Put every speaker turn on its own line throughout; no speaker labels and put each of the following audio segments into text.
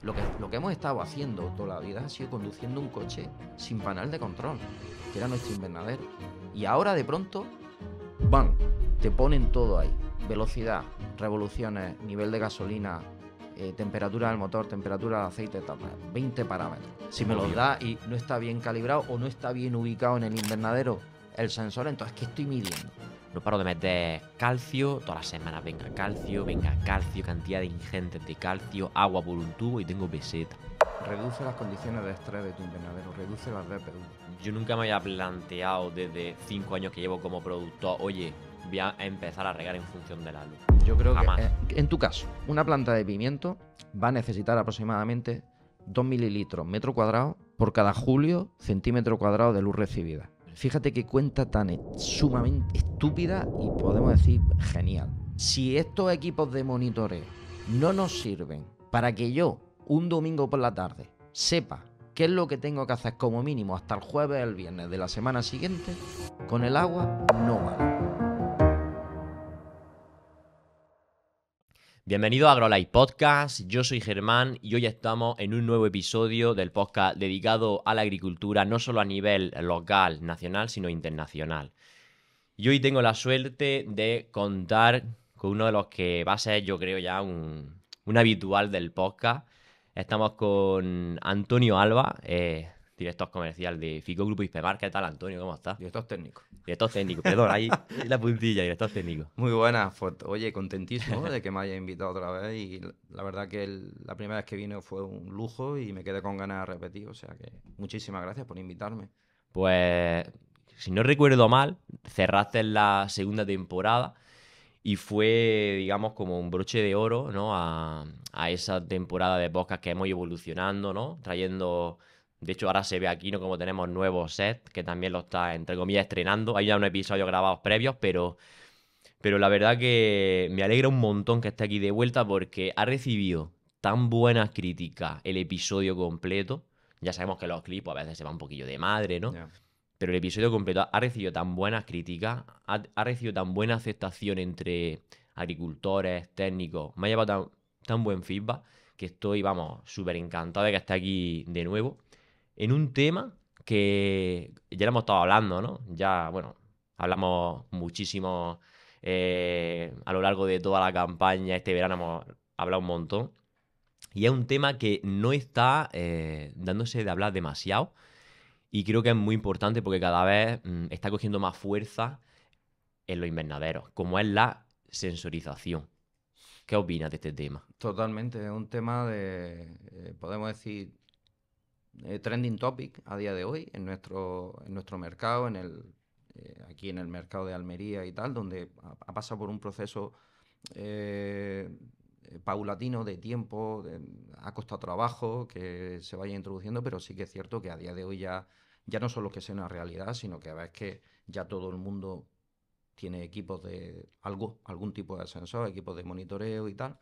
lo que hemos estado haciendo toda la vida ha sido conduciendo un coche sin panel de control, que era nuestro invernadero. Y ahora de pronto, ¡bam!, te ponen todo ahí. Velocidad, revoluciones, nivel de gasolina, temperatura del motor, temperatura del aceite, 20 parámetros. Si me los da y no está bien calibrado o no está bien ubicado en el invernadero el sensor, entonces ¿qué estoy midiendo?
No paro de meter calcio, todas las semanas venga calcio, cantidad de ingentes de calcio, agua por un tubo y tengo peseta.
Reduce las condiciones de estrés de tu invernadero, reduce las DPU.
Yo nunca me había planteado desde 5 años que llevo como productor, oye, voy a empezar a regar en función de la luz.
Yo creo
Jamás.
que, en tu caso, una planta de pimiento va a necesitar aproximadamente 2 mililitros metro cuadrado por cada julio centímetro cuadrado de luz recibida. Fíjate qué cuenta tan sumamente estúpida y podemos decir genial. Si estos equipos de monitoreo no nos sirven para que yo, un domingo por la tarde, sepa qué es lo que tengo que hacer como mínimo hasta el jueves o el viernes de la semana siguiente, con el agua no vale.
Bienvenido a AgroLife Podcast, yo soy Germán y hoy estamos en un nuevo episodio del podcast dedicado a la agricultura, no solo a nivel local, nacional, sino internacional. Y hoy tengo la suerte de contar con uno de los que va a ser, yo creo, ya un habitual del podcast. Estamos con Antonio Alba, director comercial de Fico Grupo Hispemar. ¿Qué tal, Antonio? ¿Cómo estás?
Director técnico.
Director técnico, perdón, ahí la puntilla, director técnico.
Muy buenas, pues, oye, contentísimo de que me haya invitado otra vez y la verdad que la primera vez que vine fue un lujo y me quedé con ganas de repetir, o sea que muchísimas gracias por invitarme.
Pues, si no recuerdo mal, cerraste la segunda temporada y fue, digamos, como un broche de oro, ¿no? A esa temporada de podcast que hemos ido evolucionando, ¿no? Trayendo... De hecho, ahora se ve aquí, ¿no? Como tenemos nuevos sets, que también lo está, entre comillas, estrenando. Hay ya unos episodios grabados previos, pero la verdad que me alegra un montón que esté aquí de vuelta porque ha recibido tan buenas críticas el episodio completo. Ya sabemos que los clips a veces se va un poquillo de madre, ¿no?
Ya.
Pero el episodio completo ha recibido tan buenas críticas, ha recibido tan buena aceptación entre agricultores, técnicos, me ha llevado tan buen feedback que estoy, vamos, súper encantado de que esté aquí de nuevo en un tema que ya lo hemos estado hablando, ¿no? Ya, bueno, hablamos muchísimo a lo largo de toda la campaña, este verano hemos hablado un montón. Y es un tema que no está dándose de hablar demasiado. Y creo que es muy importante porque cada vez está cogiendo más fuerza en los invernaderos, como es la sensorización. ¿Qué opinas de este tema?
Totalmente, es un tema de, podemos decir, trending topic a día de hoy en nuestro mercado, aquí en el mercado de Almería y tal, donde ha pasado por un proceso eh, paulatino de tiempo, ha costado trabajo que se vaya introduciendo, pero sí que es cierto que a día de hoy ya no solo que sea una realidad, sino que ves que ya todo el mundo tiene equipos de algún tipo de sensor, equipos de monitoreo y tal.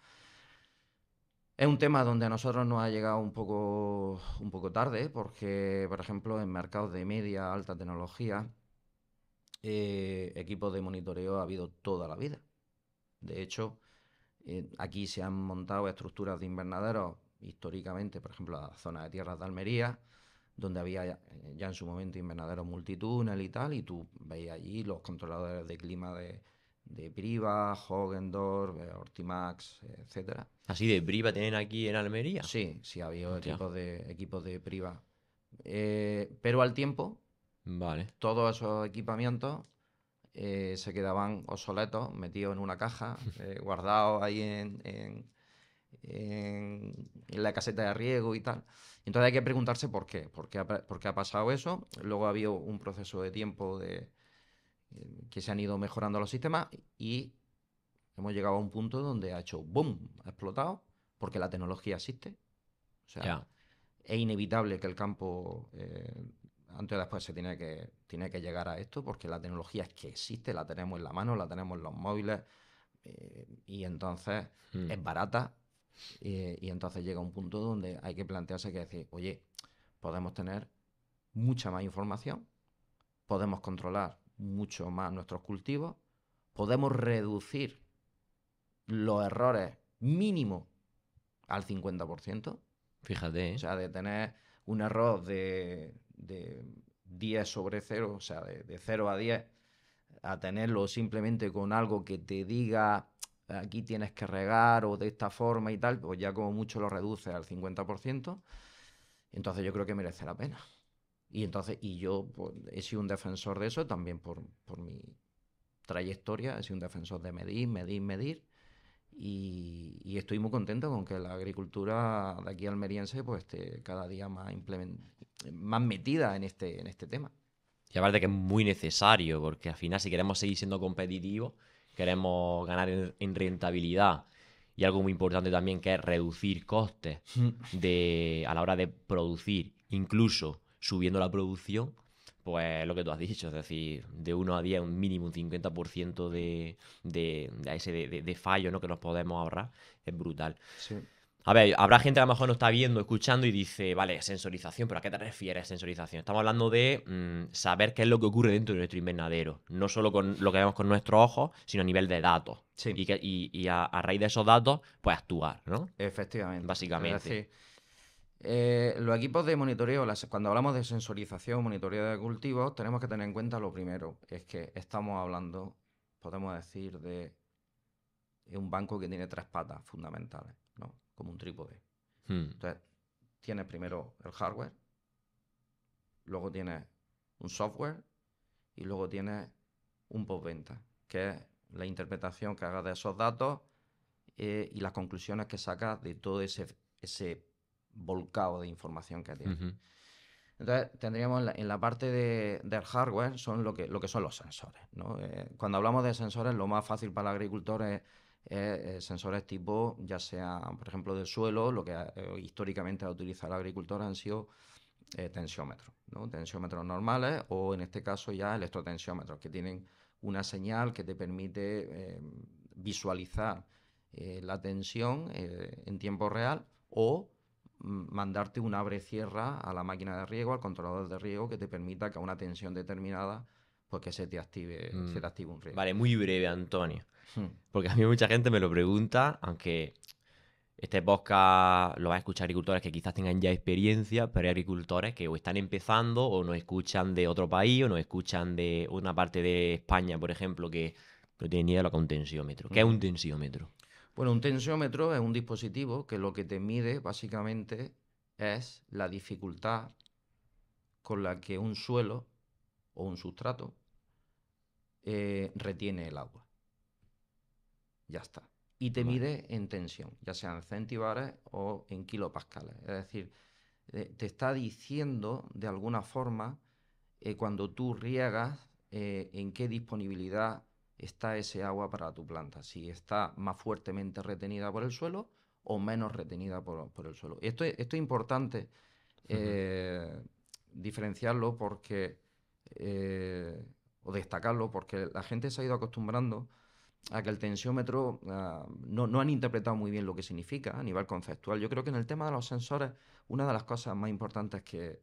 Es un tema donde a nosotros nos ha llegado un poco tarde, porque, por ejemplo, en mercados de media, alta tecnología, equipos de monitoreo ha habido toda la vida. De hecho, aquí se han montado estructuras de invernaderos históricamente, por ejemplo, la zona de tierras de Almería, donde había ya en su momento invernaderos multitúnel y tal, y tú veías allí los controladores de clima de Priva, Hogendorf, Ortimax, etcétera.
¿Así de Briva tienen aquí en Almería?
Sí, sí, había
Hostia.
equipos de Priva. Pero al tiempo,
Vale.
todos esos equipamientos se quedaban obsoletos, metidos en una caja, guardados ahí en la caseta de riego y tal. Entonces hay que preguntarse por qué. ¿Por qué ha pasado eso? Luego ha habido un proceso de tiempo que se han ido mejorando los sistemas y hemos llegado a un punto donde ha hecho boom, ha explotado, porque la tecnología existe. O sea,
Ya.
es inevitable que el campo antes o después tiene que llegar a esto, porque la tecnología es que existe, la tenemos en la mano, la tenemos en los móviles, y entonces es barata, y entonces llega un punto donde hay que plantearse que decir, oye, podemos tener mucha más información, podemos controlar mucho más nuestros cultivos, podemos reducir los errores mínimo al 50%,
Fíjate,
O
¿eh?
sea, de tener un error de 10 sobre 0, o sea, de 0 a 10, a tenerlo simplemente con algo que te diga aquí tienes que regar o de esta forma y tal, pues ya como mucho lo reduce al 50%, entonces yo creo que merece la pena. Y yo pues, he sido un defensor de eso también por mi trayectoria, he sido un defensor de medir, medir, medir. Y estoy muy contento con que la agricultura de aquí almeriense pues esté cada día más metida en este tema.
Y aparte que es muy necesario, porque al final si queremos seguir siendo competitivos, queremos ganar en rentabilidad y algo muy importante también que es reducir costes a la hora de producir, incluso subiendo la producción, pues lo que tú has dicho, es decir, de 1 a 10 un mínimo un 50% de fallo, ¿no? Que nos podemos ahorrar, es brutal.
Sí.
A ver, habrá gente que a lo mejor no está viendo, escuchando y dice, vale, sensorización, pero ¿a qué te refieres sensorización? Estamos hablando de saber qué es lo que ocurre dentro de nuestro invernadero, no solo con lo que vemos con nuestros ojos, sino a nivel de datos.
Sí,
Y a raíz de esos datos, pues actuar, ¿no?
efectivamente. Es
Básicamente.
decir, los equipos de monitoreo, cuando hablamos de sensorización, monitoreo de cultivos, tenemos que tener en cuenta lo primero, es que estamos hablando, podemos decir, de un banco que tiene tres patas fundamentales, ¿no? Como un trípode.
Hmm.
Entonces, tienes primero el hardware, luego tienes un software y luego tienes un postventa, que es la interpretación que hagas de esos datos y las conclusiones que sacas de todo ese volcado de información que tienes.
Ujú.
Entonces, tendríamos en la parte del hardware son lo que son los sensores, ¿no? Cuando hablamos de sensores, lo más fácil para el agricultor es sensores tipo, ya sea, por ejemplo, del suelo, lo que históricamente ha utilizado el agricultor han sido tensiómetros, ¿no? Tensiómetros normales o en este caso ya electrotensiómetros, que tienen una señal que te permite visualizar la tensión en tiempo real o mandarte un abre-cierra a la máquina de riego, al controlador de riego, que te permita que a una tensión determinada, pues que se te active un riego.
Vale, muy breve, Antonio.
Hmm.
Porque a mí mucha gente me lo pregunta, aunque este podcast lo van a escuchar agricultores que quizás tengan ya experiencia, pero hay agricultores que o están empezando o nos escuchan de otro país o nos escuchan de una parte de España, por ejemplo, que no tienen ni idea de lo que es un tensiómetro. ¿Qué es un tensiómetro?
Bueno, un tensiómetro es un dispositivo que lo que te mide básicamente es la dificultad con la que un suelo o un sustrato retiene el agua. Ya está. Y te
Vale.
mide en tensión, ya sea en centibares o en kilopascales. Es decir, te está diciendo de alguna forma cuando tú riegas en qué disponibilidad está ese agua para tu planta. Si está más fuertemente retenida por el suelo o menos retenida por el suelo. Esto es importante
Ujú.
eh, diferenciarlo porque, o destacarlo porque la gente se ha ido acostumbrando a que el tensiómetro no han interpretado muy bien lo que significa a nivel conceptual. Yo creo que en el tema de los sensores, una de las cosas más importantes que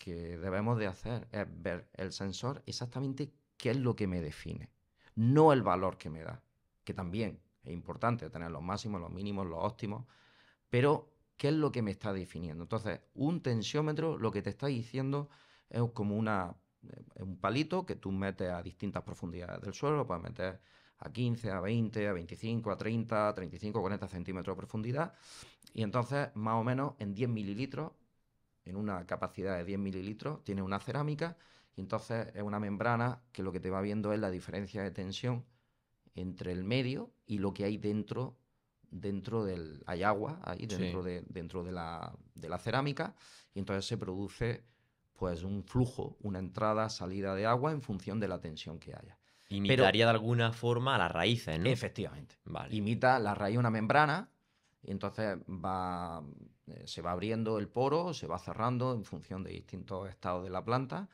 debemos de hacer es ver el sensor exactamente qué es lo que me define, no el valor que me da, que también es importante tener los máximos, los mínimos, los óptimos, pero qué es lo que me está definiendo. Entonces, un tensiómetro lo que te está diciendo es como un palito que tú metes a distintas profundidades del suelo, lo puedes meter a 15, a 20, a 25, a 30, a 35, 40 centímetros de profundidad, y entonces más o menos en 10 mililitros, en una capacidad de 10 mililitros, tiene una cerámica, y entonces es una membrana que lo que te va viendo es la diferencia de tensión entre el medio y lo que hay dentro del, hay agua ahí
Sí.
dentro de la cerámica, y entonces se produce pues un flujo, una entrada, salida de agua en función de la tensión que haya. Pero
Imitaría de alguna forma a las raíces, ¿no?
efectivamente,
Vale.
imita la raíz una membrana y entonces se va abriendo el poro, se va cerrando en función de distintos estados de la planta.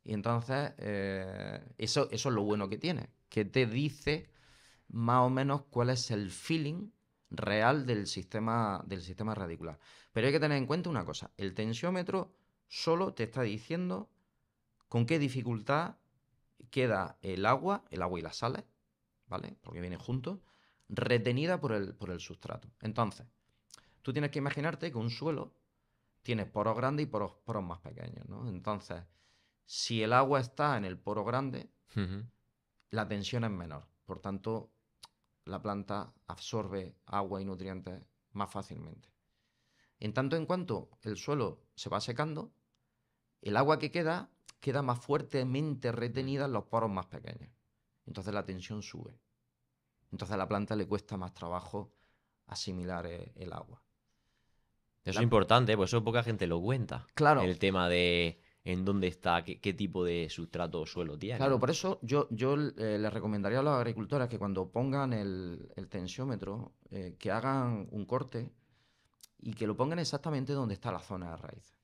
Y entonces eso es lo bueno que tiene, que te dice más o menos cuál es el feeling real del sistema radicular. Pero hay que tener en cuenta una cosa, el tensiómetro solo te está diciendo con qué dificultad queda el agua y las sales, ¿vale? Porque vienen juntos, retenida por el sustrato. Entonces, tú tienes que imaginarte que un suelo tiene poros grandes y poros más pequeños, ¿no? Entonces, si el agua está en el poro grande,
Ujú.
la tensión es menor. Por tanto, la planta absorbe agua y nutrientes más fácilmente. En tanto en cuanto el suelo se va secando, el agua que queda más fuertemente retenida en los poros más pequeños. Entonces la tensión sube. Entonces a la planta le cuesta más trabajo asimilar el agua.
Eso es
La-
importante, pues eso poca gente lo cuenta.
claro,
El tema de en dónde está, qué tipo de sustrato o suelo tiene,
claro,
¿no?
por eso yo les recomendaría a los agricultores que cuando pongan el tensiómetro, que hagan un corte y que lo pongan exactamente donde está la zona de raíz.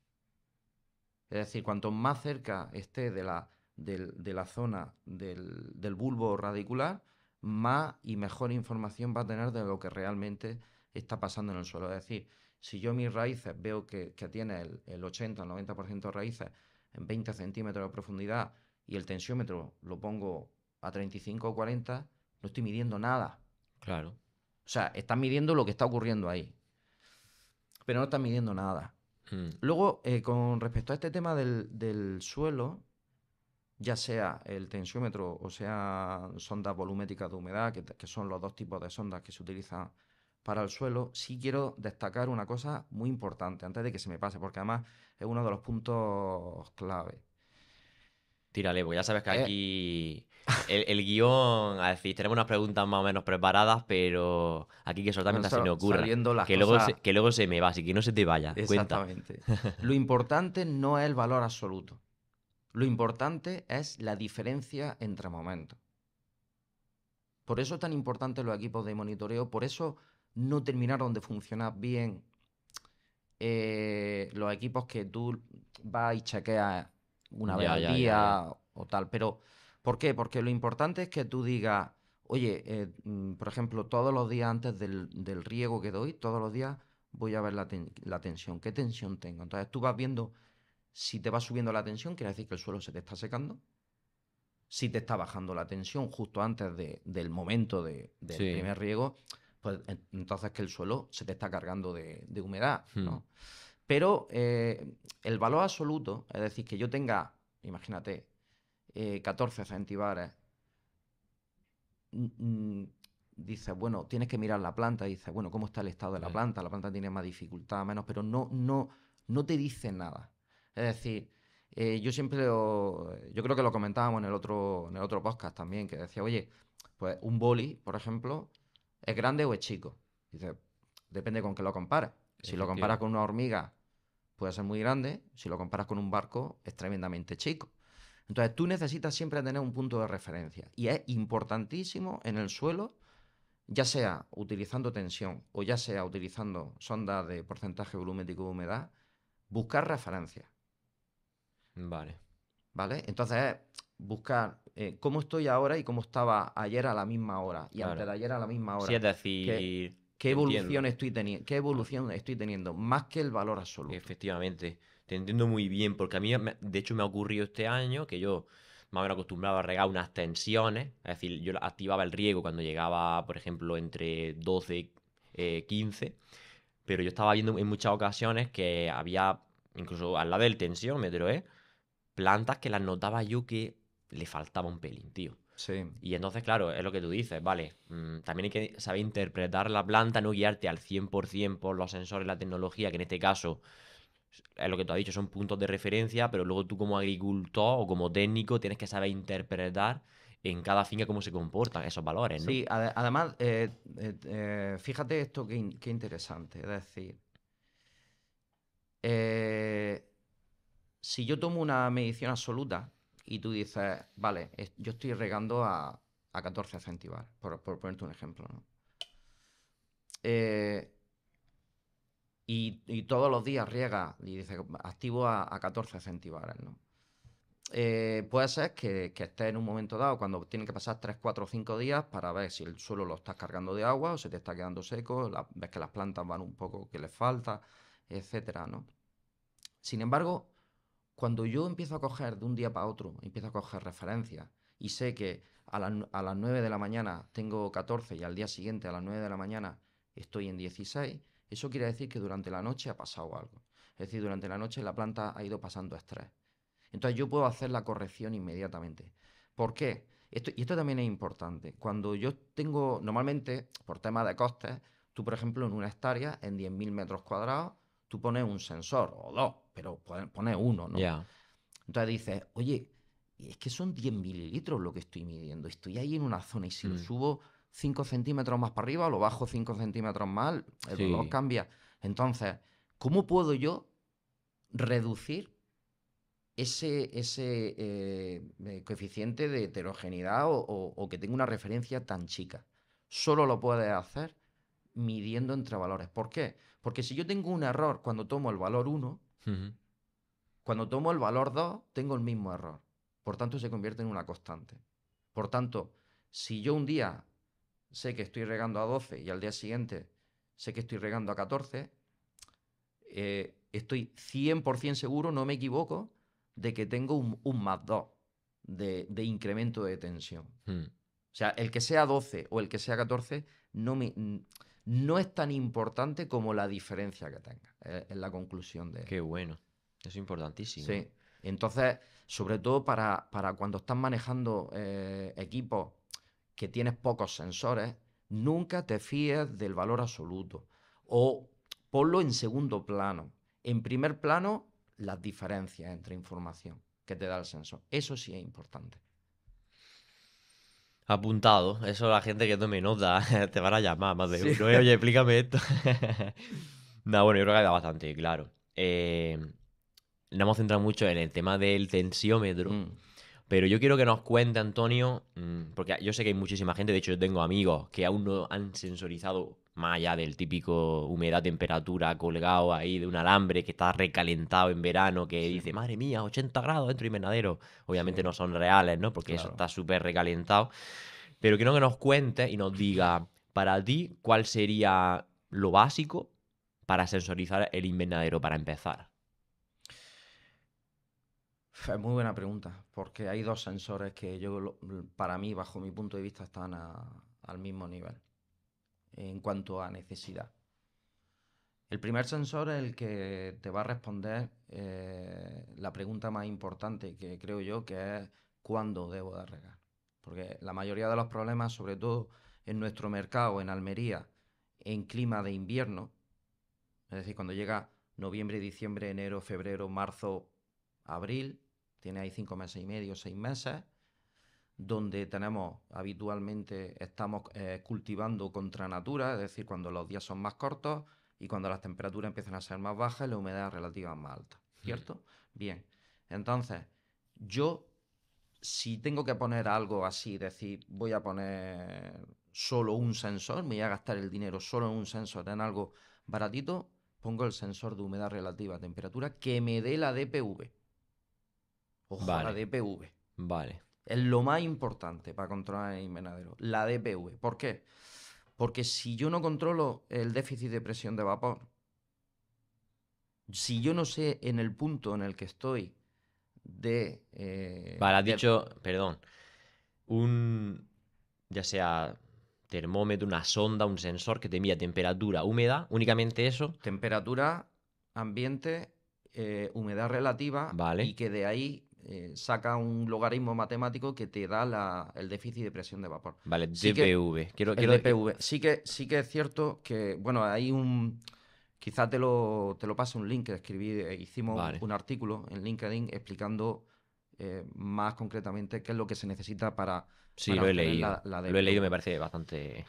Es decir, cuanto más cerca esté de la zona del bulbo radicular, más y mejor información va a tener de lo que realmente está pasando en el suelo. Es decir, si yo mis raíces veo que tiene el 80 o 90% de raíces en 20 centímetros de profundidad y el tensiómetro lo pongo a 35 o 40, no estoy midiendo nada.
Claro.
O sea, están midiendo lo que está ocurriendo ahí, pero no están midiendo nada.
Mm.
Luego, con respecto a este tema del suelo, ya sea el tensiómetro o sea sondas volumétricas de humedad, que son los dos tipos de sondas que se utilizan para el suelo, sí quiero destacar una cosa muy importante antes de que se me pase, porque además es uno de los puntos clave.
Tírale, pues ya sabes que
Eh,
aquí el guión, a decir, tenemos unas preguntas más o menos preparadas, pero aquí que soltar
van
mientras se me ocurra.
saliendo las
Que luego se me va, así que no se te vaya. Cuenta.
exactamente. Lo importante no es el valor absoluto. Lo importante es la diferencia entre momentos. Por eso es tan importante los equipos de monitoreo, por eso no terminaron de funcionar bien los equipos que tú vas y chequeas una vez
Ya,
al
ya, ya, ya.
día o tal. Pero, ¿por qué? Porque lo importante es que tú digas, oye, por ejemplo, todos los días antes del riego que doy, todos los días voy a ver la tensión. ¿Qué tensión tengo? Entonces tú vas viendo si te va subiendo la tensión, quiere decir que el suelo se te está secando. Si te está bajando la tensión justo antes del momento del
Sí.
primer riego, pues entonces que el suelo se te está cargando de humedad,
Hmm.
¿no? Pero el valor absoluto, es decir, que yo tenga, imagínate, 14 centibares, mm, mm, dices, bueno, tienes que mirar la planta, y dices, bueno, ¿cómo está el estado de la planta tiene más dificultad, menos, pero no te dice nada. Es decir, yo siempre, yo creo que lo comentábamos en el otro podcast también, que decía, oye, pues un boli, por ejemplo, ¿es grande o es chico? Dice, depende con qué lo compares. Si lo comparas
Efectivamente.
con una hormiga, puede ser muy grande, si lo comparas con un barco, es tremendamente chico. Entonces tú necesitas siempre tener un punto de referencia y es importantísimo en el suelo, ya sea utilizando tensión o ya sea utilizando sondas de porcentaje volumétrico de humedad, buscar referencias,
Vale.
¿vale? Entonces es buscar cómo estoy ahora y cómo estaba ayer a la misma hora y antes
Claro.
de ayer a la misma
Sí, es
hora. ¿Qué,
decir,
qué
te entiendo.
evolución estoy teniendo? ¿Qué evolución estoy teniendo? Más que el valor absoluto.
Efectivamente, te entiendo muy bien, porque a mí, de hecho, me ha ocurrido este año que yo me había acostumbrado a regar unas tensiones, es decir, yo activaba el riego cuando llegaba, por ejemplo, entre 12 15, pero yo estaba viendo en muchas ocasiones que había, incluso al lado del tensiómetro, plantas que las notaba yo que le faltaba un pelín, tío.
Sí.
Y entonces, claro, es lo que tú dices, vale. También hay que saber interpretar la planta, no guiarte al 100% por los sensores, la tecnología, que en este caso es lo que tú has dicho, son puntos de referencia, pero luego tú como agricultor o como técnico tienes que saber interpretar en cada finca cómo se comportan esos valores, ¿no?
Sí, además, fíjate esto qué interesante. Es decir, eh, si yo tomo una medición absoluta y tú dices, vale, yo estoy regando a 14 centibares, por ponerte un ejemplo, ¿no? Eh, y todos los días riega y dices, activo a 14 centibares, ¿no? Puede ser que estés en un momento dado cuando tienen que pasar 3, 4 o 5 días para ver si el suelo lo estás cargando de agua o se te está quedando seco, ves que las plantas van un poco que les falta, etcétera, ¿no? Sin embargo, cuando yo empiezo a coger de un día para otro, empiezo a coger referencias y sé que a las 9 de la mañana tengo 14 y al día siguiente a las 9 de la mañana estoy en 16, eso quiere decir que durante la noche ha pasado algo. Es decir, durante la noche la planta ha ido pasando estrés. Entonces yo puedo hacer la corrección inmediatamente. ¿Por qué? Esto también es importante. Cuando yo tengo, normalmente, por temas de costes, tú, por ejemplo, en una hectárea, en 10.000 metros cuadrados, tú pones un sensor o dos, pero pones uno, ¿no?
Ya.
Entonces dices, oye, es que son 10 mililitros lo que estoy midiendo. Estoy ahí en una zona y si lo
Mm,
subo 5 centímetros más para arriba o lo bajo 5 centímetros más, el valor
sí,
cambia. Entonces, ¿cómo puedo yo reducir ese coeficiente de heterogeneidad o que tenga una referencia tan chica? Solo lo puedes hacer midiendo entre valores. ¿Por qué? Porque si yo tengo un error cuando tomo el valor 1,
ujú,
cuando tomo el valor 2, tengo el mismo error. Por tanto, se convierte en una constante. Por tanto, si yo un día sé que estoy regando a 12 y al día siguiente sé que estoy regando a 14, estoy 100% seguro, no me equivoco, de que tengo un más 2 de incremento de tensión.
mm.
O sea, el que sea 12 o el que sea 14 no es tan importante como la diferencia que tenga. Es la conclusión de,
Qué bueno. Eso es importantísimo, ¿eh?
Sí, entonces, sobre todo para cuando estás manejando equipos que tienes pocos sensores, nunca te fíes del valor absoluto o ponlo en segundo plano. En primer plano, las diferencias entre información que te da el sensor. Eso sí es importante.
Apuntado. Eso la gente que tome nota te van a llamar más de
Sí.
uno. Oye, explícame esto. No, bueno, yo creo que ha quedado bastante claro. Nos hemos centrado mucho en el tema del tensiómetro.
Mm,
Pero yo quiero que nos cuente, Antonio, porque yo sé que hay muchísima gente, de hecho yo tengo amigos que aún no han sensorizado más allá del típico humedad, temperatura colgado ahí de un alambre que está recalentado en verano, que
sí,
dice, madre mía, 80 grados dentro del invernadero.
sí,
Obviamente no son reales, ¿no? Porque eso
claro.
está súper recalentado. Pero quiero que nos cuente y nos diga, para ti, ¿cuál sería lo básico para sensorizar el invernadero para empezar?
Es muy buena pregunta, porque hay dos sensores que para mí, bajo mi punto de vista, están al mismo nivel en cuanto a necesidad. El primer sensor es el que te va a responder la pregunta más importante que creo yo, que es ¿cuándo debo de regar? Porque la mayoría de los problemas, sobre todo en nuestro mercado, en Almería, en clima de invierno, es decir, cuando llega noviembre, diciembre, enero, febrero, marzo, abril, tiene ahí 5 meses y medio, 6 meses, donde tenemos habitualmente, estamos cultivando contra natura, es decir, cuando los días son más cortos y cuando las temperaturas empiezan a ser más bajas y la humedad relativa más alta,
Mm,
¿cierto? Bien, entonces, yo si tengo que poner algo así, decir, voy a poner solo un sensor, me voy a gastar el dinero solo en un sensor, en algo baratito, pongo el sensor de humedad relativa a temperatura que me dé la DPV. Ojo a la
Vale,
DPV.
vale.
Es lo más importante para controlar el invernadero, la DPV. ¿Por qué? Porque si yo no controlo el déficit de presión de vapor, si yo no sé en el punto en el que estoy de,
Vale, has dicho, perdón, un, ya sea termómetro, una sonda, un sensor que te mide temperatura, humedad, únicamente eso,
temperatura, ambiente, humedad relativa
vale.
y que de ahí saca un logaritmo matemático que te da el déficit de presión de vapor.
Vale,
Sí que
DPV. Quiero,
el
quiero,
DPV, sí que es cierto que, bueno, quizá te lo pase un link que escribí, hicimos un,
vale.
un artículo en LinkedIn explicando más concretamente qué es lo que se necesita para,
Sí,
para
lo he
obtener
leído.
la
Lo he leído, me
DPV.
parece bastante.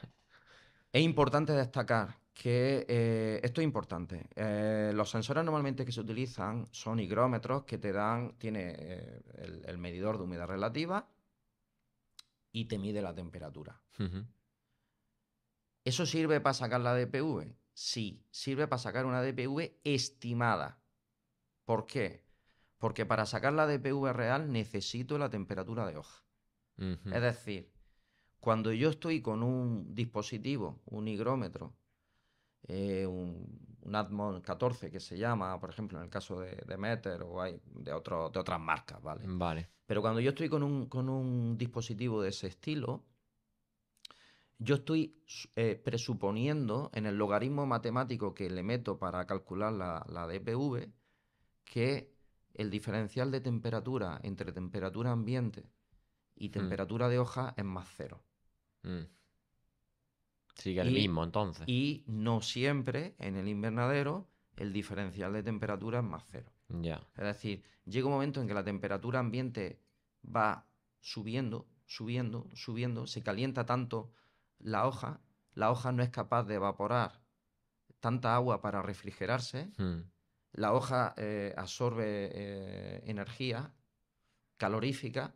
Es importante destacar que esto es importante. Los sensores normalmente que se utilizan son higrómetros que tiene el medidor de humedad relativa y te mide la temperatura.
Ujú,
¿Eso sirve para sacar la DPV? Sí, sirve para sacar una DPV estimada. ¿Por qué? Porque para sacar la DPV real necesito la temperatura de hoja.
ujú.
Es decir, cuando yo estoy con un dispositivo, un higrómetro, un Atmos 14 que se llama, por ejemplo, en el caso de Meter o hay de otras marcas, ¿vale?
Vale.
Pero cuando yo estoy con un dispositivo de ese estilo, yo estoy presuponiendo en el logaritmo matemático que le meto para calcular la DPV que el diferencial de temperatura entre temperatura ambiente y
Mm,
temperatura de hoja es más cero.
mm. Sigue el
Y,
mismo entonces.
y no siempre en el invernadero el diferencial de temperatura es más cero.
Ya.
Es decir, llega un momento en que la temperatura ambiente va subiendo, subiendo, subiendo, se calienta tanto la hoja no es capaz de evaporar tanta agua para refrigerarse,
Mm,
la hoja absorbe energía calorífica,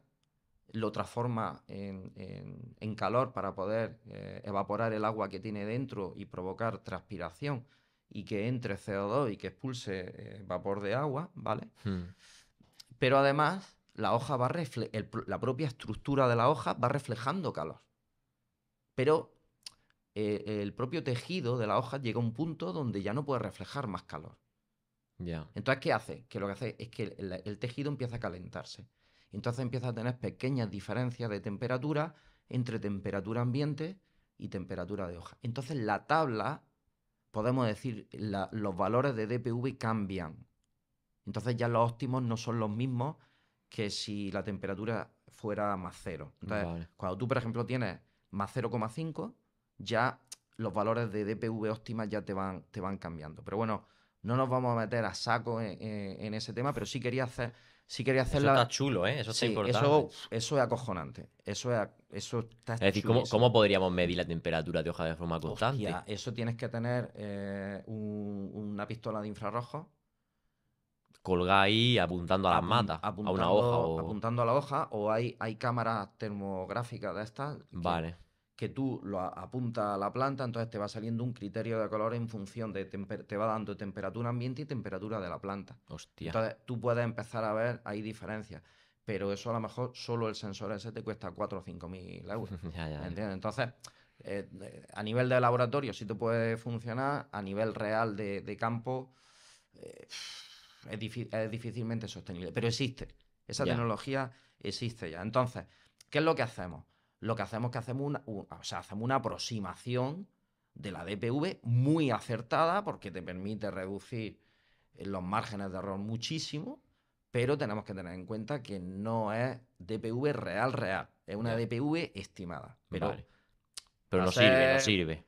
lo transforma en calor para poder evaporar el agua que tiene dentro y provocar transpiración y que entre CO2 y que expulse vapor de agua, ¿vale?
mm.
Pero además la hoja la propia estructura de la hoja va reflejando calor. Pero el propio tejido de la hoja llega a un punto donde ya no puede reflejar más calor.
Ya.
Entonces, ¿qué hace? Que lo que hace es que el tejido empieza a calentarse. Entonces empieza a tener pequeñas diferencias de temperatura entre temperatura ambiente y temperatura de hoja. Entonces la tabla, podemos decir, los valores de DPV cambian. Entonces ya los óptimos no son los mismos que si la temperatura fuera más cero. Entonces,
Vale.
cuando tú, por ejemplo, tienes más 0,5, ya los valores de DPV óptimas ya te van cambiando. Pero bueno, no nos vamos a meter a saco en ese tema, pero sí quería hacer
Eso está chulo, ¿eh? Eso está
Sí,
importante.
eso es acojonante. Eso está
Es decir, ¿cómo
chulísimo.
podríamos medir la temperatura de hoja de forma constante?
Hostia, eso tienes que tener una pistola de infrarrojos
Colgar ahí apuntando a las matas, a una hoja o...
apuntando a la hoja, o hay cámaras termográficas de estas
Vale.
que tú lo apuntas a la planta, entonces te va saliendo un criterio de color en función te va dando temperatura ambiente y temperatura de la planta.
Hostia.
Entonces tú puedes empezar a ver, hay diferencias, pero eso a lo mejor solo el sensor ese te cuesta 4 o 5 mil euros.
Ya, ya, ya.
¿Entiendes? Entonces, a nivel de laboratorio sí te puede funcionar, a nivel real de campo eh, es difícilmente sostenible, pero existe. Esa
Ya.
tecnología existe ya. Entonces, ¿qué es lo que hacemos? Lo que hacemos es que hacemos una aproximación de la DPV muy acertada porque te permite reducir los márgenes de error muchísimo, pero tenemos que tener en cuenta que no es DPV real, real. Es una
Ya.
DPV estimada. Pero
Vale. Pero
para
no sirve, no
ser.
sirve.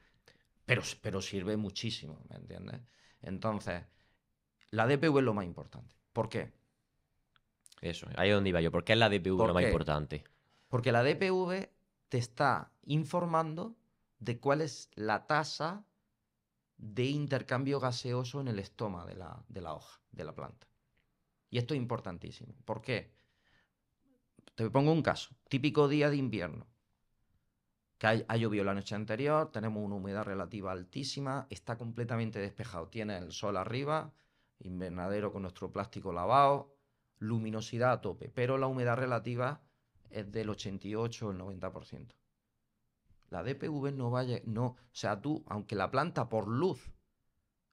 Pero sirve muchísimo, ¿me entiendes? Entonces, la DPV es lo más importante. ¿Por qué?
Eso, ahí es donde iba yo. ¿Por qué es la DPV lo
¿Por
más
qué?
importante?
Porque la DPV te está informando de cuál es la tasa de intercambio gaseoso en el estoma de la hoja, de la planta. Y esto es importantísimo. ¿Por qué? Te pongo un caso. Típico día de invierno. Que ha llovido la noche anterior, tenemos una humedad relativa altísima, está completamente despejado. Tiene el sol arriba, invernadero con nuestro plástico lavado, luminosidad a tope, pero la humedad relativa es del 88 o el 90%. La DPV no vaya, no, o sea, tú, aunque la planta por luz,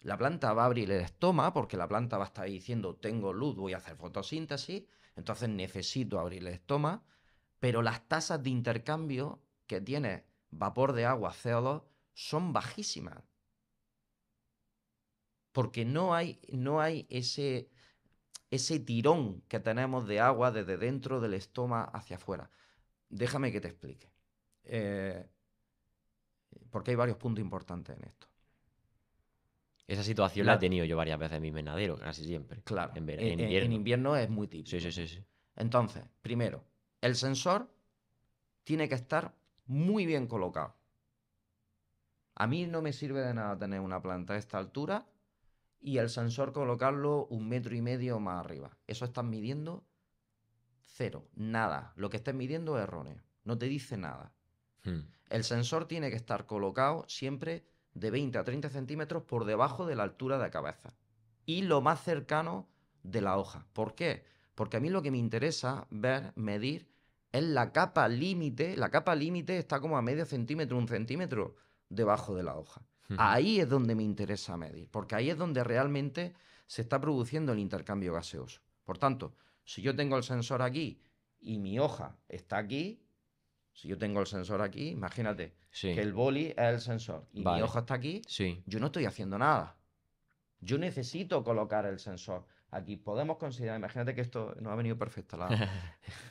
la planta va a abrir el estoma porque la planta va a estar diciendo, tengo luz, voy a hacer fotosíntesis, entonces necesito abrir el estoma, pero las tasas de intercambio que tiene vapor de agua, CO2, son bajísimas. Porque no hay ese tirón que tenemos de agua desde dentro del estoma hacia afuera. Déjame que te explique. Eh, porque hay varios puntos importantes en esto.
Esa situación la he
La,
tenido yo varias veces en mi invernadero, casi siempre.
claro,
En
en
invierno.
invierno es muy
Sí, sí,
típico.
sí, sí.
Entonces, primero, el sensor tiene que estar muy bien colocado. A mí no me sirve de nada tener una planta a esta altura y el sensor colocarlo 1,5 metros más arriba. Eso estás midiendo cero, nada. Lo que estés midiendo es erróneo. No te dice nada.
Hmm.
El sensor tiene que estar colocado siempre de 20 a 30 centímetros por debajo de la altura de cabeza. Y lo más cercano de la hoja. ¿Por qué? Porque a mí lo que me interesa ver, medir, es la capa límite. La capa límite está como a medio centímetro, 1 centímetro debajo de la hoja.
Ujú.
Ahí es donde me interesa medir, porque ahí es donde realmente se está produciendo el intercambio gaseoso. Por tanto, si yo tengo el sensor aquí y mi hoja está aquí, Si yo tengo el sensor aquí, imagínate
Sí.
que el boli es el sensor y mi
Vale.
hoja está aquí,
Sí.
yo no estoy haciendo nada. Yo necesito colocar el sensor aquí. Podemos considerar, imagínate que esto nos ha venido perfecta la
Sí,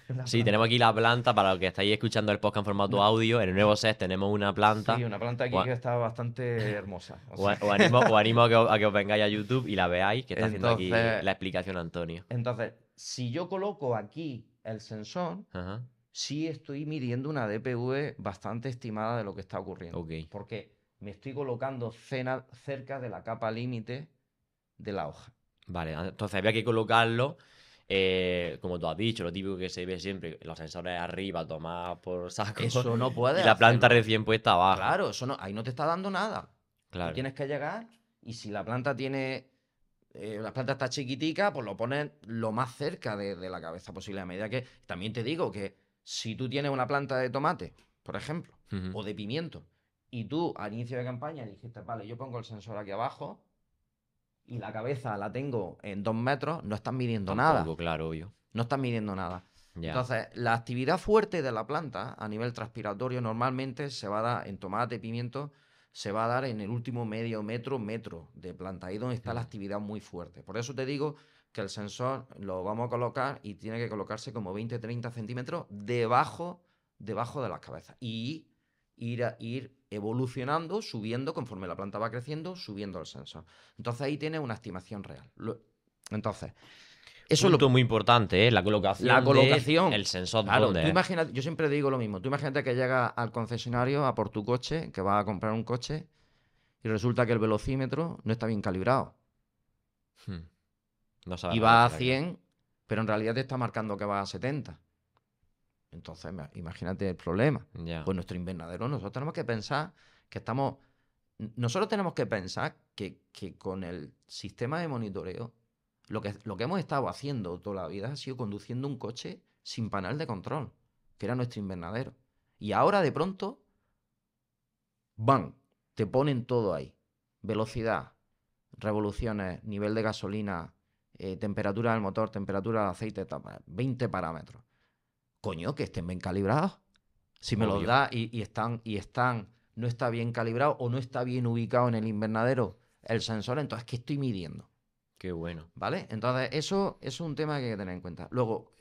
planta.
tenemos aquí la planta. Para los que estáis escuchando el podcast en formato audio, en el nuevo set tenemos una planta.
Sí, una planta aquí
O,
que está bastante hermosa. O sea,
os animo a que os vengáis a YouTube y la veáis, que está haciendo aquí
Entonces-
la explicación Antonio.
Entonces, si yo coloco aquí el sensor,
Ajá.
sí estoy midiendo una DPV bastante estimada de lo que está ocurriendo.
Ok.
Porque me estoy colocando cerca de la capa límite de la hoja.
Vale, entonces había que colocarlo, como tú has dicho, lo típico que se ve siempre, los sensores arriba, tomar por saco,
Eso no puede
y la planta
hacerlo.
recién puesta abajo.
Claro, eso no, ahí no te está dando nada.
Claro.
Tú tienes que llegar y si la planta tiene... la planta está chiquitica, pues lo pones lo más cerca de la cabeza posible. A medida que... También te digo que si tú tienes una planta de tomate, por ejemplo,
Ujú.
o de pimiento, y tú al inicio de campaña dijiste, vale, yo pongo el sensor aquí abajo y la cabeza la tengo en 2 metros, no estás midiendo nada.
Tampoco, claro, obvio.
No estás midiendo nada.
Ya.
Entonces, la actividad fuerte de la planta a nivel transpiratorio normalmente se va a dar en tomate, pimiento, se va a dar en el último medio metro de planta, ahí donde está la actividad muy fuerte. Por eso te digo que el sensor lo vamos a colocar y tiene que colocarse como 20-30 centímetros debajo de las cabezas. Y ir evolucionando, subiendo, conforme la planta va creciendo, subiendo el sensor. Entonces ahí tienes una estimación real. Entonces, eso
Punto muy importante, la colocación. El sensor,
claro,
¿dónde
tú
es?
imagínate, yo siempre digo lo mismo. Tú imagínate que llegas al concesionario a por tu coche, que vas a comprar un coche, y resulta que el velocímetro no está bien calibrado.
No sabes
Y
la
va a
velocidad que-
100, pero en realidad te está marcando que va a 70. Entonces, imagínate el problema.
Ya.
Pues nuestro invernadero, nosotros tenemos que pensar que estamos... Nosotros tenemos que pensar que con el sistema de monitoreo, lo que hemos estado haciendo toda la vida ha sido conduciendo un coche sin panel de control, que era nuestro invernadero. Y ahora de pronto, ¡bam!, te ponen todo ahí. Velocidad, revoluciones, nivel de gasolina, temperatura del motor, temperatura del aceite, 20 parámetros. Coño, que estén bien calibrados. Si me los
Obvio.
da y están, no está bien calibrado o no está bien ubicado en el invernadero el sensor, entonces, ¿qué estoy midiendo?
Qué bueno.
¿Vale? Entonces, eso es un tema que hay que tener en cuenta. Luego,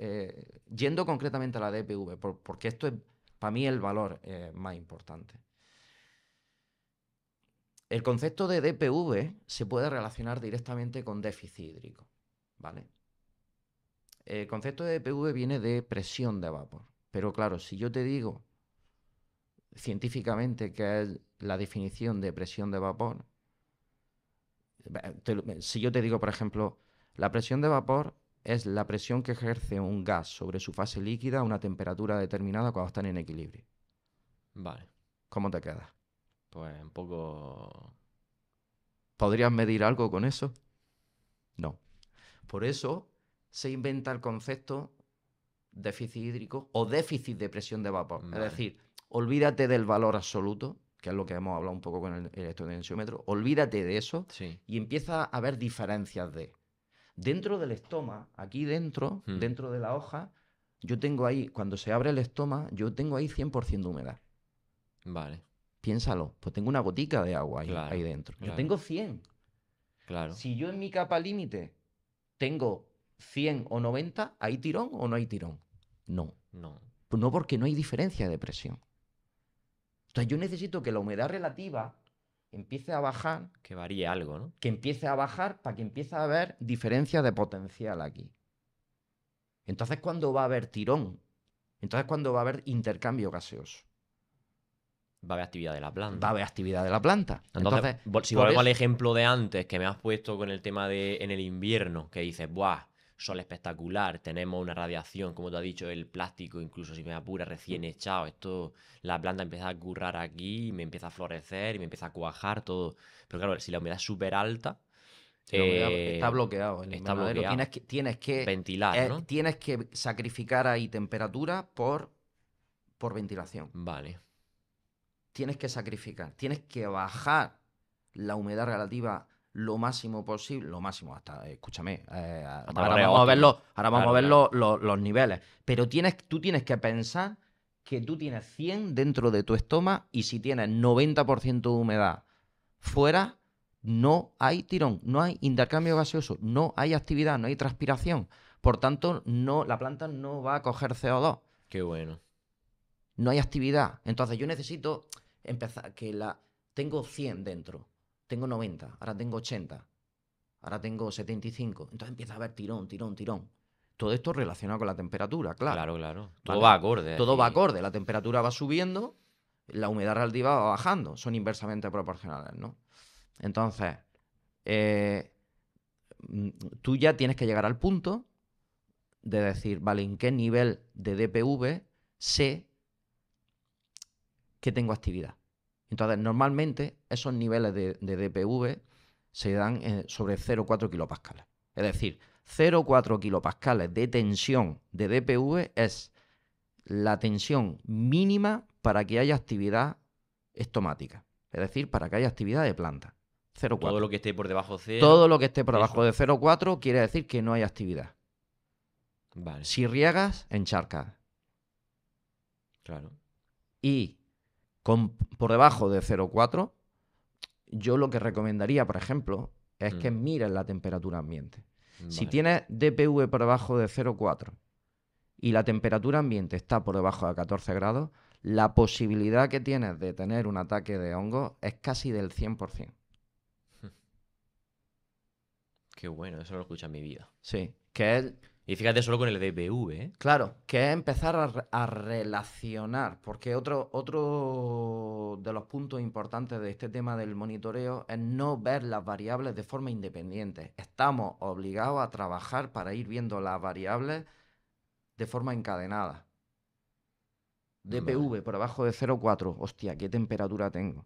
yendo concretamente a la DPV, porque esto es para mí el valor más importante. El concepto de DPV se puede relacionar directamente con déficit hídrico. ¿Vale? El concepto de DPV viene de presión de vapor. Pero claro, si yo te digo científicamente qué es la definición de presión de vapor, si yo te digo, por ejemplo, la presión de vapor es la presión que ejerce un gas sobre su fase líquida a una temperatura determinada cuando están en equilibrio.
Vale.
¿Cómo te quedas?
Pues un poco...
¿Podrías medir algo con eso? No. Por eso se inventa el concepto déficit hídrico o déficit de presión de vapor.
Vale.
Es decir, olvídate del valor absoluto, que es lo que hemos hablado un poco con el electrodensiómetro, olvídate de eso
Sí.
y empieza a haber diferencias de... Dentro del estoma, aquí dentro, dentro de la hoja, yo tengo ahí, cuando se abre el estoma, yo tengo ahí 100% de humedad.
Vale.
Piénsalo, pues tengo una gotica de agua ahí,
Claro,
ahí dentro. Yo
claro.
tengo 100.
Claro.
Si yo en mi capa límite tengo 100 o 90, ¿hay tirón o no hay tirón? No.
No.
Pues no, porque no hay diferencia de presión. Entonces yo necesito que la humedad relativa empiece a bajar,
Que varíe algo, ¿no?
que empiece a bajar para que empiece a haber diferencia de potencial aquí. Entonces, ¿cuándo va a haber tirón? Entonces, ¿cuándo va a haber intercambio gaseoso?
Va a haber actividad de la planta.
Va a haber actividad de la planta.
Entonces, si
por
volvemos al
eso-
ejemplo de antes que me has puesto con el tema de en el invierno, que dices, ¡buah! Sol espectacular, tenemos una radiación, como tú has dicho, el plástico, incluso si me apura recién echado, esto, la planta empieza a currar aquí, y me empieza a florecer y me empieza a cuajar todo. Pero claro, si la humedad es súper alta,
si la humedad está bloqueado el
está
invernadero,
bloqueado.
tienes que
Ventilar, ¿no?
tienes que sacrificar ahí temperatura por ventilación.
Vale.
Tienes que sacrificar, tienes que bajar la humedad relativa lo máximo posible, lo máximo hasta, escúchame, ahora
valores
vamos a ver,
óptimos.
ahora vamos
Claro,
a ver
claro.
los niveles, pero tú tienes que pensar que tú tienes 100 dentro de tu estómago y si tienes 90% de humedad fuera, no hay tirón, no hay intercambio gaseoso, no hay actividad, no hay transpiración. Por tanto, la planta no va a coger CO2.
Qué bueno.
No hay actividad. Entonces yo necesito empezar, tengo 100 dentro, tengo 90, ahora tengo 80, ahora tengo 75. Entonces empieza a haber tirón, tirón, tirón. Todo esto relacionado con la temperatura, claro.
Claro, claro. Todo
¿Vale?
va acorde. Es
Todo va
decir,
acorde, la temperatura va subiendo, la humedad relativa va bajando, son inversamente proporcionales, ¿no? Entonces, eh, tú ya tienes que llegar al punto de decir, vale, ¿en qué nivel de DPV sé que tengo actividad? Entonces, normalmente esos niveles de DPV se dan sobre 0,4 kilopascales. Es decir, 0,4 kilopascales de tensión de DPV es la tensión mínima para que haya actividad estomática. Es decir, para que haya actividad de planta. 0,4.
todo lo que esté por debajo de 0.
Todo lo que esté por abajo
eso.
de 0,4 quiere decir que no hay actividad.
Vale,
Si riegas, encharcas.
claro.
Y por debajo de 0,4, yo lo que recomendaría, por ejemplo, es que mires la temperatura ambiente. Si
Vale.
tienes DPV por debajo de 0,4 y la temperatura ambiente está por debajo de 14 grados, la posibilidad que tienes de tener un ataque de hongo es casi del 100%.
Qué bueno, eso no lo escucho en mi vida.
Sí, que es,
Y fíjate solo con el DPV, ¿eh?
claro, que es empezar a relacionar, porque otro de los puntos importantes de este tema del monitoreo es no ver las variables de forma independiente. Estamos obligados a trabajar para ir viendo las variables de forma encadenada. DPV
Vale.
por abajo de 0,4. Hostia, ¿qué temperatura tengo?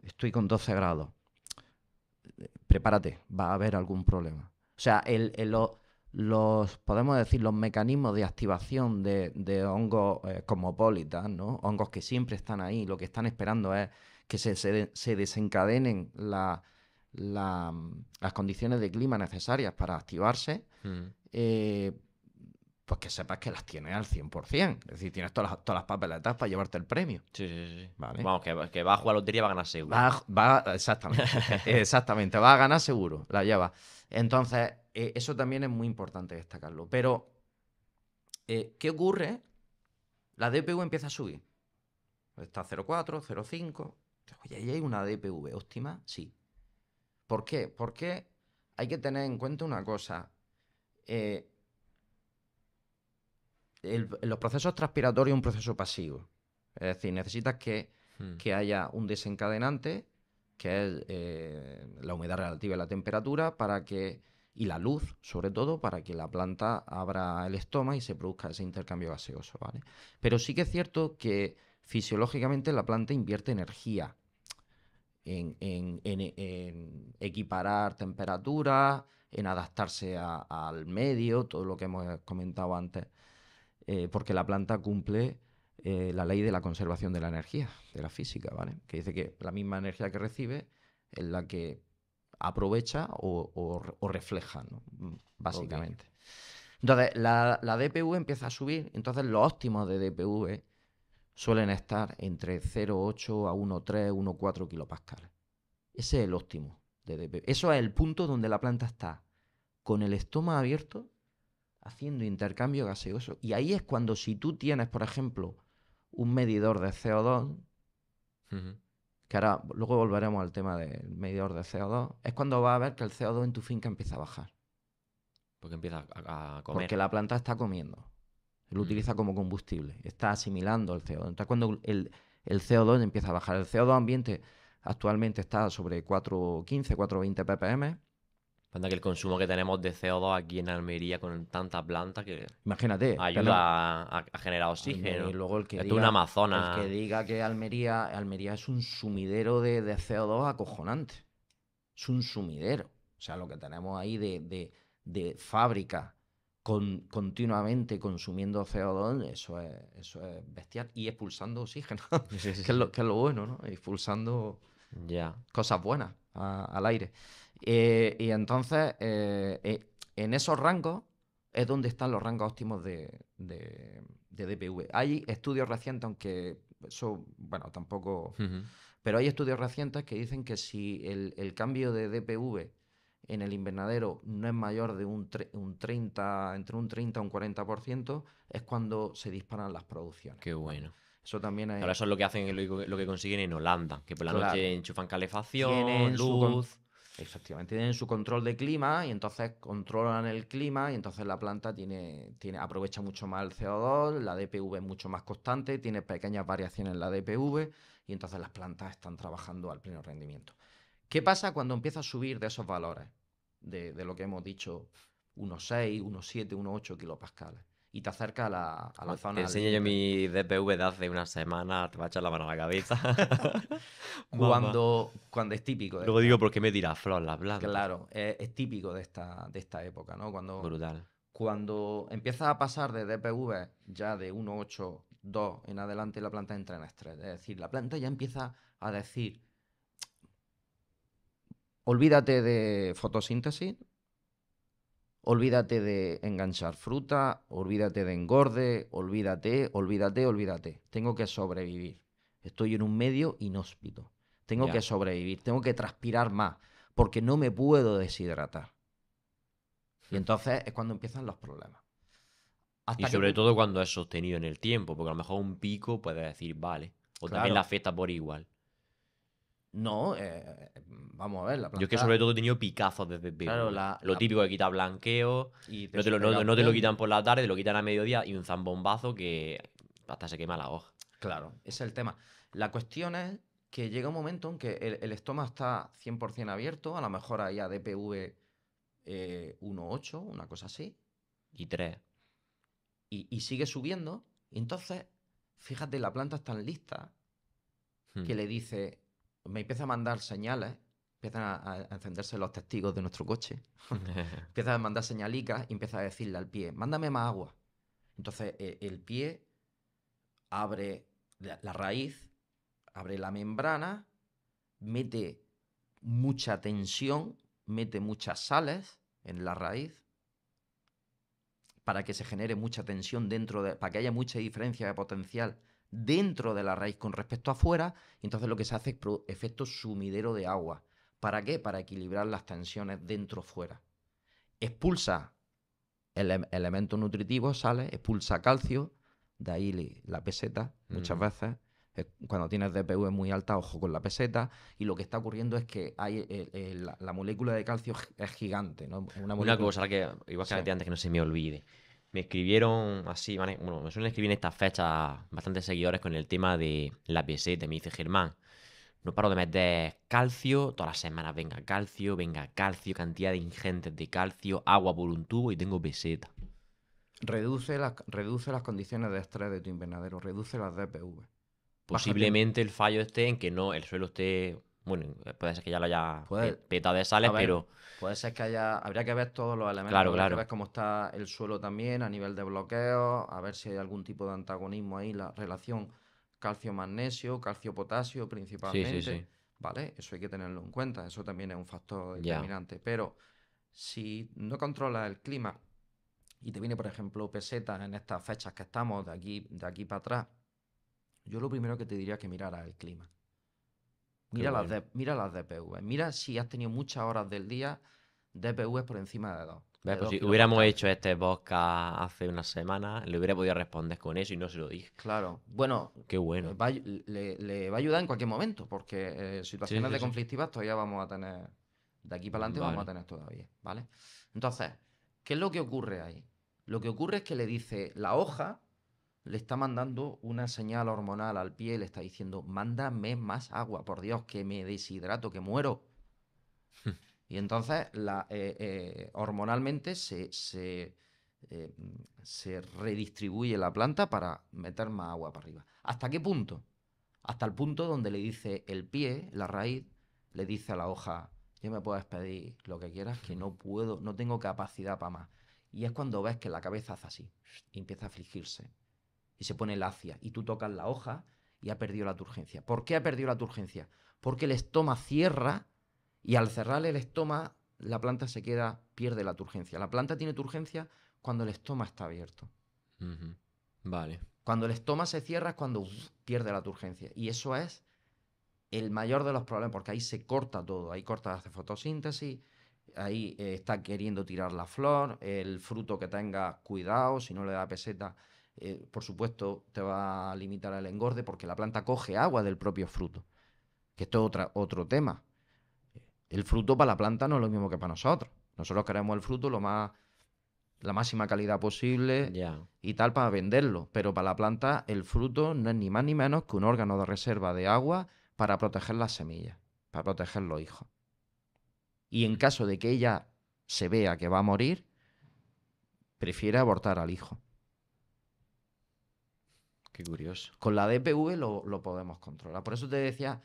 Estoy con 12 grados. Prepárate, va a haber algún problema. O sea, podemos decir, los mecanismos de activación de hongos cosmopolitas, ¿no? Hongos que siempre están ahí, lo que están esperando es que se desencadenen las condiciones de clima necesarias para activarse. Pues que sepas que las tienes al 100%. Es decir, tienes todas las papeletas para llevarte el premio.
Sí, sí, sí.
Vale.
Vamos, que va a jugar lotería va a ganar seguro.
Exactamente. Exactamente. Va a ganar seguro. La lleva. Entonces, eso también es muy importante destacarlo. Pero, ¿qué ocurre? La DPV empieza a subir. Está 0,4, 0,5. Oye, ¿ahí hay una DPV óptima? Sí. ¿Por qué? Porque hay que tener en cuenta una cosa. Los procesos transpiratorios es un proceso pasivo. Es decir, necesitas que haya un desencadenante, que es la humedad relativa y la temperatura, y la luz, sobre todo, para que la planta abra el estómago y se produzca ese intercambio gaseoso, ¿vale? Pero sí que es cierto que fisiológicamente la planta invierte energía en equiparar temperaturas, en adaptarse al medio, todo lo que hemos comentado antes. Porque la planta cumple la ley de la conservación de la energía, de la física, ¿vale? Que dice que la misma energía que recibe es la que aprovecha o refleja, ¿no? Básicamente. Okay. Entonces, la DPV empieza a subir, entonces los óptimos de DPV suelen estar entre 0,8 a 1,3, 1,4 kilopascales. Ese es el óptimo de DPV. Eso es el punto donde la planta está con el estómago abierto, haciendo intercambio gaseoso. Y ahí es cuando, si tú tienes, por ejemplo, un medidor de CO2, que ahora luego volveremos al tema del medidor de CO2, es cuando vas a ver que el CO2 en tu finca empieza a bajar.
Porque empieza a comer.
Porque la planta está comiendo. Lo utiliza como combustible. Está asimilando el CO2. Entonces, cuando el CO2 empieza a bajar. El CO2 ambiente actualmente está sobre 4,15, 4,20 ppm.
Anda que el consumo que tenemos de CO2 aquí en Almería con tanta planta que
imagínate,
ayuda a generar oxígeno.
Y luego
Esto es una Amazonas.
El que diga que Almería es un sumidero de CO2 acojonante. Es un sumidero. O sea, lo que tenemos ahí de fábrica continuamente consumiendo CO2, eso es bestial. Y expulsando oxígeno, que es lo bueno, ¿no? Expulsando cosas buenas al aire. Y entonces, en esos rangos es donde están los rangos óptimos de de DPV. Hay estudios recientes, aunque eso, bueno, tampoco...
Ujú.
Pero hay estudios recientes que dicen que si el cambio de DPV en el invernadero no es mayor de un 30, entre un 30 y un 40%, es cuando se disparan las producciones.
Qué
¿Vale?
bueno.
Eso también
Claro,
es...
eso es lo que hacen, lo que consiguen en Holanda, que por la noche
Claro,
enchufan calefacción,
tienen su... con-
luz.
Efectivamente, tienen su control de clima y entonces controlan el clima y entonces la planta aprovecha mucho más el CO2, la DPV es mucho más constante, tiene pequeñas variaciones en la DPV y entonces las plantas están trabajando al pleno rendimiento. ¿Qué pasa cuando empieza a subir de esos valores? De lo que hemos dicho, unos 6, unos 7, unos 8 kilopascales. Y te acerca a la
Te
zona
enseño yo
límite.
mi DPV de hace una semana, te va a echar la mano a la cabeza. Mamá.
Cuando es típico de
Luego digo,
esta.
¿por qué me tira flor la planta?
Claro, es típico de esta época, ¿no?
Brutal.
Cuando empiezas a pasar de DPV ya de 1.8.2 en adelante, la planta entra en estrés. Es decir, la planta ya empieza a decir, olvídate de fotosíntesis, olvídate de enganchar fruta, olvídate de engorde, olvídate. Tengo que sobrevivir. Estoy en un medio inhóspito. Tengo que
Ya.
sobrevivir, tengo que transpirar más, porque no me puedo deshidratar. Y entonces es cuando empiezan los problemas.
Y
¿Hasta qué
sobre
punto?
todo cuando es sostenido en el tiempo, porque a lo mejor un pico puedes decir, vale. O también la
Claro,
afecta por igual.
no, vamos a ver, la
Yo es que sobre
planta,
todo he tenido picazos desde
claro,
PV. Lo típico que quita blanqueo,
y
no
te
te lo,
pega
no te lo quitan
pudendo.
por la tarde, te lo quitan a mediodía y un zambombazo que hasta se quema la hoja.
Claro, ese es el tema. La cuestión es que llega un momento en que el estómago está 100% abierto, a lo mejor ahí a DPV 1.8, una cosa así,
Y tres.
y sigue subiendo. Y entonces, fíjate, la planta es tan lista
Hmm.
que le dice, me empieza a mandar señales, empiezan a encenderse los testigos de nuestro coche, empieza a mandar señalicas y empieza a decirle al pie, mándame más agua. Entonces el pie abre la raíz, abre la membrana, mete mucha tensión, mete muchas sales en la raíz para que se genere mucha tensión para que haya mucha diferencia de potencial dentro de la raíz con respecto a afuera, y entonces lo que se hace es efecto sumidero de agua. ¿Para qué? Para equilibrar las tensiones dentro-fuera. Expulsa elementos nutritivos, sale, expulsa calcio, de ahí la peseta, muchas
Ujú.
veces. Cuando tienes DPV muy alta, ojo con la peseta, y lo que está ocurriendo es que hay la molécula de calcio es gigante, ¿no? Una
Una
molécula...
cosa, que igual que
Sí,
antes, que no se me olvide. Me escribieron así, ¿vale? Bueno, me suelen escribir en estas fechas bastantes seguidores con el tema de la peseta. Me dice, Germán, no paro de meter calcio, todas las semanas venga calcio, cantidades ingentes de calcio, agua por un tubo y tengo peseta.
reduce las condiciones de estrés de tu invernadero, reduce las DPV. Bájate,
Posiblemente el fallo esté en que no, el suelo esté, bueno, puede ser que ya lo haya
puede,
petado de
a
sales,
ver,
pero
puede ser que habría que ver todos los elementos,
claro,
habría que
claro.
ver cómo está el suelo también a nivel de bloqueo, a ver si hay algún tipo de antagonismo ahí, la relación calcio-magnesio, calcio-potasio
Sí, sí,
principalmente,
sí.
¿vale? Eso hay que tenerlo en cuenta, eso también es un factor
Ya.
determinante, pero si no controlas el clima y te viene, por ejemplo, peseta en estas fechas que estamos, de aquí para atrás, yo lo primero que te diría es que miraras el clima.
Qué bueno.
Mira las DPV. Mira si has tenido muchas horas del día DPV por encima de 2
¿Ves?
de
Pues
2
si hubiéramos hecho
kilopascales.
este podcast hace unas semanas, le hubiera podido responder con eso y no se lo dije.
Claro. Bueno,
Qué bueno.
le va a ayudar en cualquier momento, porque
Sí,
situaciones
sí,
de
sí.
conflictivas todavía vamos a tener. De aquí para adelante vamos a
Vale.
tener todavía, ¿vale? Entonces, ¿qué es lo que ocurre ahí? Lo que ocurre es que le dice, la hoja le está mandando una señal hormonal al pie y le está diciendo, mándame más agua, por Dios, que me deshidrato, que muero. Y entonces hormonalmente eh, se redistribuye la planta para meter más agua para arriba. ¿Hasta qué punto? Hasta el punto donde le dice el pie, la raíz, le dice a la hoja, ya me puedes pedir lo que quieras, que no puedo, no tengo capacidad para más. Y es cuando ves que la cabeza hace así, y empieza a afligirse, y se pone lacia, y tú tocas la hoja y ha perdido la turgencia. ¿Por qué ha perdido la turgencia? Porque el estoma cierra y al cerrar el estoma la planta pierde la turgencia. La planta tiene turgencia cuando el estoma está abierto.
Ujú. Vale.
Cuando el estoma se cierra es cuando pierde la turgencia. Y eso es el mayor de los problemas, porque ahí se corta todo. Ahí corta, hace fotosíntesis, ahí está queriendo tirar la flor, el fruto que tenga, cuidado, si no le da peseta, por supuesto te va a limitar el engorde, porque la planta coge agua del propio fruto, que esto es otro tema. El fruto para la planta no es lo mismo que para nosotros. Nosotros queremos el fruto la máxima calidad posible
Ya.
y tal para venderlo. Pero para la planta el fruto no es ni más ni menos que un órgano de reserva de agua para proteger las semillas, para proteger los hijos. Y en caso de que ella se vea que va a morir, prefiere abortar al hijo.
Qué curioso.
Con la DPV lo podemos controlar. Por eso te decía,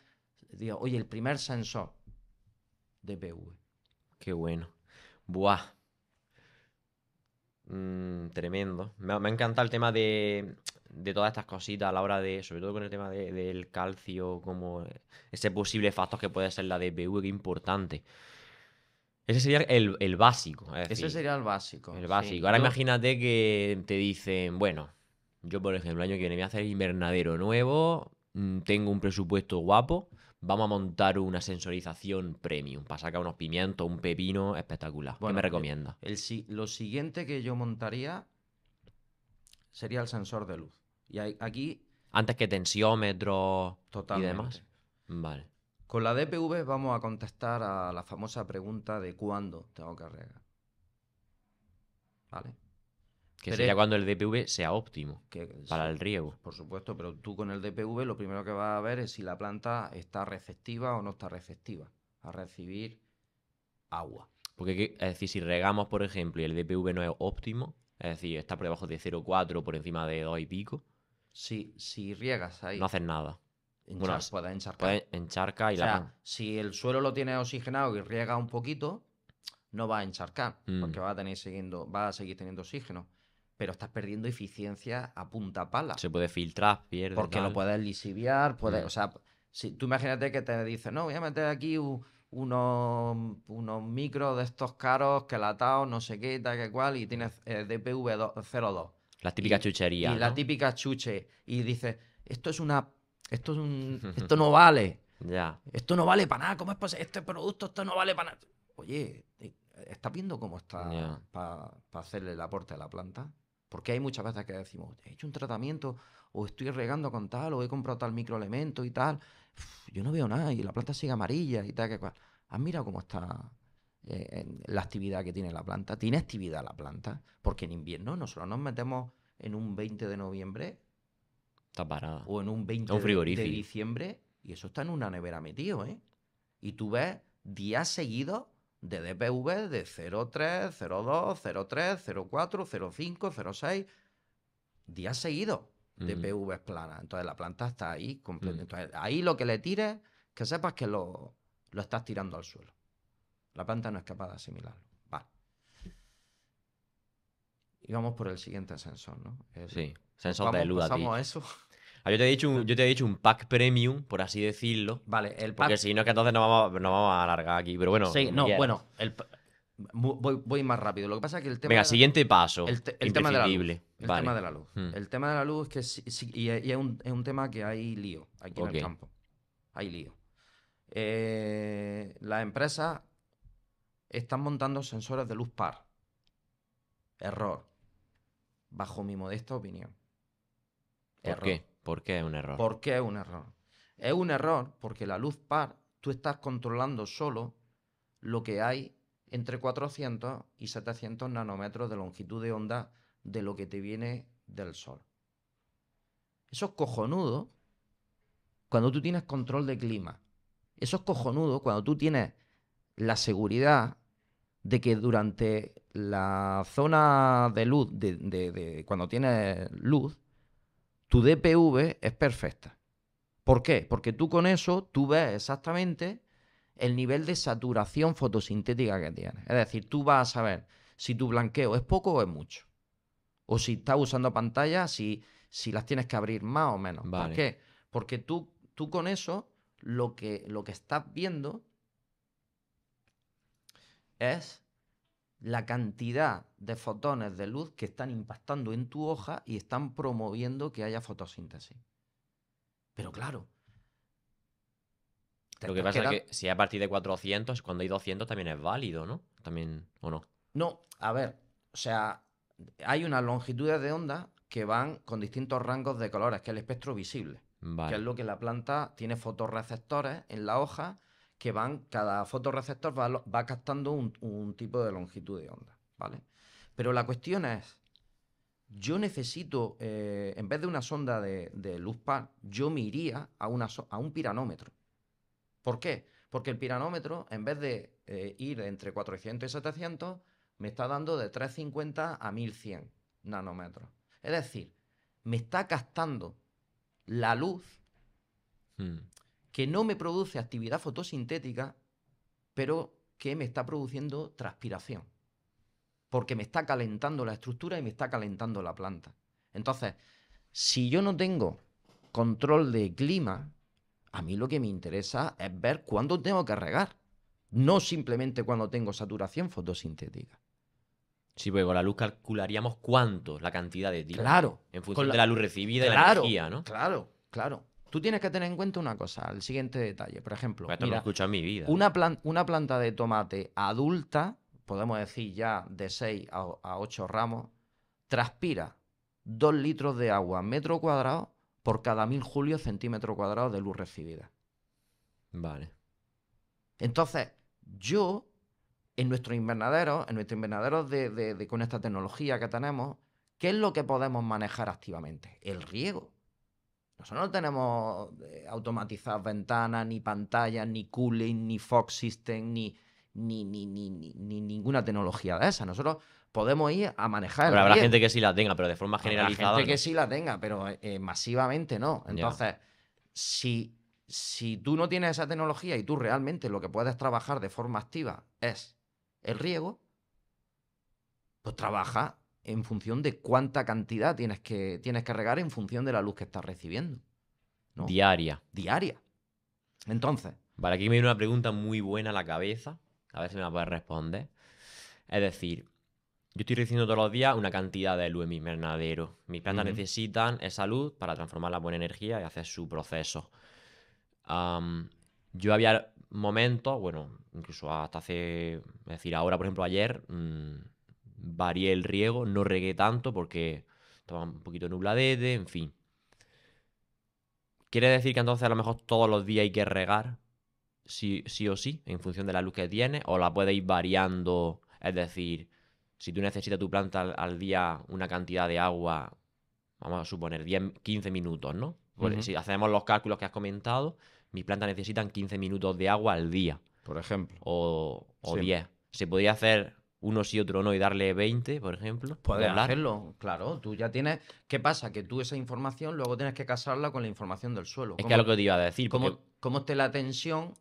digo, oye, el primer sensor DPV.
Qué bueno. Buah. Tremendo. Me ha encantado el tema de todas estas cositas a la hora de, sobre todo con el tema del calcio, como ese posible factor que puede ser la DPV, qué importante. Ese sería el básico, es
Ese
decir,
sería el básico.
el
Sí.
básico. Ahora imagínate que te dicen, bueno, yo por ejemplo, el año que viene voy a hacer invernadero nuevo, tengo un presupuesto guapo, vamos a montar una sensorización premium para sacar unos pimientos, un pepino espectacular. ¿Qué me
Bueno,
recomiendas?
lo siguiente que yo montaría sería el sensor de luz. Y aquí,
Antes que tensiómetros y demás.
totalmente.
Vale.
Con la DPV vamos a contestar a la famosa pregunta de cuándo tengo que regar. ¿Vale?
Que
Pero
sería
es
cuando el DPV sea óptimo
que,
para
sí,
el riego.
por supuesto, pero tú con el DPV lo primero que vas a ver es si la planta está receptiva o no está receptiva a recibir agua.
Porque, es decir, si regamos, por ejemplo, y el DPV no es óptimo, es decir, está por debajo de 0,4 por encima de 2 y pico,
Si riegas
no
ahí,
haces nada. Bueno,
puedes encharcar.
puedes encharcar
O
y la
sea,
planta.
si el suelo lo tienes oxigenado y riega un poquito, no va a encharcar,
Mm,
porque va a seguir teniendo oxígeno. Pero estás perdiendo eficiencia a punta pala.
se puede filtrar, pierde,
Porque lo
tal.
puedes lisiviar,
Mm,
o sea, si tú imagínate que te dices, no, voy a meter aquí unos micros de estos caros, que latados, no sé qué, tal que cual, y tienes DPV 02.
las típicas
Y
chucherías,
la
¿no?
típica chuche, y dices, esto no vale,
Ya,
esto no vale para nada, ¿cómo es posible? Este producto, esto no vale para nada. Oye, ¿estás viendo cómo está
ya.
para hacerle el aporte a la planta? Porque hay muchas veces que decimos, he hecho un tratamiento, o estoy regando con tal, o he comprado tal microelemento y tal. Yo no veo nada, y la planta sigue amarilla y tal, que cual. ¿Has mirado cómo está la actividad que tiene la planta? ¿Tiene actividad la planta? Porque en invierno nosotros nos metemos en un 20 de noviembre
Está parada.
o en un
Es un
20 de
frigorífico.
diciembre, y eso está en una nevera metido, ¿eh? Y tú ves días seguidos de DPV de 03, 02, 03, 04, 05, 06, días seguidos de
Mm,
PV plana. Entonces la planta está ahí completa.
mm.
Entonces ahí lo que le tires, que sepas que lo estás tirando al suelo. La planta no es capaz de asimilarlo. Vale. Y vamos por el siguiente sensor, ¿no?
Sí, sensor de luz a ti.
Pasamos a eso.
Yo te he dicho yo te he dicho un pack premium, por así decirlo.
Vale, el
Porque
pack.
si no, es que entonces nos vamos a alargar aquí. Pero bueno,
Sí,
como
no,
quieras.
bueno, voy más rápido. Lo que pasa es que el tema
Venga,
de la,
siguiente paso.
el tema de la luz.
Imprescindible.
El tema
Vale.
de la luz.
Mm,
El tema de la luz es que y es un tema que hay lío aquí en
ok.
el campo. Hay lío. Las empresas están montando sensores de luz par. Error. Bajo mi modesta opinión.
¿Por
Error.
qué? ¿Por qué es un error?
¿Por qué es un error? Es un error porque la luz par, tú estás controlando solo lo que hay entre 400 y 700 nanómetros de longitud de onda de lo que te viene del sol. Eso es cojonudo cuando tú tienes control de clima. Eso es cojonudo cuando tú tienes la seguridad de que durante la zona de luz, cuando tienes luz, tu DPV es perfecta. ¿Por qué? Porque tú con eso, tú ves exactamente el nivel de saturación fotosintética que tienes. Es decir, tú vas a saber si tu blanqueo es poco o es mucho. O si estás usando pantalla, si las tienes que abrir más o menos. ¿Por
Vale.
qué? Porque tú con eso lo que estás viendo es la cantidad de fotones de luz que están impactando en tu hoja y están promoviendo que haya fotosíntesis. Pero claro,
Lo que pasa es que si es a partir de 400, cuando hay 200 también es válido, ¿no? También, ¿o no?
No, a ver, o sea, hay unas longitudes de onda que van con distintos rangos de colores, que es el espectro visible, que
Vale.
es lo que la planta tiene fotorreceptores en la hoja que cada fotorreceptor va captando un tipo de longitud de onda, ¿vale? Pero la cuestión es, yo necesito, en vez de una sonda de luz par, yo me iría a un piranómetro. ¿Por qué? Porque el piranómetro, en vez de ir entre 400 y 700, me está dando de 350 a 1100 nanómetros. Es decir, me está captando la luz que no me produce actividad fotosintética, pero que me está produciendo transpiración. Porque me está calentando la estructura y me está calentando la planta. Entonces, si yo no tengo control de clima, a mí lo que me interesa es ver cuándo tengo que regar, no simplemente cuando tengo saturación fotosintética.
Sí, porque con la luz calcularíamos cuánto, la cantidad de tiempo.
Claro.
En función de la luz recibida y la energía, ¿no?
Claro. Tú tienes que tener en cuenta una cosa, el siguiente detalle. Por ejemplo,
Pues esto no lo he escuchado en mi vida.
una planta de tomate adulta, podemos decir ya de 6 a 8 ramos, transpira 2 litros de agua metro cuadrado por cada 1000 julios centímetro cuadrado de luz recibida.
Vale.
Entonces, yo, en nuestros invernaderos con esta tecnología que tenemos, ¿qué es lo que podemos manejar activamente? El riego. Nosotros no tenemos automatizadas ventanas, ni pantallas, ni cooling, ni fog system, ni ninguna tecnología de esa. Nosotros podemos ir a manejar el riego.
Habrá gente que sí la tenga, pero de forma generalizada.
Habrá gente que sí la tenga, pero masivamente no. Entonces, si tú no tienes esa tecnología y tú realmente lo que puedes trabajar de forma activa es el riego, pues trabaja en función de cuánta cantidad tienes que regar en función de la luz que estás recibiendo, ¿no?
Diaria.
Entonces.
Vale, aquí me viene una pregunta muy buena a la cabeza. A ver si me la puedes responder. Es decir, yo estoy recibiendo todos los días una cantidad de luz en mi invernadero. Mis plantas necesitan esa luz para transformarla en buena energía y hacer su proceso. Yo había momentos, bueno, incluso hasta hace, es decir, ahora, por ejemplo, ayer, varié el riego, no regué tanto porque estaba un poquito nubladete, en fin. ¿Quiere decir que entonces a lo mejor todos los días hay que regar, sí o sí, en función de la luz que tiene? ¿O la puedes ir variando? Es decir, si tú necesitas tu planta al día una cantidad de agua, vamos a suponer 10, 15 minutos, ¿no? Porque si hacemos los cálculos que has comentado, mis plantas necesitan 15 minutos de agua al día.
Por ejemplo.
O 10. ¿Se podría hacer uno sí, otro no y darle 20, por ejemplo?
Puedes hacerlo, claro. Tú ya tienes... ¿Qué pasa? Que tú esa información luego tienes que casarla con la información del suelo.
Es que es lo que te iba a decir.
¿Cómo esté la tensión?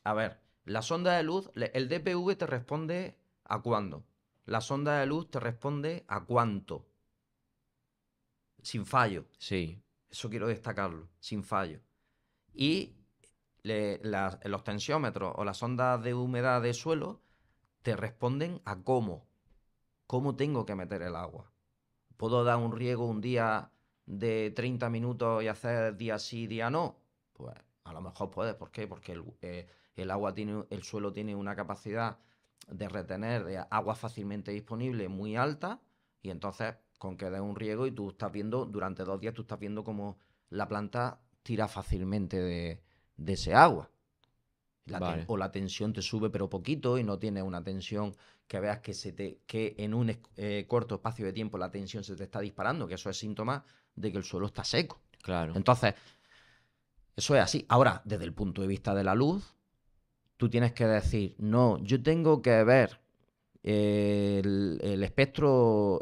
A ver, la sonda de luz, el DPV te responde a cuándo. La sonda de luz te responde a cuánto. Sin fallo.
Sí.
Eso quiero destacarlo, sin fallo. Y los tensiómetros o las sondas de humedad de suelo te responden a cómo tengo que meter el agua. ¿Puedo dar un riego un día de 30 minutos y hacer día sí, día no? Pues a lo mejor puedes. ¿Por qué? Porque el suelo tiene una capacidad de retener de agua fácilmente disponible muy alta, y entonces con que des un riego y tú estás viendo, durante 2 días tú estás viendo cómo la planta tira fácilmente de ese agua. O la tensión te sube pero poquito y no tienes una tensión que veas que en un corto espacio de tiempo la tensión se te está disparando, que eso es síntoma de que el suelo está seco.
Claro.
Entonces, eso es así. Ahora, desde el punto de vista de la luz, tú tienes que decir, no, yo tengo que ver el espectro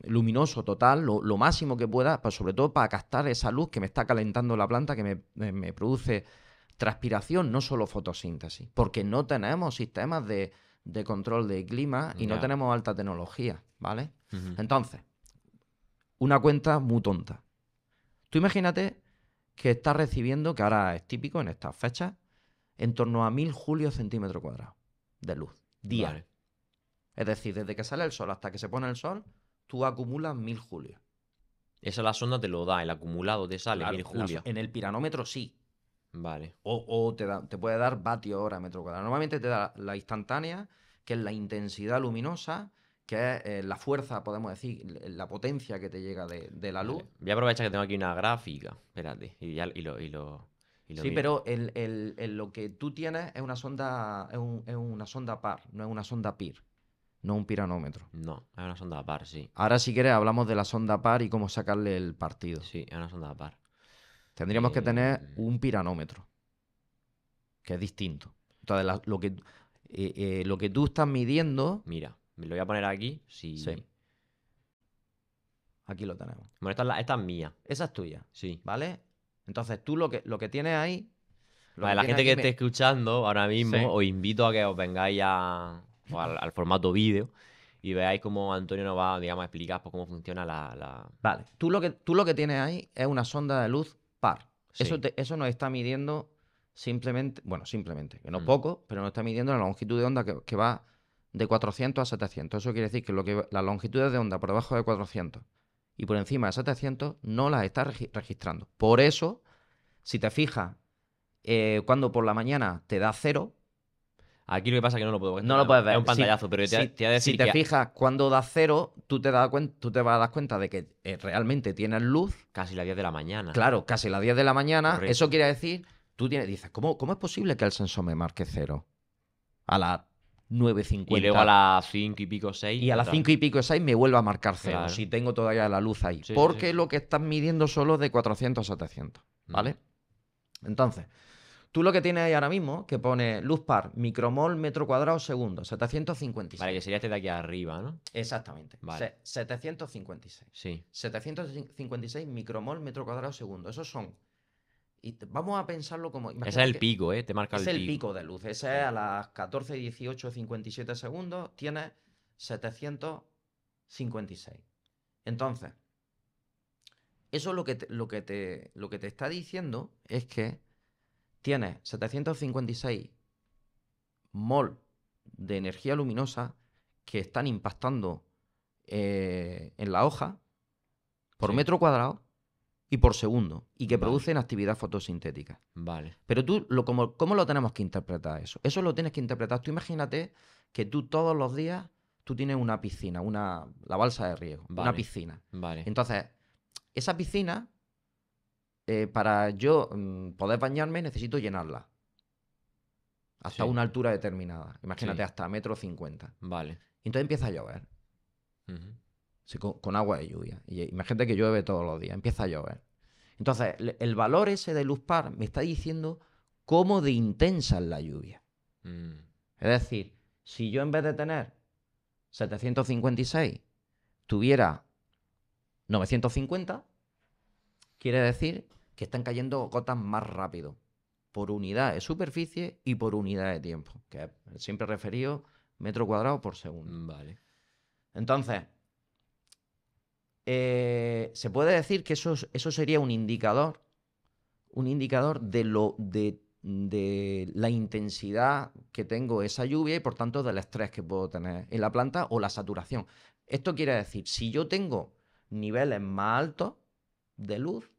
luminoso total, lo máximo que pueda, pues sobre todo para captar esa luz que me está calentando la planta, que me produce transpiración, no solo fotosíntesis, porque no tenemos sistemas de control de clima y no tenemos alta tecnología, ¿vale? Entonces, una cuenta muy tonta. Tú imagínate que estás recibiendo, que ahora es típico en estas fechas, en torno a 1000 julios centímetro cuadrado de luz. día.
Vale.
Es decir, desde que sale el sol hasta que se pone el sol, tú acumulas 1000 julios.
Eso la sonda te lo da, el acumulado te sale,
Claro,
1000 julios.
en el piranómetro sí.
Vale.
O te puede dar vatios hora metro cuadrado. Normalmente te da la instantánea, que es la intensidad luminosa, que es la fuerza, podemos decir, la potencia que te llega de la luz.
Vale. Voy a aprovechar que tengo aquí una gráfica. Espérate. Y lo
Sí,
miro.
pero lo que tú tienes es una sonda, es una sonda par, no es una sonda PIR, no un piranómetro.
No, es una sonda par, sí.
Ahora, si quieres, hablamos de la sonda par y cómo sacarle el partido.
Sí, es una sonda par.
Tendríamos que tener un piranómetro, que es distinto. Entonces, lo que tú estás midiendo,
Mira, me lo voy a poner aquí. Sí.
sí, aquí lo tenemos.
Bueno, esta es mía.
Esa es tuya,
Sí.
¿vale? Entonces, tú lo que tienes ahí... Lo
Vale,
que
la
tienes
gente que
aquí
esté escuchando ahora mismo,
Sí.
os invito a que os vengáis al formato vídeo y veáis cómo Antonio nos va, digamos, a explicar pues, cómo funciona
Vale, tú lo que tienes ahí es una sonda de luz par.
Sí.
Eso nos está midiendo simplemente, que no
Mm.
poco, pero nos está midiendo la longitud de onda que va de 400 a 700. Eso quiere decir que, las longitudes de onda por debajo de 400 y por encima de 700 no las está registrando. Por eso, si te fijas, cuando por la mañana te da cero,
Aquí lo que pasa es que no lo puedo ver.
no lo puedes ver.
Es un pantallazo, pero te voy a decir
si te
que
fijas cuando da cero, tú te vas a dar cuenta de que realmente tienes luz.
casi las 10 de la mañana.
Claro, casi las 10 de la mañana.
Correcto.
Eso quiere decir, dices, ¿cómo es posible que el sensor me marque cero? A las 9:50.
Y luego a las 5 y pico, 6.
Y a las 5 y pico 6 me vuelve a marcar cero,
Claro.
si tengo todavía la luz ahí.
Sí,
porque
sí.
lo que estás midiendo solo es de 400 a 700, ¿vale? Entonces, tú lo que tienes ahí ahora mismo, que pone luz par, micromol metro cuadrado segundo, 756.
Vale, que sería este de aquí arriba, ¿no?
Exactamente.
Vale.
756.
Sí.
756 micromol metro cuadrado segundo. Esos son. Y vamos a pensarlo como.
Ese es el pico, ¿eh? Te marca
Es
el
el
pico.
pico de luz. Ese es a las 14, 18, 57 segundos. Tienes 756. Entonces, eso lo que te está diciendo es que tienes 756 mol de energía luminosa que están impactando en la hoja por
Sí.
metro cuadrado y por segundo, y que
Vale.
producen actividad fotosintética.
Vale.
Pero ¿cómo lo tenemos que interpretar eso? Eso lo tienes que interpretar. Tú imagínate que tú todos los días tú tienes una piscina, la balsa de riego, una
Vale.
piscina.
Vale.
Entonces, esa piscina, para yo poder bañarme, necesito llenarla. Hasta
Sí.
una altura determinada. Imagínate,
Sí.
hasta 1,50 m.
Vale.
Y entonces empieza a llover.
Ujú.
Sí, con agua de lluvia. Y imagínate que llueve todos los días. Empieza a llover. Entonces, el valor ese de luz par me está diciendo cómo de intensa es la lluvia.
Mm.
Es decir, si yo en vez de tener 756 tuviera 950, quiere decir que están cayendo gotas más rápido, por unidad de superficie y por unidad de tiempo, que es siempre referido metro cuadrado por segundo.
Vale.
Entonces, se puede decir que eso sería un indicador de la intensidad que tengo esa lluvia y por tanto del estrés que puedo tener en la planta o la saturación. Esto quiere decir, si yo tengo niveles más altos de luz,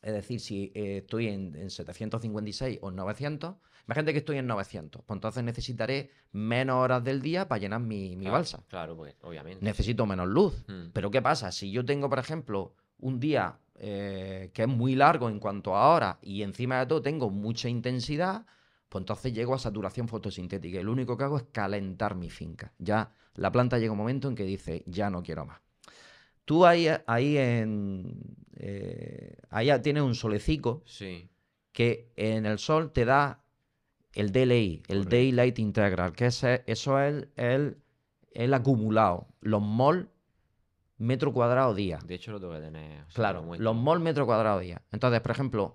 es decir, si estoy en 756 o en 900, imagínate que estoy en 900, pues entonces necesitaré menos horas del día para llenar mi
Claro,
balsa.
Claro, pues obviamente.
Necesito menos luz. Pero ¿qué pasa? Si yo tengo, por ejemplo, un día que es muy largo en cuanto a horas y encima de todo tengo mucha intensidad, pues entonces llego a saturación fotosintética y lo único que hago es calentar mi finca. Ya la planta llega un momento en que dice, ya no quiero más. Tú ahí tienes un solecico
Sí.
que en el sol te da el DLI, el
Correcto.
Daylight Integral, que eso es el acumulado, los mol metro cuadrado día.
De hecho, lo tengo que tener. O sea,
Claro,
lo muestro.
los mol metro cuadrado día. Entonces, por ejemplo,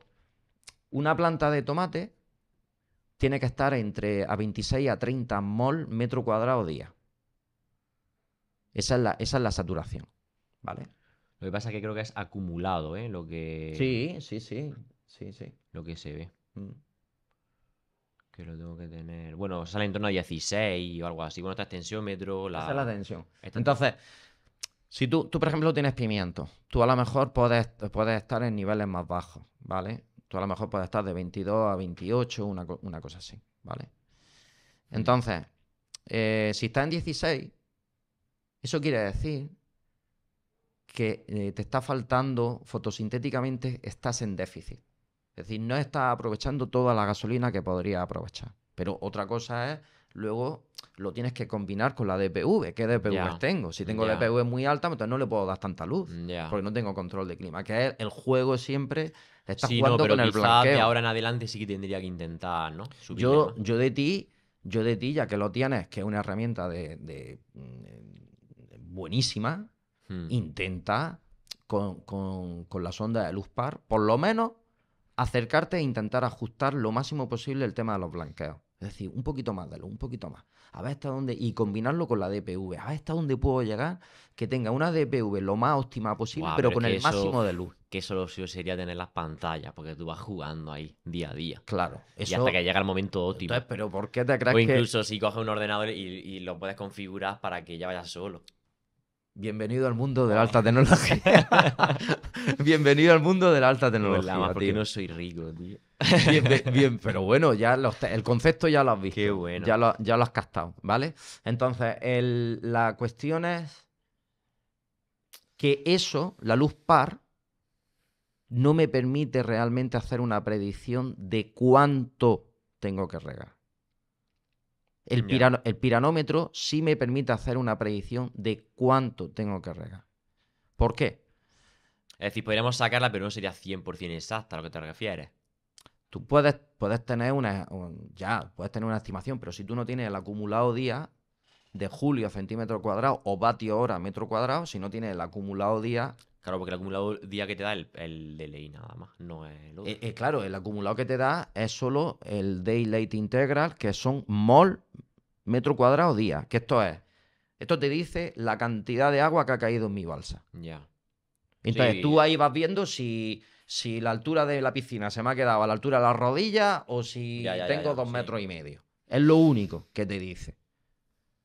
una planta de tomate tiene que estar entre a 26 a 30 mol metro cuadrado día. Esa es la saturación, ¿vale?
Lo que pasa es que creo que es acumulado, ¿eh?
Sí.
Lo que se ve.
Mm.
Que lo tengo que tener. Bueno, sale en torno a 16 o algo así. Bueno, esta es tensiómetro,
Esa es la tensión.
esta-
Entonces, si tú, por ejemplo, tienes pimiento, tú a lo mejor puedes estar en niveles más bajos, ¿vale? Tú a lo mejor puedes estar de 22 a 28, una cosa así, ¿vale? Entonces, si está en 16, eso quiere decir que te está faltando fotosintéticamente, estás en déficit. Es decir, no estás aprovechando toda la gasolina que podrías aprovechar. Pero otra cosa es, luego lo tienes que combinar con la DPV. ¿Qué DPV
Ya,
tengo? Si tengo
ya,
DPV muy alta, entonces no le puedo dar tanta luz,
ya.
porque no tengo control de clima. Que es el juego siempre, estás
Sí, no,
jugando
pero
con el
quizás de
blanqueo.
ahora en adelante sí que tendría que intentar, ¿no? Subirle
Yo,
más.
yo de ti, yo de ti, ya que lo tienes, que es una herramienta buenísima,
Hmm,
intenta con la sonda de luz par, por lo menos acercarte e intentar ajustar lo máximo posible el tema de los blanqueos. Es decir, un poquito más de luz, un poquito más. A ver hasta dónde. Y combinarlo con la DPV. A ver hasta dónde puedo llegar que tenga una DPV lo más óptima posible,
Buah,
pero
pero es
con
que
el
eso,
máximo de luz.
que eso lo suyo sería tener las pantallas, porque tú vas jugando ahí día a día.
Claro,
Y hasta
eso.
que llega el momento
Entonces,
óptimo.
pero ¿por qué te crees
O
que
incluso si coges un ordenador y lo puedes configurar para que ya vaya solo.
bienvenido al mundo de la
Buah.
alta tecnología? Bienvenido al mundo de la alta
Hola, más
tecnología,
porque
tío.
no soy rico, tío.
Bien, bien, bien, pero bueno, ya el concepto ya lo has
Qué
visto,
bueno.
ya lo has captado, ¿vale? Entonces, la cuestión es que eso, la luz par, no me permite realmente hacer una predicción de cuánto tengo que regar.
Ya.
El piranómetro sí me permite hacer una predicción de cuánto tengo que regar. ¿Por qué?
Es decir, podríamos sacarla, pero no sería 100% exacta a lo que te refieres.
Tú puedes tener puedes tener una estimación, pero si tú no tienes el acumulado día de julio a centímetro cuadrado o vatio hora metro cuadrado, si no tienes el acumulado día,
Claro, porque el acumulador día que te da el de ley nada más, no es el otro.
claro, el acumulado que te da es solo el day late integral, que son mol metro cuadrado día, que esto te dice la cantidad de agua que ha caído en mi balsa.
Ya.
Entonces
Sí,
tú ahí vas viendo si la altura de la piscina se me ha quedado a la altura de las rodillas o
ya,
si
ya, ya,
tengo
ya,
2,5
sí.
metros. Es lo único que te dice.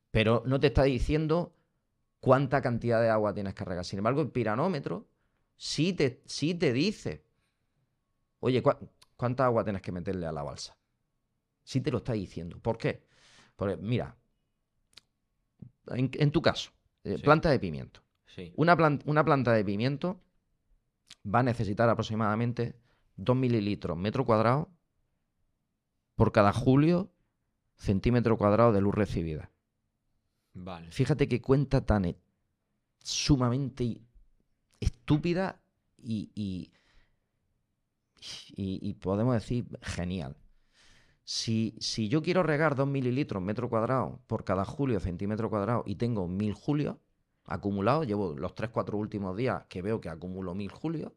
Pero no te está diciendo cuánta cantidad de agua tienes que regar. Sin embargo, el piranómetro sí te dice, oye, ¿cuánta agua tienes que meterle a la balsa? Sí te lo está diciendo. ¿Por qué? Porque, mira, en tu caso,
Sí,
planta de pimiento.
sí.
Una planta de pimiento va a necesitar aproximadamente 2 mililitros metro cuadrado por cada julio centímetro cuadrado de luz recibida.
Vale.
Fíjate qué cuenta tan sumamente estúpida y podemos decir genial. Si yo quiero regar 2 mililitros metro cuadrado por cada julio centímetro cuadrado y tengo 1000 julios acumulados, llevo los 3-4 últimos días que veo que acumulo 1000 julios,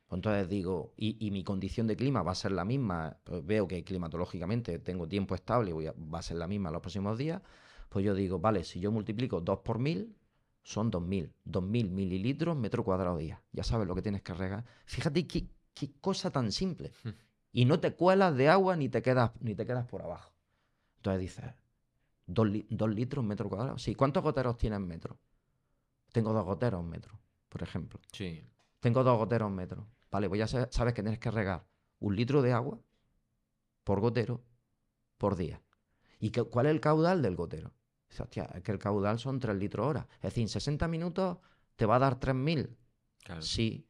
pues entonces digo, y mi condición de clima va a ser la misma, pues veo que climatológicamente tengo tiempo estable, va a ser la misma en los próximos días, pues yo digo, vale, si yo multiplico 2 por 1000, son 2000 mililitros metro cuadrado día. Ya sabes lo que tienes que regar. Fíjate qué cosa tan simple. Y no te cuelas de agua ni te quedas por abajo. Entonces dices, 2 litros metro cuadrado. Sí, ¿cuántos goteros tienes en metro? Tengo 2 goteros en metro, por ejemplo.
Sí.
Tengo 2 goteros en metro. Vale, pues ya sabes que tienes que regar 1 litro de agua por gotero por día. ¿Y cuál es el caudal del gotero? Dice, hostia, es que el caudal son 3 litros hora. Es decir, en 60 minutos te va a dar 3000.
Claro,
Sí,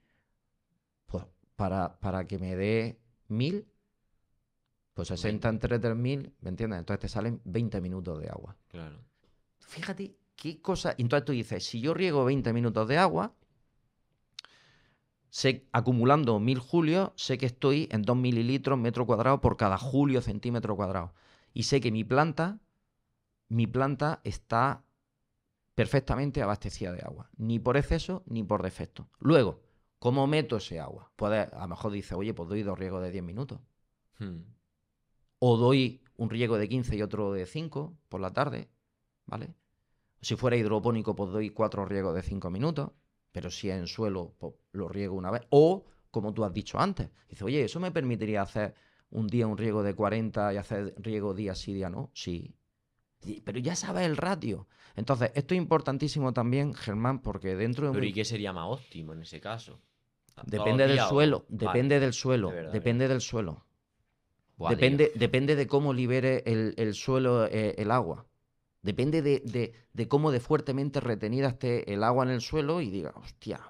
pues para que me dé 1000, pues 60
20,
entre 3000, ¿me entiendes? Entonces te salen 20 minutos de agua.
claro.
Fíjate qué cosa. Entonces tú dices, si yo riego 20 minutos de agua, acumulando 1000 julios, sé que estoy en 2 mililitros metro cuadrado por cada julio centímetro cuadrado. Y sé que mi planta está perfectamente abastecida de agua. Ni por exceso ni por defecto. Luego, ¿cómo meto ese agua? A lo mejor dice, oye, pues doy 2 riegos de 10 minutos.
Hmm,
O doy un riego de 15 y otro de 5 por la tarde, ¿vale? Si fuera hidropónico, pues doy 4 riegos de 5 minutos, pero si es en suelo, pues lo riego una vez. O, como tú has dicho antes, dice, oye, eso me permitiría hacer un día un riego de 40 y hacer riego día sí, día no? Sí. Pero ya sabes el ratio. Entonces, esto es importantísimo también, Germán, porque dentro de
Pero
muy...
¿y qué sería más óptimo en ese caso? ¿Todos los
Depende del
días o...?
suelo,
Vale,
depende del
es
suelo,
verdad, es verdad.
depende del suelo.
Buah, tío.
Depende de cómo libere el suelo el agua. Depende de cómo de fuertemente retenida esté el agua en el suelo y diga, hostia,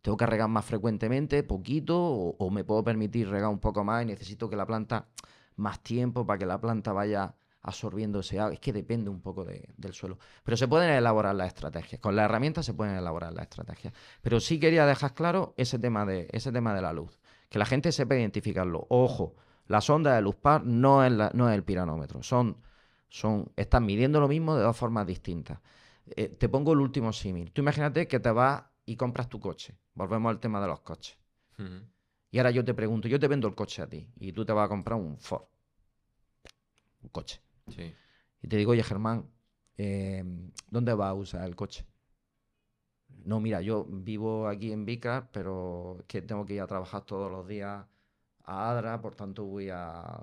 tengo que regar más frecuentemente, poquito, o me puedo permitir regar un poco más y necesito que la planta más tiempo para que la planta vaya absorbiendo ese agua. Es que depende un poco del suelo. Pero se pueden elaborar las estrategias. Con las herramientas se pueden elaborar las estrategias. Pero sí quería dejar claro ese tema de la luz. Que la gente sepa identificarlo. Ojo, la sonda de luz par no es el piranómetro. Están midiendo lo mismo de dos formas distintas. Te pongo el último símil. Tú imagínate que te vas y compras tu coche. Volvemos al tema de los coches.
Ujú.
Y ahora yo te pregunto, yo te vendo el coche a ti y tú te vas a comprar un Ford, un coche.
Sí.
Y te digo, oye Germán, ¿dónde vas a usar el coche? No, mira, yo vivo aquí en Vicar, pero es que tengo que ir a trabajar todos los días a Adra, por tanto voy a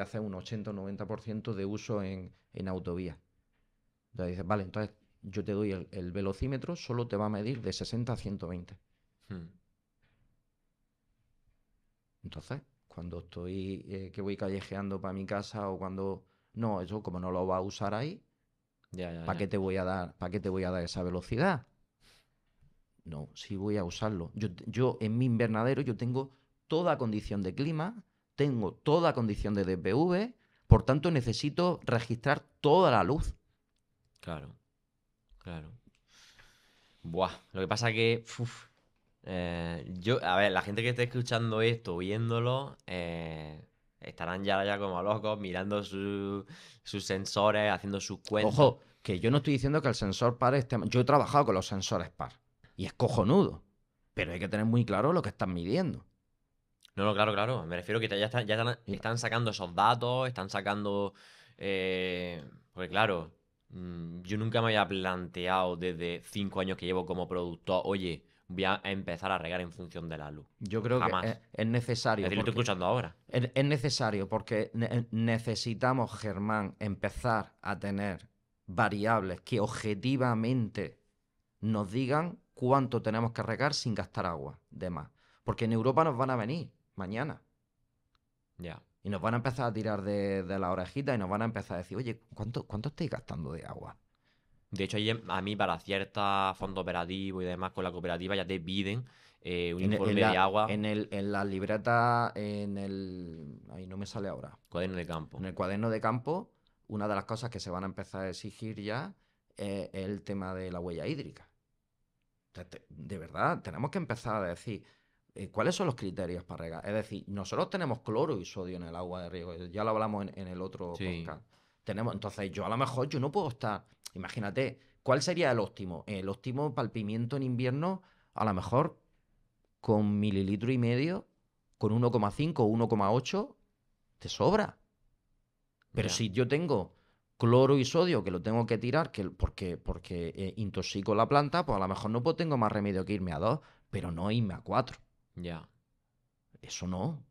hacer un 80 o 90% de uso en autovía. Entonces dices, vale, entonces yo te doy el velocímetro, solo te va a medir de 60 a 120.
Mm.
Entonces, cuando estoy, que voy callejeando para mi casa o cuando... No, eso como no lo va a usar ahí,
Ya, ya,
¿para
ya.
qué te voy a dar, para qué te voy a dar esa velocidad? No, sí voy a usarlo. Yo en mi invernadero yo tengo toda condición de clima, tengo toda condición de DPV, por tanto necesito registrar toda la luz.
Claro, claro. Buah, lo que pasa que... uf, a ver, la gente que esté escuchando esto, viéndolo, estarán ya como locos mirando sus sensores, haciendo sus cuentas.
Ojo, que yo no estoy diciendo que el sensor par esté... Yo he trabajado con los sensores par y es cojonudo, pero hay que tener muy claro lo que están midiendo.
No, no, claro, claro. Me refiero que están sacando esos datos, están sacando... porque claro, yo nunca me había planteado desde 5 años que llevo como productor, oye, voy a empezar a regar en función de la luz.
Yo creo que
Jamás.
es
Es
necesario
decir, lo estoy
porque
escuchando ahora.
es necesario porque necesitamos, Germán, empezar a tener variables que objetivamente nos digan cuánto tenemos que regar sin gastar agua de más. Porque en Europa nos van a venir mañana
Ya.
y nos van a empezar a tirar de la orejita y nos van a empezar a decir, oye, ¿cuánto estáis gastando de agua?
De hecho, a mí para ciertos fondos operativos y demás con la cooperativa ya te piden un informe de agua,
En la libreta, ahí no me sale ahora.
cuaderno de campo.
En el cuaderno de campo, una de las cosas que se van a empezar a exigir ya es el tema de la huella hídrica. De verdad, tenemos que empezar a decir cuáles son los criterios para regar. Es decir, nosotros tenemos cloro y sodio en el agua de riego, ya lo hablamos en el otro
Sí,
podcast. Entonces, yo a lo mejor yo no puedo estar. Imagínate, ¿cuál sería el óptimo? El óptimo para el pimiento en invierno, a lo mejor con mililitro y medio, con 1,5 o 1,8, te sobra. Pero
ya.
si yo tengo cloro y sodio que lo tengo que tirar porque intoxico la planta, pues a lo mejor no tengo más remedio que irme a 2, pero no irme a 4.
Ya.
Eso no.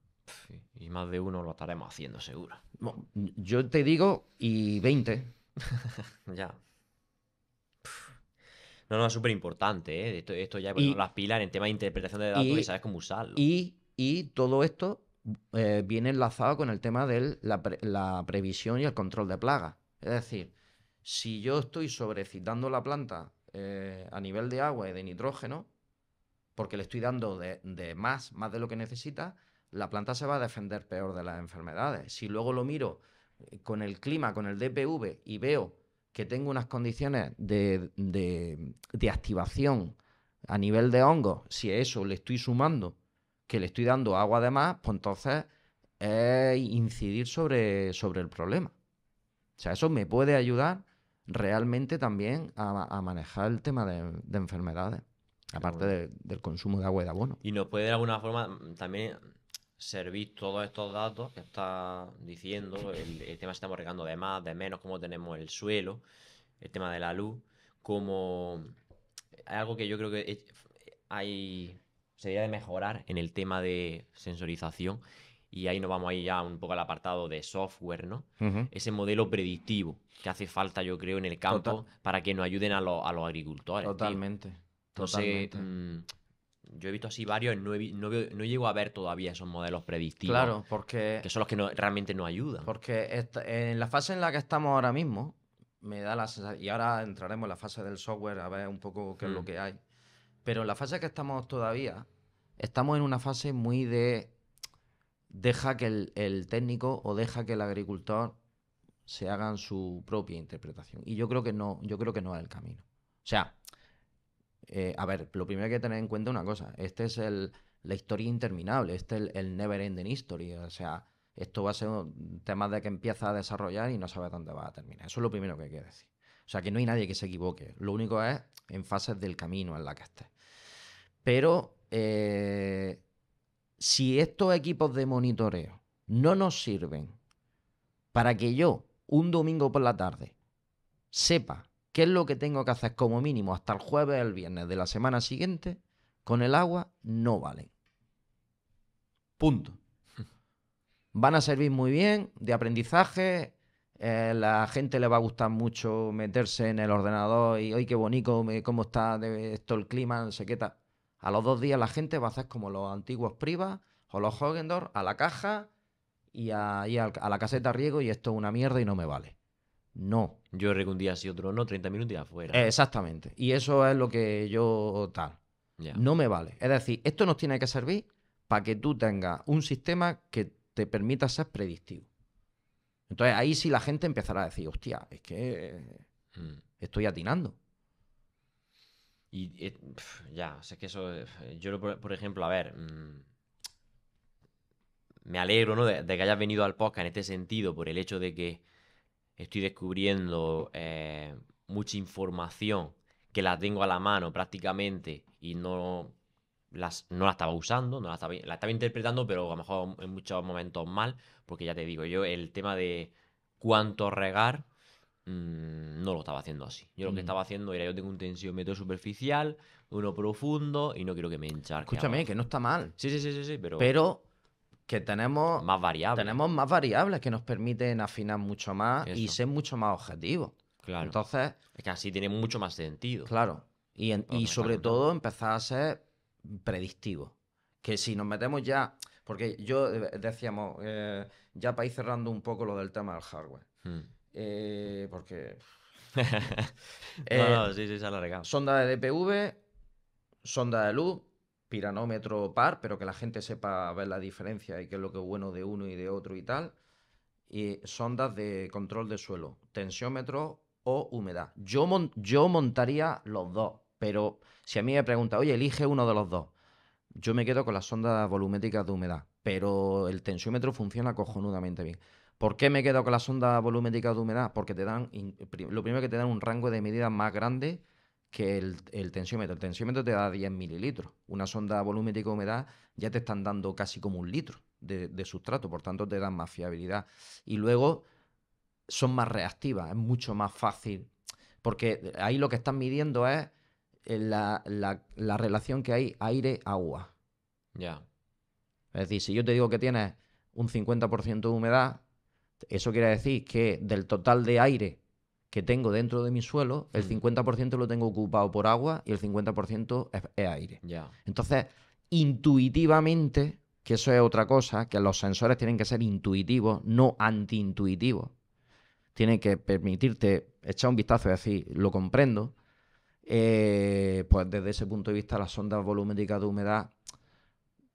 Y más de uno lo estaremos haciendo seguro.
Yo te digo y 20.
Ya. No, no, es súper importante, ¿eh? Esto ya ponernos
Y,
las pilas en el tema de interpretación de datos y
y,
sabes cómo usarlo.
y todo esto viene enlazado con el tema de la previsión y el control de plagas. Es decir, si yo estoy sobrecitando la planta a nivel de agua y de nitrógeno, porque le estoy dando de más de lo que necesita, la planta se va a defender peor de las enfermedades. Si luego lo miro con el clima, con el DPV y veo que tengo unas condiciones de activación a nivel de hongos, si a eso le estoy sumando que le estoy dando agua de más, pues entonces es incidir sobre el problema. O sea, eso me puede ayudar realmente también a manejar el tema de enfermedades,
Qué
aparte
bueno.
del consumo de agua y de abono.
Y nos puede de alguna forma también servir todos estos datos que está diciendo, el tema si estamos regando de más, de menos, cómo tenemos el suelo, el tema de la luz, como algo que yo creo que hay, se debería de mejorar en el tema de sensorización y ahí nos vamos a ir ya un poco al apartado de software, ¿no?
Ujú.
Ese modelo predictivo que hace falta, yo creo, en el
Total-
campo para que nos ayuden a los agricultores, tío.
totalmente,
No sé,
totalmente.
yo he visto así varios, no llego a ver todavía esos modelos predictivos,
Claro, porque
que son los que realmente nos ayudan.
en la fase en la que estamos ahora mismo, me da la sensación, y ahora entraremos en la fase del software a ver un poco qué es lo
Mm,
que hay, pero en la fase que estamos todavía, estamos en una fase muy de deja que el técnico o deja que el agricultor se hagan su propia interpretación. Y yo creo que no es el camino. O sea, a ver, lo primero hay que tener en cuenta una cosa, la historia interminable, este es el never ending history, o sea, esto va a ser un tema de que empieza a desarrollar y no sabes dónde va a terminar. Eso es lo primero que hay que decir. O sea, que no hay nadie que se equivoque. Lo único es en fases del camino en la que estés. Pero si estos equipos de monitoreo no nos sirven para que yo, un domingo por la tarde, sepa qué es lo que tengo que hacer como mínimo hasta el jueves o el viernes de la semana siguiente, con el agua no valen. Punto. Van a servir muy bien de aprendizaje. La gente le va a gustar mucho meterse en el ordenador y hoy qué bonito, cómo está esto el clima, no sé qué tal. A los 2 días la gente va a hacer como los antiguos Privas o los Hogendorf a la caja y a la caseta riego y esto es una mierda y no me vale. No.
Yo creo que un día sí, otro no, 30 minutos y afuera, ¿no?
Exactamente. Y eso es lo que yo tal.
Ya.
No me vale. Es decir, esto nos tiene que servir para que tú tengas un sistema que te permita ser predictivo. Entonces ahí sí la gente empezará a decir, hostia, es que
Mm.
estoy atinando.
Y ya, sé que eso, yo por ejemplo, a ver, me alegro, ¿no? De que hayas venido al podcast en este sentido, por el hecho de que estoy descubriendo mucha información que la tengo a la mano prácticamente y no la estaba usando, la estaba interpretando, pero a lo mejor en muchos momentos mal, porque ya te digo, yo el tema de cuánto regar no lo estaba haciendo así. Yo lo que
Mm.
estaba haciendo era, yo tengo un tensiómetro superficial, uno profundo y no quiero que me encharque
Escúchame, que
abajo.
no está mal.
Sí, sí, sí, sí, sí, pero
Pero que tenemos,
más variable.
tenemos más variables que nos permiten afinar mucho más y
Eso,
ser mucho más objetivos.
claro.
Entonces,
Es que así tiene mucho más sentido.
claro,
Por lo
y
que me estás
sobre
contando.
todo empezar a ser predictivo. Que si nos metemos ya, porque yo decíamos, ya para ir cerrando un poco lo del tema del hardware,
Mm.
porque
No,
eh,
no, sí, sí, se ha alargado.
sonda de DPV, sonda de luz, piranómetro par, pero que la gente sepa ver la diferencia y qué es lo que es bueno de uno y de otro y tal, y sondas de control de suelo, tensiómetro o humedad. Yo montaría los dos, pero si a mí me pregunta, oye, elige uno de los dos, yo me quedo con las sondas volumétricas de humedad, pero el tensiómetro funciona cojonudamente bien. ¿Por qué me quedo con las sondas volumétricas de humedad? Porque te dan, lo primero que te dan un rango de medidas más grande que el tensiómetro. El tensiómetro te da 10 mililitros. Una sonda volumétrica de humedad ya te están dando casi como un litro de sustrato, por tanto te dan más fiabilidad. Y luego son más reactivas, es mucho más fácil, porque ahí lo que están midiendo es la relación que hay aire-agua.
Ya.
Es decir, si yo te digo que tienes un 50% de humedad, eso quiere decir que del total de aire que tengo dentro de mi suelo, el 50% lo tengo ocupado por agua y el 50% es aire.
Ya.
Entonces, intuitivamente, que eso es otra cosa, que los sensores tienen que ser intuitivos, no antiintuitivos. Tienen que permitirte echar un vistazo y decir, lo comprendo. Pues desde ese punto de vista, las sondas volumétricas de humedad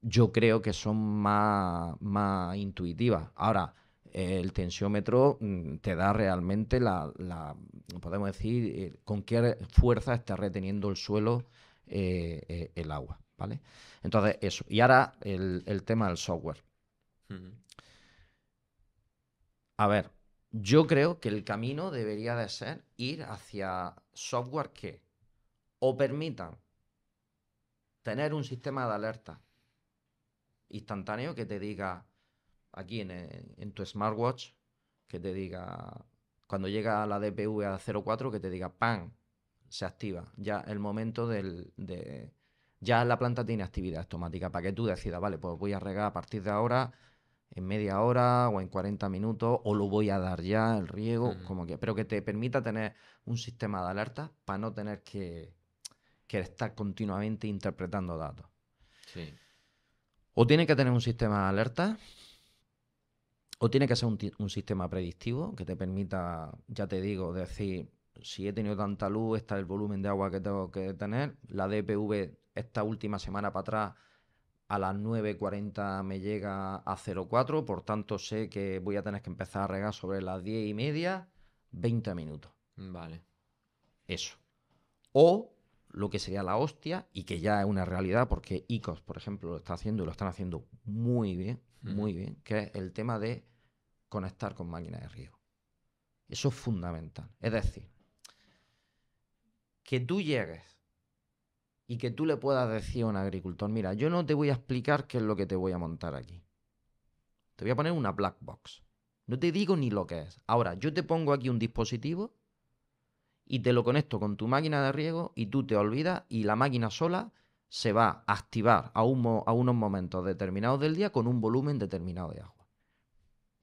yo creo que son más intuitivas. Ahora, el tensiómetro te da realmente podemos decir, con qué fuerza está reteniendo el suelo el agua, ¿vale? Entonces, eso. Y ahora el tema del software.
Ujú.
A ver, yo creo que el camino debería de ser ir hacia software que o permitan tener un sistema de alerta instantáneo que te diga aquí en tu smartwatch, que te diga cuando llega la DPV a 04, que te diga ¡pam! Se activa. Ya el momento ya la planta tiene actividad automática para que tú decidas, vale, pues voy a regar a partir de ahora en media hora o en 40 minutos, o lo voy a dar ya, el riego, como que, pero que te permita tener un sistema de alerta para no tener que estar continuamente interpretando datos.
Sí.
O tiene que tener un sistema de alerta, o tiene que ser un sistema predictivo que te permita, ya te digo, decir, si he tenido tanta luz, está el volumen de agua que tengo que tener. La DPV esta última semana para atrás a las 9:40 me llega a 0,4, por tanto sé que voy a tener que empezar a regar sobre las 10:30, 20 minutos.
Vale.
Eso. O lo que sería la hostia, y que ya es una realidad, porque ICOS, por ejemplo, lo está haciendo y lo están haciendo muy bien, que es el tema de conectar con máquinas de riego. Eso es fundamental. Es decir, que tú llegues y que tú le puedas decir a un agricultor, mira, yo no te voy a explicar qué es lo que te voy a montar aquí. Te voy a poner una black box. No te digo ni lo que es. Ahora, yo te pongo aquí un dispositivo y te lo conecto con tu máquina de riego y tú te olvidas y la máquina sola se va a activar a unos momentos determinados del día con un volumen determinado de agua.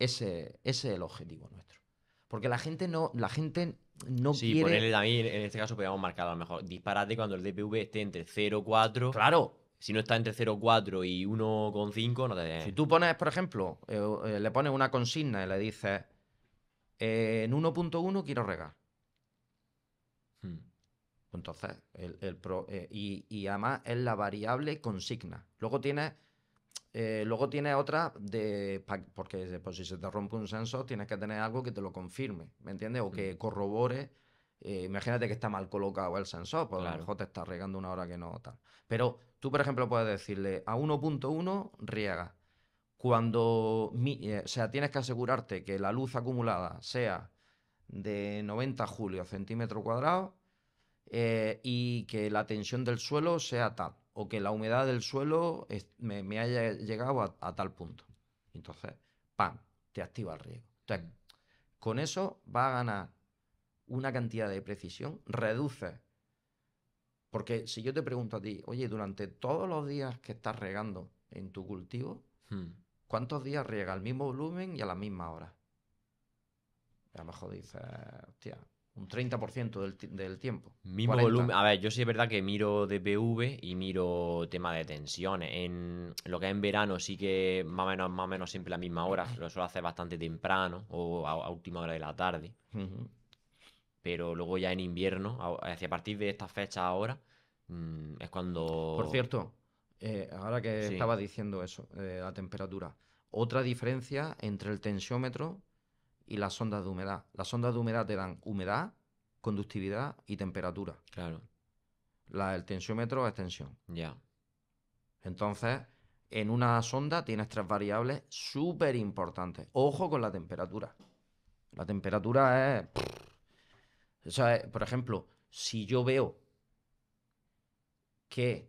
Ese es el objetivo nuestro. Porque la gente no
Sí,
quiere.
ponerle también, en este caso podríamos marcar a lo mejor disparate cuando el DPV esté entre 0,4.
Claro,
Si no está entre 0,4 y 1,5, no
si
te...
tú pones, por ejemplo, le pones una consigna y le dices, en 1.1 quiero regar.
Hmm.
Entonces, y además es la variable consigna. Luego tienes otra porque pues, si se te rompe un sensor, tienes que tener algo que te lo confirme, ¿me entiendes? O que corrobore. Imagínate que está mal colocado el sensor, pues a lo
Claro.
mejor te está regando una hora que no tal. Pero tú, por ejemplo, puedes decirle a 1.1 riega. O sea, tienes que asegurarte que la luz acumulada sea de 90 julios centímetro cuadrado, y que la tensión del suelo sea tal, o que la humedad del suelo me haya llegado a tal punto. Entonces, ¡pam!, te activa el riego. Entonces, con eso va a ganar una cantidad de precisión, reduce. Porque si yo te pregunto a ti, oye, durante todos los días que estás regando en tu cultivo, ¿cuántos días riega al mismo volumen y a la misma hora? A lo mejor dices, hostia, un 30% del tiempo.
Mismo
40.
volumen. A ver, yo sí es verdad que miro DPV y miro tema de tensiones. En lo que es en verano sí que más o menos siempre la misma hora. Lo suelo hacer bastante temprano o a última hora de la tarde.
Ujú.
Pero luego ya en invierno, hacia partir de esta fecha ahora, es
Por
cuando...
cierto, ahora que
Sí,
estaba diciendo eso, la temperatura, otra diferencia entre el tensiómetro y las sondas de humedad. Las sondas de humedad te dan humedad, conductividad y temperatura.
claro,
El tensiómetro es tensión.
ya.
Entonces, en una sonda tienes tres variables súper importantes. Ojo con la temperatura. La temperatura es... O sea, por ejemplo, si yo veo que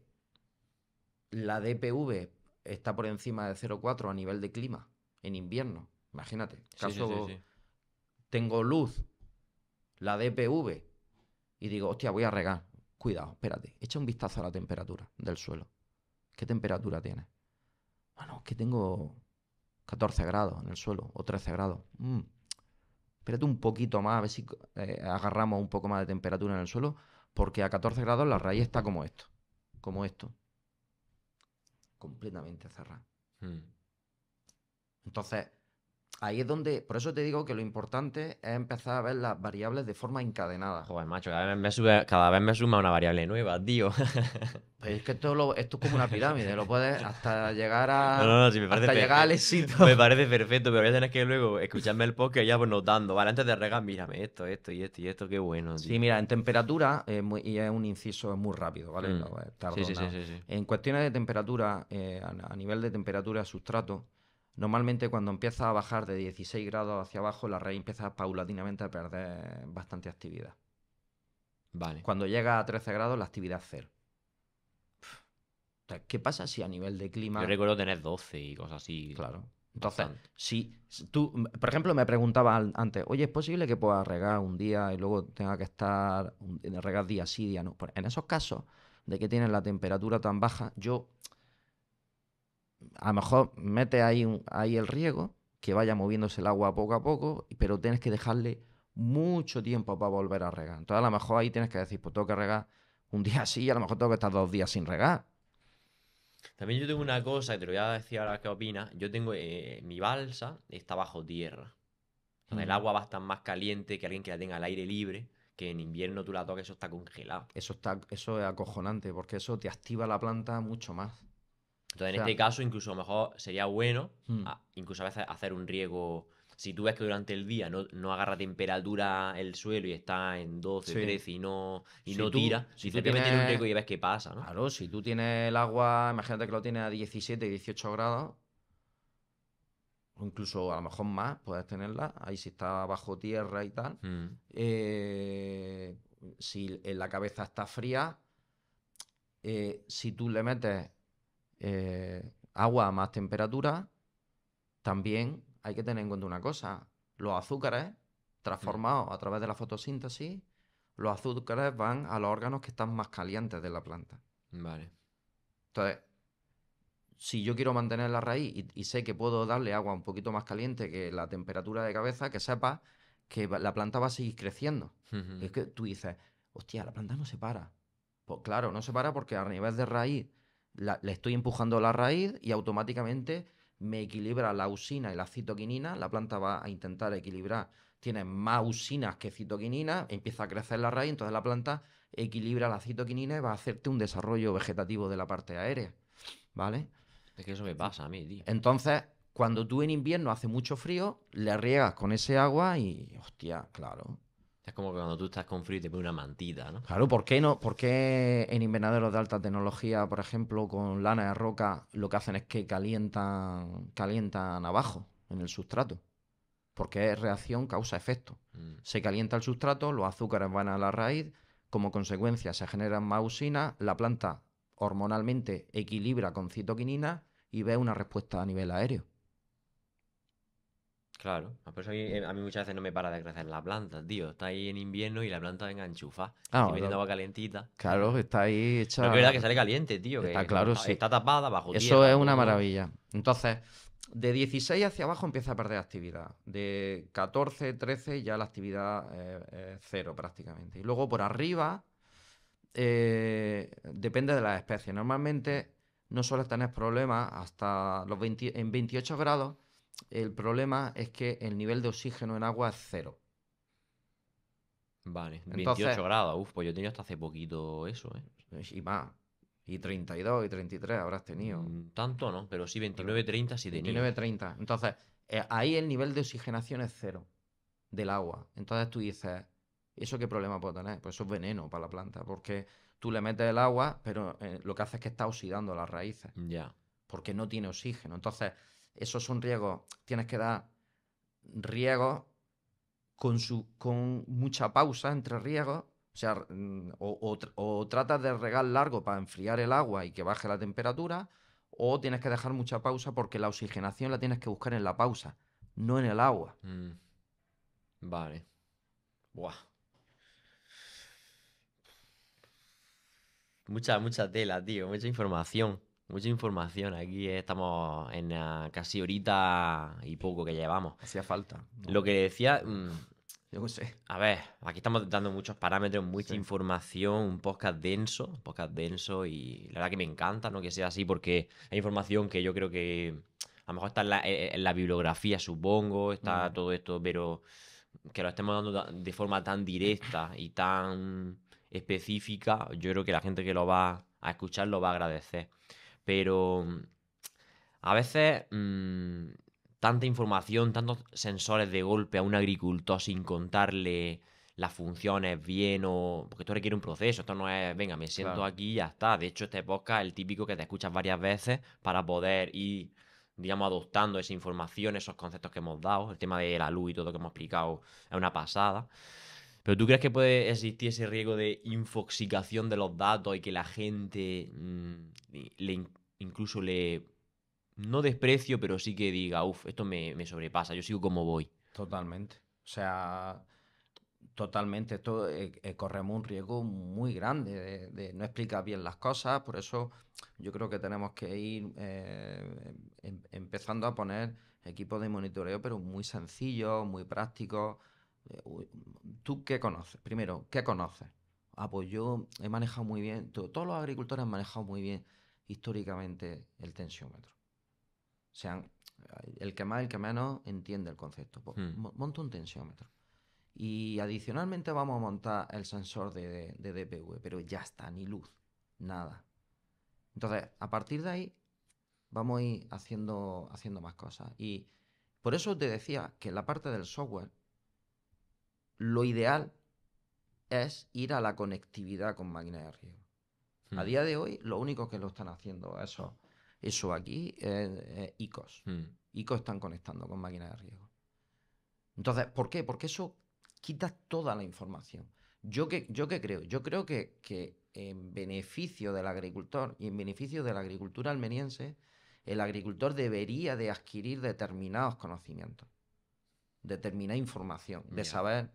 la DPV está por encima de 0,4 a nivel de clima en invierno. Imagínate,
Sí, sí, sí,
caso
sí.
tengo luz, la DPV, y digo, hostia, voy a regar. Cuidado, espérate, echa un vistazo a la temperatura del suelo. ¿Qué temperatura tiene? Bueno, es que tengo 14 grados en el suelo o 13 grados. Espérate un poquito más, a ver si agarramos un poco más de temperatura en el suelo, porque a 14 grados la raíz está como esto, completamente cerrada.
Mm.
Entonces, ahí es donde, por eso te digo que lo importante es empezar a ver las variables de forma encadenada.
Joder, macho, cada vez me suma una variable nueva, tío.
Pues es que esto es como una pirámide, lo puedes hasta llegar
No, no, no, sí,
hasta llegar al éxito.
me parece perfecto, pero voy a tener que luego escucharme el podcast ya pues notando, ¿vale? Antes de regar, mírame esto y esto, qué bueno,
Sí,
tío.
mira, en temperatura, y es un inciso es muy rápido, ¿vale?
Mm.
No
Sí,
tardo
sí, sí,
nada.
sí, sí.
En cuestiones de temperatura, a nivel de temperatura de sustrato, normalmente cuando empieza a bajar de 16 grados hacia abajo, la raíz empieza paulatinamente a perder bastante actividad.
Vale.
Cuando llega a 13 grados, la actividad es cero. Entonces, ¿qué pasa si a nivel de
Yo
clima...
recuerdo tener 12 y cosas así.
Claro. Entonces,
Bastante.
si tú, por ejemplo, me preguntabas antes, oye, ¿es posible que pueda regar un día y luego tenga que estar, regar día sí, día no? Pues en esos casos de que tienes la temperatura tan baja, yo a lo mejor metes ahí, ahí el riego, que vaya moviéndose el agua poco a poco, pero tienes que dejarle mucho tiempo para volver a regar. Entonces a lo mejor ahí tienes que decir, pues tengo que regar un día así y a lo mejor tengo que estar 2 días sin regar.
También yo tengo una cosa que te lo voy a decir ahora qué opinas. Yo tengo mi balsa, está bajo tierra. Entonces el
Mm.
agua va a estar más caliente que alguien que la tenga al aire libre, que en invierno tú la toques, eso está congelado.
Eso es acojonante, porque eso te activa la planta mucho más.
Entonces
O
en
sea,
este caso incluso a lo mejor sería bueno,
mm,
incluso a veces hacer un riego. Si tú ves que durante el día no agarra temperatura el suelo y está en 12
sí.
13 y
Si
no
tú,
tira,
si tú
dices, voy a meter un riego
tienes,
y ves qué pasa, ¿no?
claro, si tú tienes el agua, imagínate que lo tienes a 17 18 grados, o incluso a lo mejor más, puedes tenerla, ahí si está bajo tierra y tal.
Mm,
Eh, si en la cabeza está fría, si tú le metes agua a más temperatura, también hay que tener en cuenta una cosa. Los azúcares
mm,
transformados a través de la fotosíntesis, los azúcares van a los órganos que están más calientes de la planta.
vale.
Entonces, si yo quiero mantener la raíz y sé que puedo darle agua un poquito más caliente que la temperatura de cabeza, que sepa que la planta va a seguir creciendo. Es que tú dices, hostia, la planta no se para. Pues claro, no se para porque a nivel de raíz le estoy empujando la raíz y automáticamente me equilibra la usina y la citoquinina. La planta va a intentar equilibrar. Tiene más usinas que citoquinina, empieza a crecer la raíz, entonces la planta equilibra la citoquinina y va a hacerte un desarrollo vegetativo de la parte aérea. ¿Vale?
Es que eso me pasa a mí, tío.
Entonces, cuando tú en invierno hace mucho frío, le riegas con ese agua y, hostia, claro.
Es como que cuando tú estás con frío y te pones una mantita, ¿no?
Claro, ¿por qué no? ¿Por qué en invernaderos de alta tecnología, por ejemplo, con lana de roca, lo que hacen es que calientan abajo, en el sustrato? Porque es reacción causa-efecto.
Mm,
Se calienta el sustrato, los azúcares van a la raíz, como consecuencia se generan más usinas, la planta hormonalmente equilibra con citoquinina y ve una respuesta a nivel aéreo.
claro. Por eso a mí muchas veces no me para de crecer la planta, tío. Está ahí en invierno y la planta venga a enchufar. Le estoy
Ah,
metiendo agua calentita.
claro, está ahí
Pero es que es verdad
hecha.
que sale caliente, tío.
Está
Que como
claro,
está,
sí.
está tapada, bajo
Eso es
tierra,
una
todo.
maravilla. Entonces, de 16 hacia abajo empieza a perder actividad. De 14, 13 ya la actividad es cero prácticamente. Y luego por arriba depende de las especies. Normalmente no sueles tener problemas hasta los 20 en 28 grados. El problema es que el nivel de oxígeno en agua es cero.
Vale,
Entonces,
28 grados. Uf, pues yo tenía hasta hace poquito eso, ¿eh?
y más. Y 32 y 33 habrás tenido.
Tanto no, pero sí,
Pero
29, 30 sí tenía.
29-30. Entonces, ahí el nivel de oxigenación es cero del agua. Entonces tú dices, ¿eso qué problema puede tener? Pues eso es veneno para la planta, porque tú le metes el agua, pero lo que hace es que está oxidando las raíces,
Ya,
porque no tiene oxígeno. Entonces, esos son riegos, tienes que dar riegos con mucha pausa entre riegos. O sea, o tratas de regar largo para enfriar el agua y que baje la temperatura, o tienes que dejar mucha pausa porque la oxigenación la tienes que buscar en la pausa, no en el agua.
mm, vale. Buah. Mucha tela, tío. Mucha información. Mucha información. Aquí estamos en casi horita y poco que llevamos.
Hacía falta.
Lo
No,
que decía,
yo qué sé.
a ver, aquí estamos dando muchos parámetros, mucha
Sí.
información, un podcast denso y la verdad que me encanta, ¿no? Que sea así porque hay información que yo creo que a lo mejor está en la bibliografía, supongo, está
Mm,
todo esto, pero que lo estemos dando de forma tan directa y tan específica, yo creo que la gente que lo va a escuchar lo va a agradecer. Pero a veces tanta información, tantos sensores de golpe a un agricultor sin contarle las funciones bien o... Porque esto requiere un proceso, esto no es, venga, me siento
claro.
aquí y ya está. De hecho, este podcast es el típico que te escuchas varias veces para poder ir, digamos, adoptando esa información, esos conceptos que hemos dado. El tema de la luz y todo que hemos explicado es una pasada. Pero ¿tú crees que puede existir ese riesgo de infoxicación de los datos y que la gente incluso le no desprecio, pero sí que diga, uff, esto me sobrepasa, yo sigo como voy?
Totalmente. O sea, totalmente. Esto corremos un riesgo muy grande de no explicar bien las cosas. Por eso Yo creo que tenemos que ir empezando a poner equipos de monitoreo, pero muy sencillos, muy prácticos. ¿Tú qué conoces? Primero, ¿qué conoces? Ah, pues yo he manejado muy bien, todos los agricultores han manejado muy bien históricamente el tensiómetro. O sea, el que más, el que menos entiende el concepto. Pues,
Mm,
monta un tensiómetro. Y adicionalmente vamos a montar el sensor de DPV, pero ya está, ni luz, nada. Entonces, a partir de ahí, vamos a ir haciendo más cosas. Y por eso te decía que en la parte del software, lo ideal es ir a la conectividad con máquinas de riego. A
mm,
día de hoy, lo único que lo están haciendo eso aquí es ICOs.
mm.
ICOs están conectando con máquinas de riego. Entonces, ¿por qué? Porque eso quita toda la información. ¿Yo qué creo? Yo creo que en beneficio del agricultor y en beneficio de la agricultura almeriense, el agricultor debería de adquirir determinados conocimientos, determinada información, de
Ya.
saber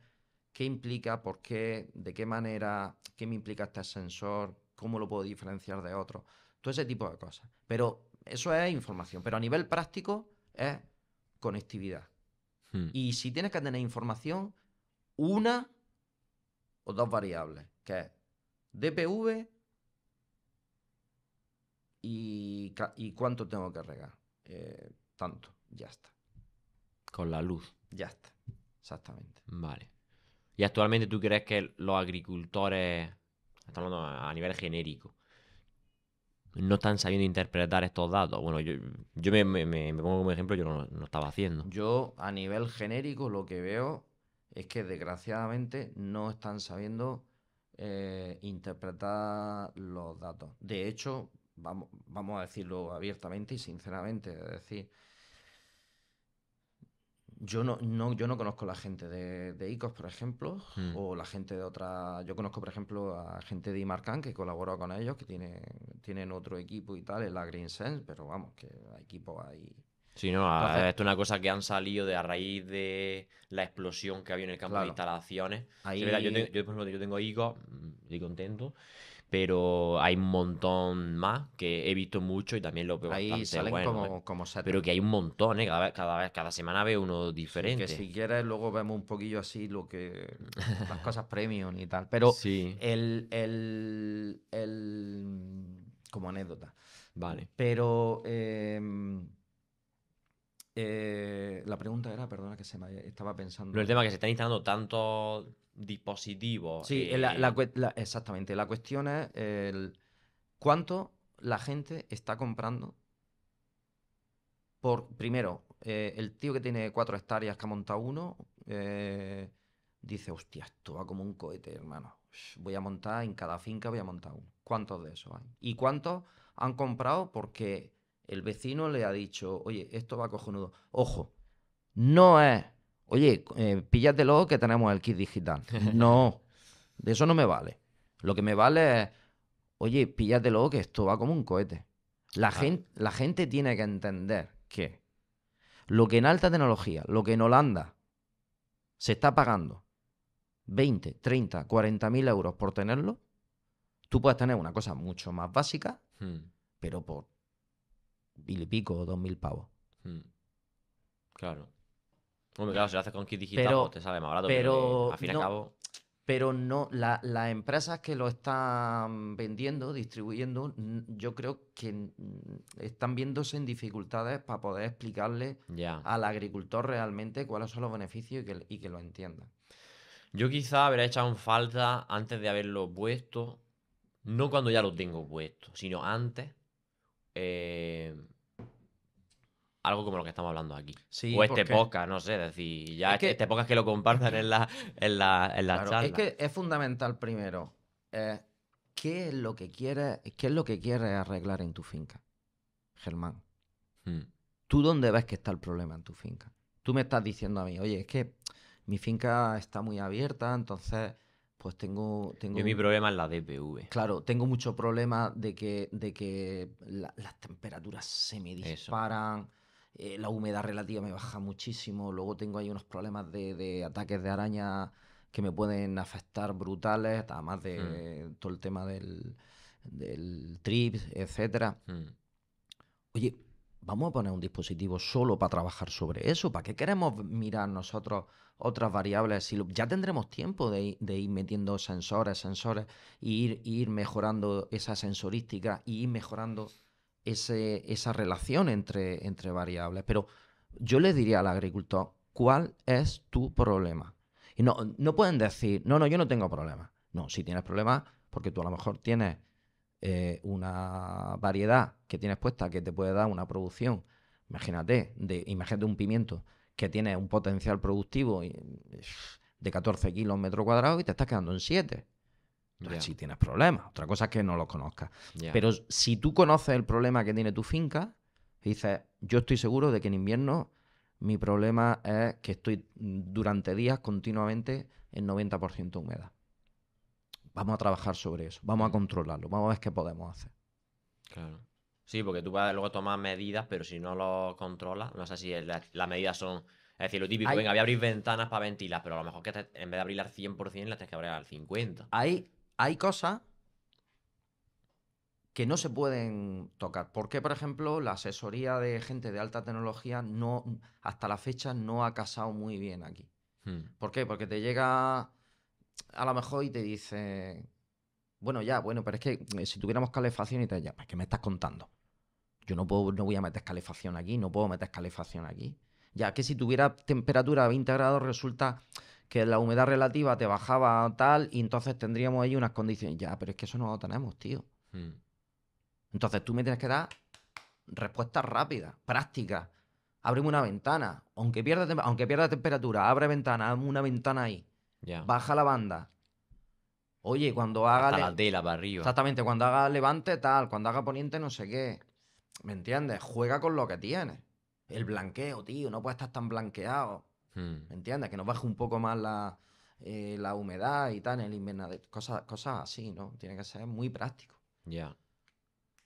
qué implica, por qué, de qué manera, qué me implica este sensor, cómo lo puedo diferenciar de otro, todo ese tipo de cosas. Pero eso es información, pero a nivel práctico es conectividad.
Mm.
Y si tienes que tener información, una o dos variables, que es DPV y cuánto tengo que regar. Tanto, ya está,
Con la luz.
ya está, exactamente.
Vale. ¿Y actualmente tú crees que los agricultores, estamos hablando a nivel genérico, no están sabiendo interpretar estos datos? Bueno, yo me pongo como ejemplo, yo no estaba haciendo.
Yo a nivel genérico lo que veo es que desgraciadamente no están sabiendo interpretar los datos. De hecho, vamos a decirlo abiertamente y sinceramente, es decir, yo no conozco la gente de ICOS, por ejemplo,
Mm.
o la gente de otra. Yo conozco, por ejemplo, a gente de Imarcan que colabora con ellos, que tienen otro equipo y tal, el la Green Sense, pero vamos, que hay equipos ahí.
Sí, no,
Entonces,
esto es una cosa que han salido de a raíz de la explosión que había en el campo de
claro,
instalaciones. Sí, es verdad,
ahí,
por ejemplo, yo tengo ICO, estoy contento, pero hay un montón más que he visto mucho y también lo veo
ahí
bastante
salen
bueno, ¿eh?
como setas.
Pero que hay un montón, ¿eh? Cada semana veo uno
Sí, que
diferente.
si quieres, luego vemos un poquillo así las cosas premium y tal. Pero
Sí,
como anécdota.
vale.
Pero la pregunta era, perdona que estaba
No, el
pensando.
tema es que se están instalando tantos dispositivos.
Sí, exactamente. La cuestión es cuánto la gente está comprando primero, el tío que tiene 4 hectáreas que ha montado uno, dice, hostia, esto va como un cohete, hermano. Voy a montar, en cada finca voy a montar uno. ¿Cuántos de esos hay? ¿Y cuántos han comprado porque el vecino le ha dicho, oye, esto va cojonudo? Ojo, no es, oye, píllatelo que tenemos el kit digital. No, de eso no me vale. Lo que me vale es, oye, píllatelo que esto va como un cohete.
Claro.
La gente tiene que entender que lo que en alta tecnología, lo que en Holanda se está pagando 20, 30, 40 mil euros por tenerlo, tú puedes tener una cosa mucho más básica,
Mm,
pero por 1.000 y pico o 2.000 pavos.
mm, claro. Hombre, claro, si lo haces con kit digital, pues
Pero,
te sale más barato, pero que
pero
al fin y al
no,
cabo.
pero no, las empresas que lo están vendiendo, distribuyendo, yo creo que están viéndose en dificultades para poder explicarle
Ya.
al agricultor realmente cuáles son los beneficios y que lo entienda.
Yo quizá habría echado en falta antes de haberlo puesto. No cuando ya lo tengo puesto, sino antes. eh, Algo como lo que estamos hablando aquí.
Sí,
O este
porque
podcast, no sé, es decir, ya
es
este
que,
podcast que lo compartan en la
claro, es
charla.
que es fundamental primero, qué es lo que quieres arreglar en tu finca, Germán.
Mm.
¿Tú dónde ves que está el problema en tu finca? Tú me estás diciendo a mí, oye, es que mi finca está muy abierta, entonces, pues
Yo mi problema es la DPV.
claro, tengo mucho problema de que las temperaturas se me
Eso.
disparan, la humedad relativa me baja muchísimo, luego tengo ahí unos problemas de ataques de araña que me pueden afectar brutales, además
Mm.
de todo el tema del TRIPS, etcétera.
Mm.
Oye, vamos a poner un dispositivo solo para trabajar sobre eso. ¿Para qué queremos mirar nosotros otras variables? Si ya tendremos tiempo de ir metiendo sensores, y ir mejorando esa sensorística y ir mejorando esa relación entre variables. Pero yo le diría al agricultor, ¿cuál es tu problema? Y no pueden decir, no, yo no tengo problemas. No, si tienes problemas, porque tú a lo mejor tienes una variedad que tienes puesta que te puede dar una producción, imagínate un pimiento que tiene un potencial productivo de 14 kilos metro cuadrado y te estás quedando en 7. Entonces, si tienes problemas, otra cosa es que no los conozcas. Pero si tú conoces el problema que tiene tu finca, dices, yo estoy seguro de que en invierno mi problema es que estoy durante días continuamente en 90% humedad. Vamos a trabajar sobre eso, vamos a controlarlo, vamos a ver qué podemos hacer.
Claro. Sí, porque tú puedes luego tomar medidas, pero si no lo controlas, no sé si las medidas son... Es decir, lo típico, venga, voy a abrir ventanas para ventilar, pero a lo mejor que en vez de abrir al 100%, las tienes que abrir al 50%.
Hay cosas que no se pueden tocar. ¿Por qué, por ejemplo, la asesoría de gente de alta tecnología hasta la fecha no ha casado muy bien aquí? ¿Por qué? Porque te llega a lo mejor y te dice, bueno, pero es que si tuviéramos calefacción y te ya, pues ¿qué me estás contando? Yo no voy a meter calefacción aquí, no puedo meter calefacción aquí. Ya que si tuviera temperatura a 20 grados resulta que la humedad relativa te bajaba tal y entonces tendríamos ahí unas condiciones. Ya, pero es que eso no lo tenemos, tío. Entonces tú me tienes que dar respuestas rápidas, prácticas. Ábreme una ventana. Aunque pierda temperatura, abre ventana, hazme una ventana ahí. Baja la banda. Oye, cuando haga...
Hasta la tela para arriba.
Exactamente, cuando haga levante tal, cuando haga poniente no sé qué. ¿Me entiendes? Juega con lo que tienes. El blanqueo, tío, no puede estar tan blanqueado. ¿Me entiendes? Que nos baje un poco más la humedad y tal en el invernadero. Cosas así, ¿no? Tiene que ser muy práctico.
Ya.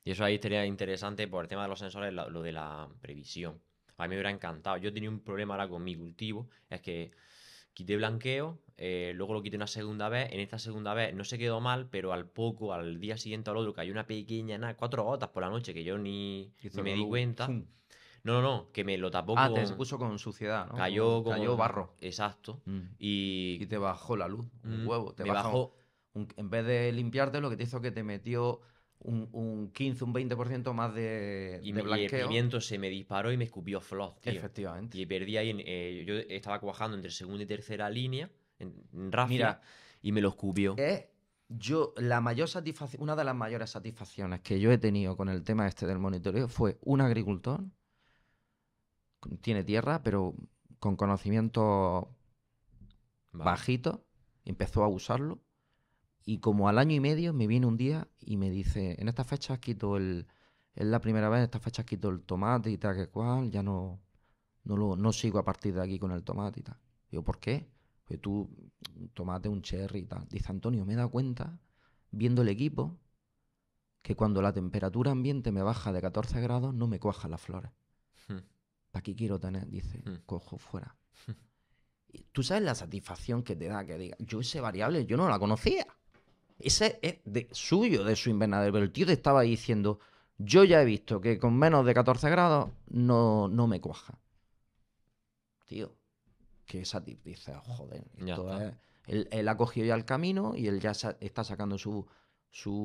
Y eso ahí sería interesante por el tema de los sensores, lo de la previsión. A mí me hubiera encantado. Yo tenía un problema ahora con mi cultivo, es que quité blanqueo, luego lo quité una segunda vez, en esta segunda vez no se quedó mal, pero al día siguiente al otro cayó una pequeña, nada, 4 gotas por la noche que yo ni me di cuenta.
¡Fum!
No, que me lo tapó
Se puso con suciedad, ¿no?
Cayó
Cayó barro.
Exacto.
Y te bajó la luz, un huevo. Te
me bajó.
En vez de limpiarte, lo que te hizo que te metió un 15, un 20% más de blanqueo.
Y el pimiento se me disparó y me escupió flot, tío.
Efectivamente.
Y perdí ahí, yo estaba cuajando entre segunda y tercera línea, en rafia,
Mira,
y me lo escupió.
Una de las mayores satisfacciones que yo he tenido con el tema este del monitoreo fue un agricultor, tiene tierra, pero con conocimiento bajito, empezó a usarlo. Y como al año y medio me viene un día y me dice, en estas fechas quito es la primera vez, en estas fechas quito el tomate y tal que cual, ya no sigo a partir de aquí con el tomate y tal. Digo, ¿por qué? Pues tú, un tomate, un cherry y tal. Dice, Antonio, me he dado cuenta, viendo el equipo, que cuando la temperatura ambiente me baja de 14 grados, no me cuajan las flores. ¿Para qué quiero tener? Dice, cojo fuera. ¿Tú sabes la satisfacción que te da que diga, yo ese variable, yo no la conocía? Ese es de su invernadero. Pero el tío te estaba diciendo, yo ya he visto que con menos de 14 grados no me cuaja. Tío, que dice, joder, esto es... Él ha cogido ya el camino y él ya está sacando sus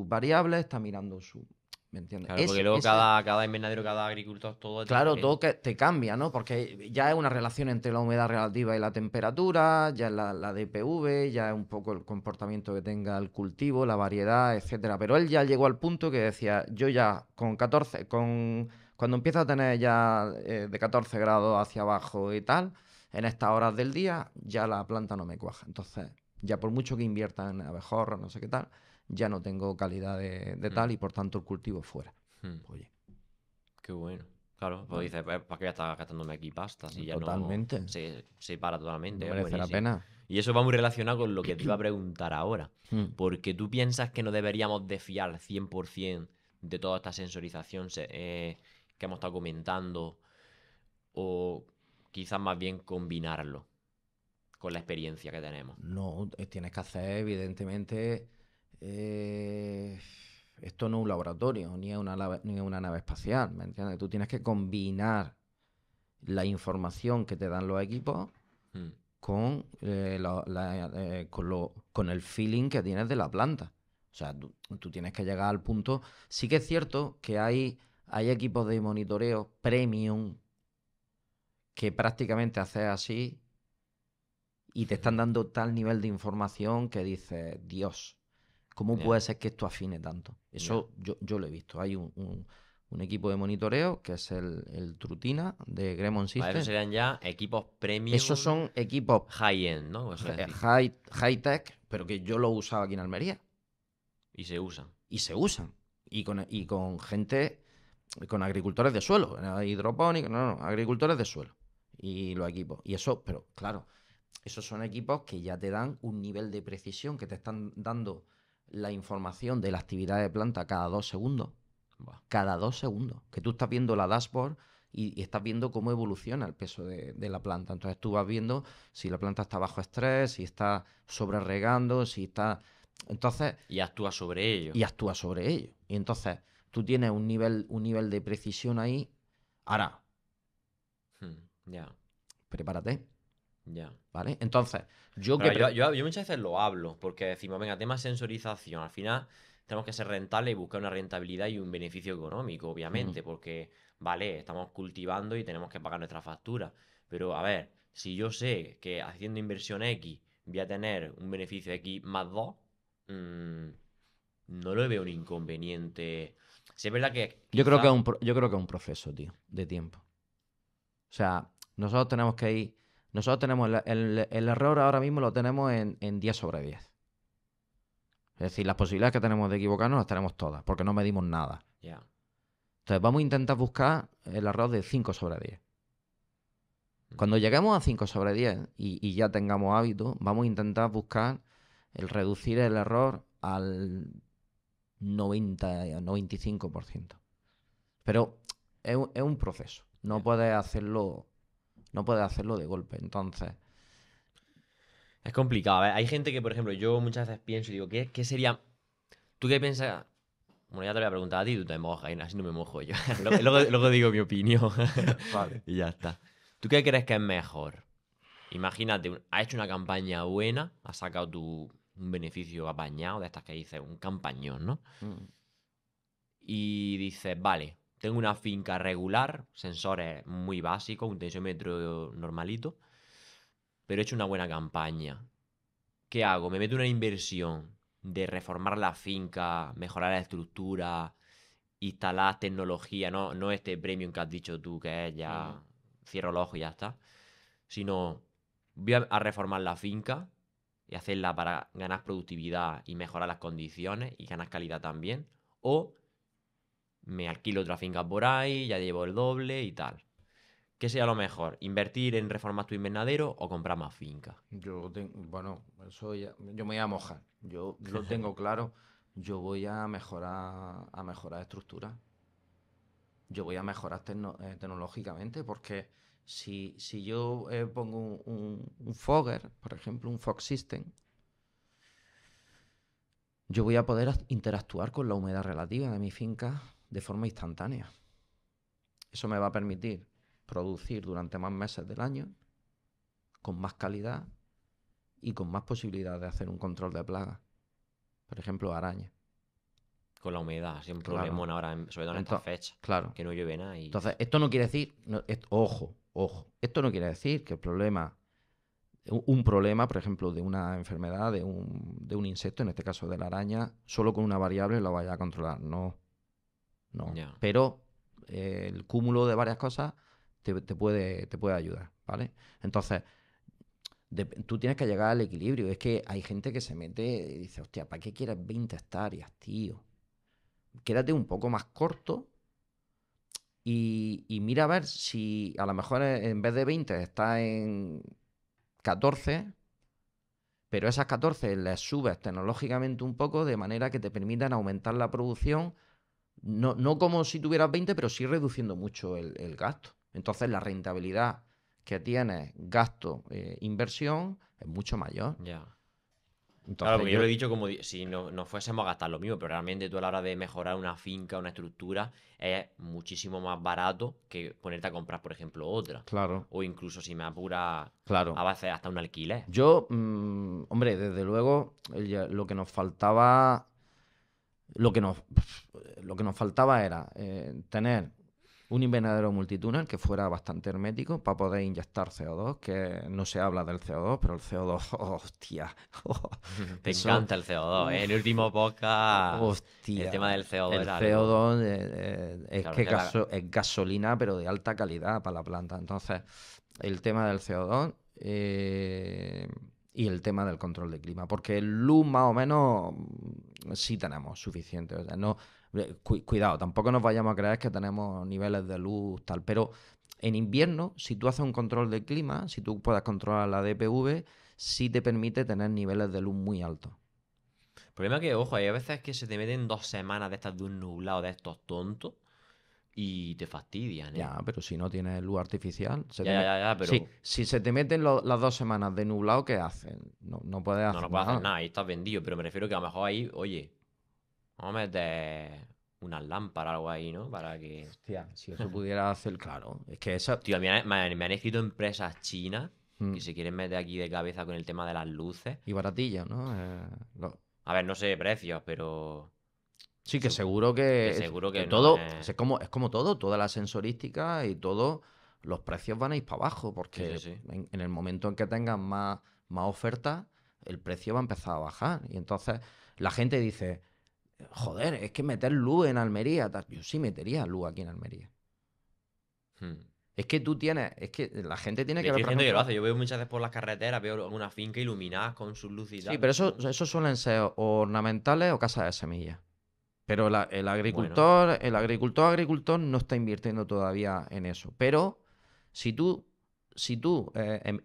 variables, está mirando su... ¿Me entiendes?
Claro, porque luego cada invernadero, cada agricultor, todo es
Claro,
diferente.
todo que te cambia, ¿no? Porque ya es una relación entre la humedad relativa y la temperatura, ya es la DPV, ya es un poco el comportamiento que tenga el cultivo, la variedad, etcétera. Pero él ya llegó al punto que decía, yo ya con 14, cuando empieza a tener ya de 14 grados hacia abajo y tal, en estas horas del día, ya la planta no me cuaja. Entonces, ya por mucho que invierta en abejorros, no sé qué tal, ya no tengo calidad de tal y por tanto el cultivo fuera. Oye.
Qué bueno. Claro, pues dices, ¿para qué voy a estar gastándome aquí pasta? Si ya
Totalmente.
no se para totalmente.
No merece la pena.
Y eso va muy relacionado con lo que te iba a preguntar ahora. Porque tú piensas que no deberíamos de fiar al 100% de toda esta sensorización que hemos estado comentando, o quizás más bien combinarlo con la experiencia que tenemos.
No, tienes que hacer, evidentemente, esto no es un laboratorio, ni es una nave espacial, ¿me entiendes? Tú tienes que combinar la información que te dan los equipos
Mm,
con, con el feeling que tienes de la planta. O sea, tú tienes que llegar al punto. Sí que es cierto que hay equipos de monitoreo premium que prácticamente haces así y te están dando tal nivel de información que dices, Dios, ¿cómo
Ya,
puede ser que esto afine tanto?
ya.
Eso yo lo he visto. Hay un equipo de monitoreo que es el Trutina de Gremon
Vale, esos
System.
serían ya equipos
Esos
premium
son equipos
high-end, ¿no? Eso es decir.
high tech, pero que yo lo usaba aquí en Almería
Y se usan.
y se usan. Y con gente, con agricultores de suelo, hidropónicos, no, agricultores de suelo. Y los equipos. Y eso, pero claro, esos son equipos que ya te dan un nivel de precisión, que te están dando la información de la actividad de planta cada 2 segundos.
Buah,
Cada 2 segundos. Que tú estás viendo la dashboard y estás viendo cómo evoluciona el peso de la planta. Entonces tú vas viendo si la planta está bajo estrés, si está sobre regando, si está. Entonces,
y actúa sobre ello.
y actúa sobre ello. Y entonces tú tienes un nivel de precisión ahí. Ahora,
Ya,
prepárate,
ya.
¿vale? Entonces, yo que.
Pero yo muchas veces lo hablo, porque decimos, venga, tema sensorización. Al final tenemos que ser rentables y buscar una rentabilidad y un beneficio económico,
Mm.
obviamente, porque, vale, estamos cultivando y tenemos que pagar nuestra factura. Pero, a ver, si yo sé que haciendo inversión X voy a tener un beneficio X más 2, no le veo un inconveniente. Si es verdad que
Yo creo que es
quizá.
un proceso, tío, de tiempo. O sea, nosotros tenemos que ir. Nosotros tenemos el error ahora mismo lo tenemos en 10 sobre 10. Es decir, las posibilidades que tenemos de equivocarnos las tenemos todas, porque no medimos nada.
Ya.
Entonces vamos a intentar buscar el error de 5 sobre 10.
Mm.
Cuando lleguemos a 5 sobre 10 y ya tengamos hábito, vamos a intentar buscar el reducir el error al 90-95%. Pero es un proceso.
Ya.
No puedes hacerlo de golpe. Entonces,
Es complicado. A ver, hay gente que, por ejemplo, yo muchas veces pienso y digo, ¿qué sería? ¿Tú qué piensas? Bueno, ya te lo voy a preguntar a ti, tú te mojas, y así no me mojo yo. Luego digo mi opinión.
vale.
Y ya está. ¿Tú qué crees que es mejor? Imagínate, has hecho una campaña buena, has sacado un beneficio apañado, de estas que dices, un campañón, ¿no?
Mm.
Y dices, vale, tengo una finca regular, sensores muy básicos, un tensiómetro normalito, pero he hecho una buena campaña. ¿Qué hago? ¿Me meto una inversión de reformar la finca, mejorar la estructura, instalar tecnología, no este premium que has dicho tú, que es
Mm.
ya cierro el ojo y ya está, sino voy a reformar la finca y hacerla para ganar productividad y mejorar las condiciones y ganar calidad también? ¿O me alquilo otra finca por ahí, ya llevo el doble y tal? ¿Qué sería lo mejor? ¿Invertir en reformar tu invernadero o comprar más finca?
Bueno, yo me voy a mojar. Yo lo tengo claro. Yo voy a mejorar estructura. Yo voy a mejorar tecnológicamente porque si yo pongo un Fogger, por ejemplo, un Fog System, yo voy a poder interactuar con la humedad relativa de mi finca de forma instantánea. Eso me va a permitir producir durante más meses del año, con más calidad y con más posibilidad de hacer un control de plagas. Por ejemplo, arañas.
Con la humedad, así un
Claro.
problemón ahora, sobre todo en estas
Entonces,
fechas,
claro.
que no llueve nada y.
Entonces, esto no quiere decir, ojo, esto no quiere decir que un problema, por ejemplo, de una enfermedad, de un insecto, en este caso de la araña, solo con una variable lo vaya a controlar. No, no.
Ya.
Pero el cúmulo de varias cosas te puede ayudar, ¿vale? Entonces, tú tienes que llegar al equilibrio. Es que hay gente que se mete y dice, hostia, ¿para qué quieres 20 hectáreas, tío? Quédate un poco más corto y mira a ver si a lo mejor en vez de 20 está en 14, pero esas 14 les subes tecnológicamente un poco de manera que te permitan aumentar la producción, no como si tuvieras 20, pero sí reduciendo mucho el gasto. Entonces la rentabilidad que tienes gasto, inversión, es mucho mayor.
Ya. Claro,
Entonces
porque yo lo he dicho como si no fuésemos a gastar lo mismo, pero realmente tú a la hora de mejorar una finca, una estructura, es muchísimo más barato que ponerte a comprar, por ejemplo, otra.
claro,
O incluso si me apura,
claro.
a veces hasta un alquiler.
Yo, hombre, desde luego, lo que nos faltaba, lo que nos, lo que nos faltaba era tener un invernadero multitúnel que fuera bastante hermético para poder inyectar CO2, que no se habla del CO2, pero el CO2, hostia,
Te
eso,
encanta el CO2, ¿eh? En el
uff,
último podcast, el tema
hostia,
del CO2
el
era algo.
CO2 es
Claro,
que
es que la.
es gasolina, pero de alta calidad para la planta. Entonces, el tema del CO2 y el tema del control de clima, porque el luz más o menos sí tenemos suficiente. O sea, no, cuidado, tampoco nos vayamos a creer que tenemos niveles de luz tal, pero en invierno, si tú haces un control de clima, si tú puedes controlar la DPV, sí te permite tener niveles de luz muy altos.
El problema es que, ojo, hay veces que se te meten 2 semanas de estas de un nublado de estos tontos y te fastidian, ¿eh?
Ya, pero si no tienes luz artificial,
Ya, ya, ya, ya,
sí,
pero
si se te meten las 2 semanas de nublado, ¿qué haces? No, no puedes
no
hacer
puedes hacer
nada.
nada, ahí estás vendido. Pero me refiero que a lo mejor ahí, oye, vamos a meter unas lámparas o algo ahí, ¿no? Para que.
Hostia, si eso pudiera hacer, claro, es que esa...
Tío, me han escrito empresas chinas
Mm,
que se quieren meter aquí de cabeza con el tema de las luces.
y baratilla, ¿no?
A ver, no sé precios, pero
Sí, que
se-
seguro
que seguro
que
que no
todo,
es.
es como todo, toda la sensorística y todo, los precios van a ir para abajo,
Sí, sí,
porque
sí.
en el momento en que tengan más ofertas, el precio va a empezar a bajar. Y entonces la gente dice, joder, es que meter luz en Almería, tal. Yo sí metería luz aquí en Almería.
Hmm.
Es que tú tienes, es que la gente tiene
Y
que ver,
aquí hay
por
gente que lo
ejemplo,
hace. Yo veo muchas veces por las carreteras, veo alguna finca iluminada con sus luces y
sí,
tal.
pero eso suelen ser o ornamentales o casas de semillas. Pero
Bueno,
agricultor no está invirtiendo todavía en eso. Pero si tú, si tú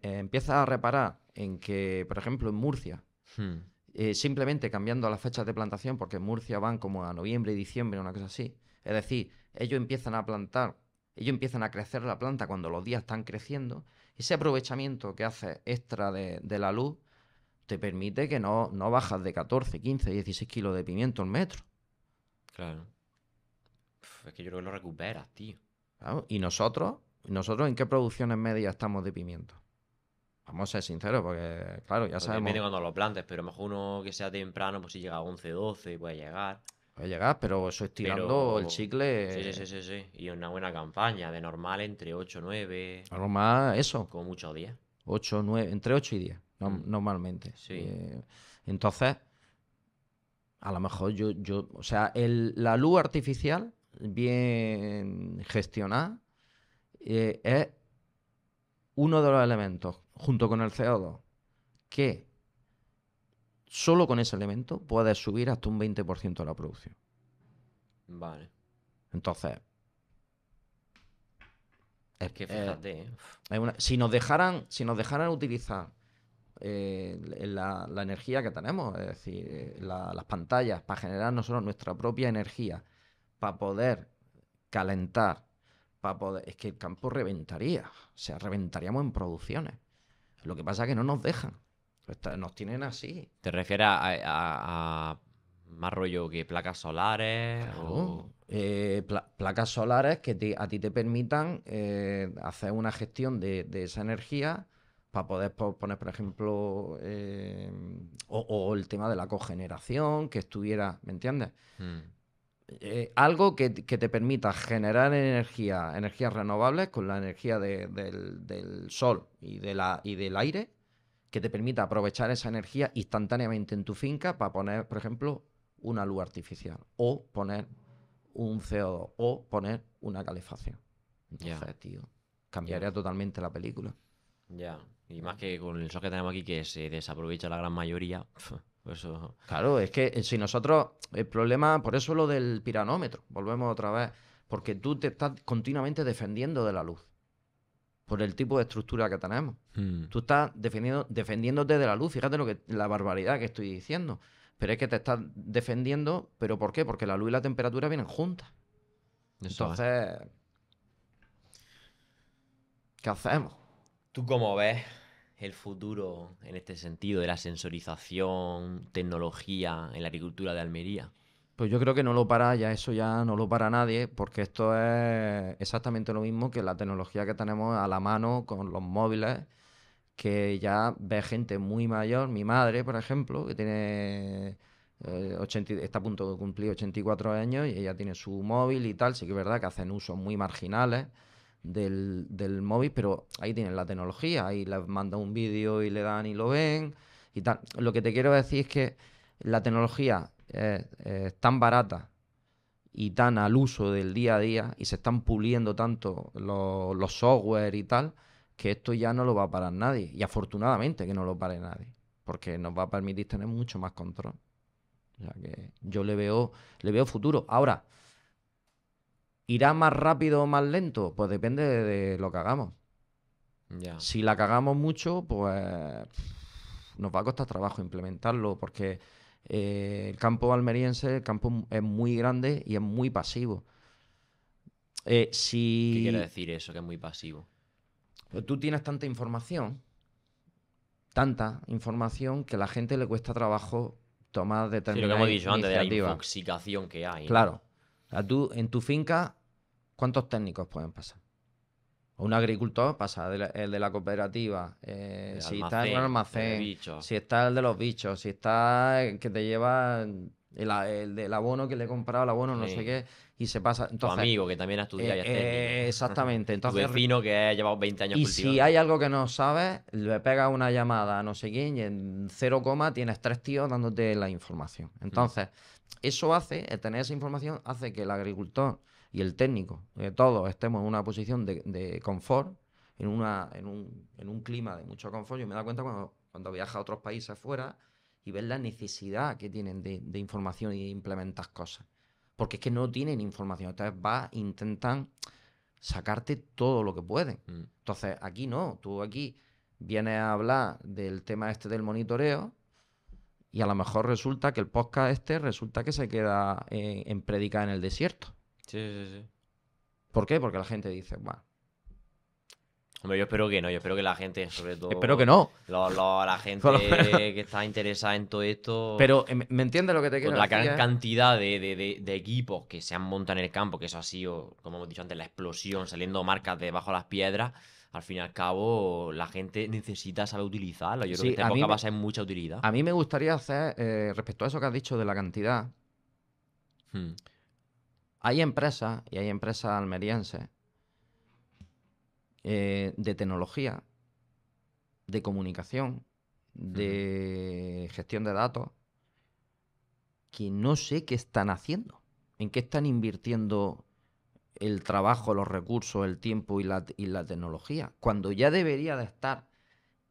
empiezas a reparar en que, por ejemplo, en Murcia,
hmm,
simplemente cambiando las fechas de plantación, porque en Murcia van como a noviembre y diciembre, una cosa así. Es decir, ellos empiezan a plantar, ellos empiezan a crecer la planta cuando los días están creciendo. Ese aprovechamiento que hace extra de la luz te permite que no bajas de 14, 15, 16 kilos de pimiento al metro.
claro. Es que yo creo que lo recuperas, tío.
Claro, ¿y nosotros en qué producciones medias estamos de pimiento? Vamos a ser sinceros, porque, claro, ya
Pues depende
sabemos,
cuando lo plantes, pero a lo mejor uno que sea temprano, pues si llega a 11, 12, puede llegar.
puede llegar, pero eso estirando el
Pero. Sí, sí,
chicle,
sí, sí, sí. Y una buena campaña, de normal entre 8, 9,
algo más, eso,
como mucho 10.
8 9 entre 8 y 10,
Hmm,
normalmente.
sí,
Entonces, a lo mejor o sea, la luz artificial, bien gestionada, es uno de los elementos, junto con el CO2, que solo con ese elemento puedes subir hasta un 20% de la producción.
vale.
Entonces, es-
Es que
es-
fíjate, ¿eh?
si nos dejaran utilizar la energía que tenemos, es decir, las pantallas, para generar nosotros nuestra propia energía, para poder calentar, es que el campo reventaría, o sea, reventaríamos en producciones. Lo que pasa es que no nos dejan, nos tienen así.
¿Te refieres a más rollo que placas solares
Claro.
o.
Placas solares que a ti te permitan hacer una gestión de esa energía para poder poner, por ejemplo, o el tema de la cogeneración, que estuviera, ¿me entiendes?
Hmm,
Algo que te permita generar energías renovables con la energía del sol y del aire, que te permita aprovechar esa energía instantáneamente en tu finca para poner, por ejemplo, una luz artificial o poner un CO2 o poner una calefacción.
ya,
Entonces, tío,
ya,
cambiaría totalmente la película.
ya. Y más que con el sol que tenemos aquí, que se desaprovecha la gran mayoría, pues eso.
Claro, es que si nosotros, el problema, por eso lo del piranómetro, volvemos otra vez, porque tú te estás continuamente defendiendo de la luz, por el tipo de estructura que tenemos.
Hmm,
Tú estás defendiéndote de la luz, fíjate la barbaridad que estoy diciendo, pero es que te estás defendiendo, ¿pero por qué? Porque la luz y la temperatura vienen juntas.
eso es.
Entonces, ¿qué hacemos?
¿Tú cómo ves? el futuro en este sentido de la sensorización, tecnología en la agricultura de Almería?
Pues yo creo que no lo para ya, eso ya no lo para nadie, porque esto es exactamente lo mismo que la tecnología que tenemos a la mano con los móviles, que ya ve gente muy mayor, mi madre, por ejemplo, que tiene 80 está a punto de cumplir 84 años y ella tiene su móvil y tal, sí que es verdad que hacen usos muy marginales del móvil, pero ahí tienen la tecnología, ahí les manda un vídeo y le dan y lo ven y tal. Lo que te quiero decir es que la tecnología es tan barata y tan al uso del día a día y se están puliendo tanto los software y tal, que esto ya no lo va a parar nadie. Y afortunadamente que no lo pare nadie, porque nos va a permitir tener mucho más control. O sea que yo le veo futuro. Ahora, ¿irá más rápido o más lento? Pues depende de lo que hagamos.
Ya.
Si la cagamos mucho, pues nos va a costar trabajo implementarlo, porque el campo almeriense, el campo es muy grande y es muy pasivo.
¿Qué quiere
Si
decir eso, que es muy pasivo?
tú tienes tanta información que a la gente le cuesta trabajo tomar
Sí, lo que hemos
determinadas
dicho antes de la
iniciativas.
infoxicación que hay, ¿no?
Claro, o sea, tú en tu finca, ¿cuántos técnicos pueden pasar? Un agricultor pasa el de la cooperativa,
El
si está en un
almacén, el de
almacén,
bichos.
si está el de los bichos, si está el que te lleva el del abono que le he comprado, el abono no sé
Sí.
qué, y se pasa.
Tu
Entonces,
amigo que también ha estudiado y es técnico.
exactamente.
Tu
Entonces,
vecino que ha llevado 20 años
y si
cultivando.
hay algo que no sabes, le pegas una llamada a no sé quién y en cero coma tienes tres tíos dándote la información.
Mm.
Entonces, eso hace, el tener esa información, hace que el agricultor y el técnico, todos estemos en una posición de confort, en un clima de mucho confort. Yo me he dado cuenta cuando viajas a otros países fuera y ves la necesidad que tienen de información y de implementar cosas. Porque es que no tienen información. Entonces intentan sacarte todo lo que pueden.
Mm.
Entonces, aquí no, tú aquí vienes a hablar del tema este del monitoreo y a lo mejor resulta que el podcast resulta que se queda en predicar en el desierto.
Sí, sí, sí.
¿Por qué? Porque la gente dice, bueno,
Hombre, yo espero que no, yo espero que la gente, sobre
espero que
todo
no.
la
Por
gente
lo menos.
que está interesada en todo esto,
Pero, ¿me entiendes lo que te
con
quiero
la
decir?
gran cantidad de equipos que se han montado en el campo, que eso ha sido, como hemos dicho antes, la explosión, saliendo marcas debajo de las piedras, al fin y al cabo la gente necesita saber utilizarlo. Yo creo que
Sí,
este podcast va a ser mucha utilidad.
a mí me gustaría hacer, respecto a eso que has dicho de la cantidad,
Hmm.
hay empresas, y hay empresas almerienses, de tecnología, de comunicación,
Ujú.
de gestión de datos, que no sé qué están haciendo, en qué están invirtiendo el trabajo, los recursos, el tiempo y la tecnología, cuando ya debería de estar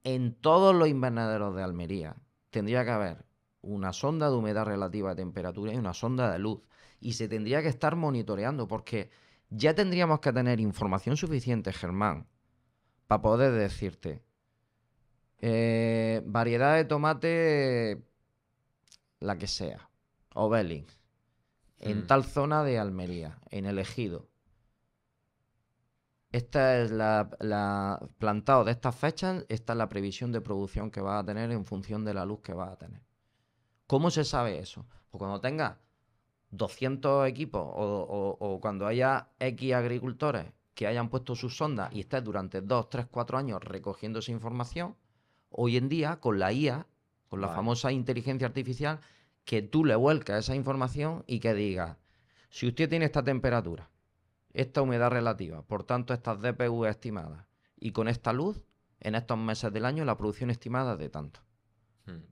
en todos los invernaderos de Almería. Tendría que haber una sonda de humedad relativa de temperatura y una sonda de luz, y se tendría que estar monitoreando, porque ya tendríamos que tener información suficiente, Germán, para poder decirte, variedad de tomate, la que sea, Obelix, en
Hmm.
tal zona de Almería, en el Ejido. Esta es la plantado de estas fechas, esta es la previsión de producción que va a tener en función de la luz que va a tener. ¿Cómo se sabe eso? Pues cuando tenga 200 equipos o cuando haya X agricultores que hayan puesto sus sondas y estés durante 2, 3, 4 años recogiendo esa información, hoy en día con la IA, con la
Vale.
famosa inteligencia artificial, que tú le vuelcas esa información y que digas, si usted tiene esta temperatura, esta humedad relativa, por tanto estas DPU estimadas, y con esta luz, en estos meses del año la producción estimada es de tanto.
Hmm.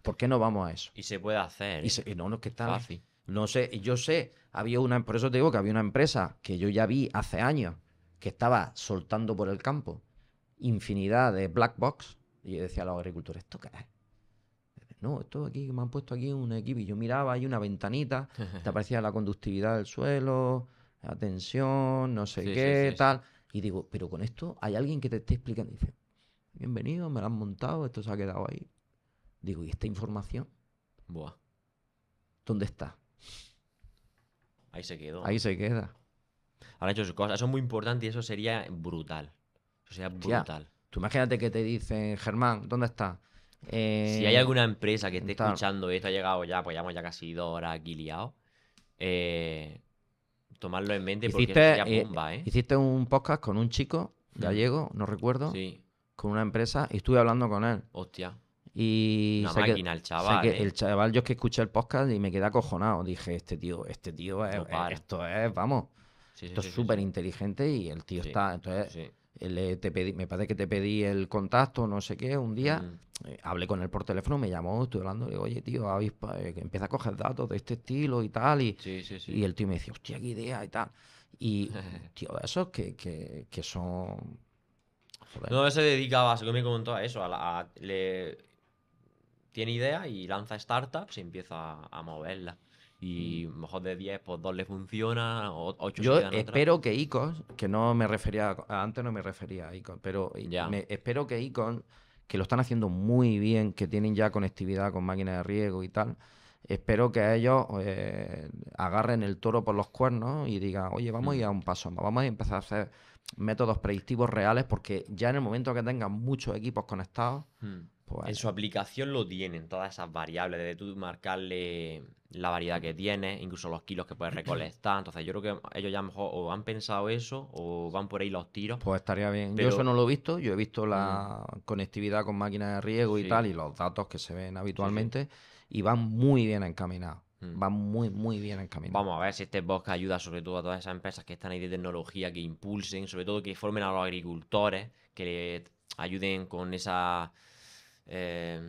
¿Por qué no vamos a eso?
Y se puede hacer, ¿eh?
Y no, no es que está.
Fácil.
No sé, yo sé, por eso te digo que había una empresa que yo ya vi hace años que estaba soltando por el campo infinidad de black box. Y yo decía a los agricultores, ¿esto qué es? No, esto aquí, me han puesto aquí un equipo. Y yo miraba ahí una ventanita, te aparecía la conductividad del suelo, la tensión, no sé
Sí, sí,
qué,
sí, sí.
tal. Y digo, pero con esto hay alguien que te esté explicando. Y dice, bienvenido, me lo han montado, esto se ha quedado ahí. Digo, ¿y esta información
Buah.
dónde está?
Ahí se quedó,
Ahí
¿no?
se queda.
Han hecho sus cosas. Eso es muy importante y eso sería brutal. Eso sería
Hostia,
brutal.
tú imagínate que te dicen, Germán, ¿dónde estás?
Si hay alguna empresa que esté
Tal.
escuchando esto, ha llegado ya, pues llevamos ya casi 2 horas aquí liados. Eh, tomarlo en mente porque eso
Hiciste,
sería bomba, ¿eh?
hiciste un podcast con un chico
Mm,
gallego, no recuerdo,
sí,
con una empresa y estuve hablando con él.
hostia.
Y
Una máquina el
sé que
chaval, ¿eh?
el chaval, yo es que escuché el podcast y me quedé acojonado. Dije, este tío
No para.
esto es, vamos,
Sí, sí,
esto es
sí, sí,
súper
sí.
inteligente y el tío
Sí,
está. Entonces,
sí.
me parece que te pedí el contacto, no sé qué, un día.
Mm,
Hablé con él por teléfono, me llamó, estuve hablando, le digo, oye, tío, que empieza a coger datos de este estilo y tal.
sí, sí,
Y
sí.
el tío me decía, hostia, qué idea y tal. Y, tío, de esos que son. Joder.
No, se dedicaba, según me comentó, a eso. Tiene idea y lanza startups y empieza a moverla. Y mejor de 10 pues 2 le funciona, 8 se
Yo
quedan atrás.
espero que Icos, que no me refería, antes no me refería a Icos, pero
Ya.
espero que Icos, que lo están haciendo muy bien, que tienen ya conectividad con máquinas de riego y tal, espero que ellos agarren el toro por los cuernos y digan, oye, vamos a
Mm.
ir a un paso más, vamos a empezar a hacer métodos predictivos reales, porque ya en el momento que tengan muchos equipos conectados,
Hmm.
pues
En su aplicación lo tienen, todas esas variables, desde tú marcarle la variedad que tiene, incluso los kilos que puedes recolectar. Entonces, yo creo que ellos ya mejor o han pensado eso o van por ahí los tiros.
Pues estaría bien. Yo eso
Pero,
no lo he visto, yo he visto
mm,
la conectividad con máquinas de riego y
sí,
tal y los datos que se ven
sí, sí.
habitualmente y van muy bien encaminados.
Mm.
Van muy, muy bien encaminados.
Vamos a ver si este podcast ayuda sobre todo a todas esas empresas que están ahí de tecnología, que impulsen, sobre todo que formen a los agricultores, que le ayuden con esa... eh,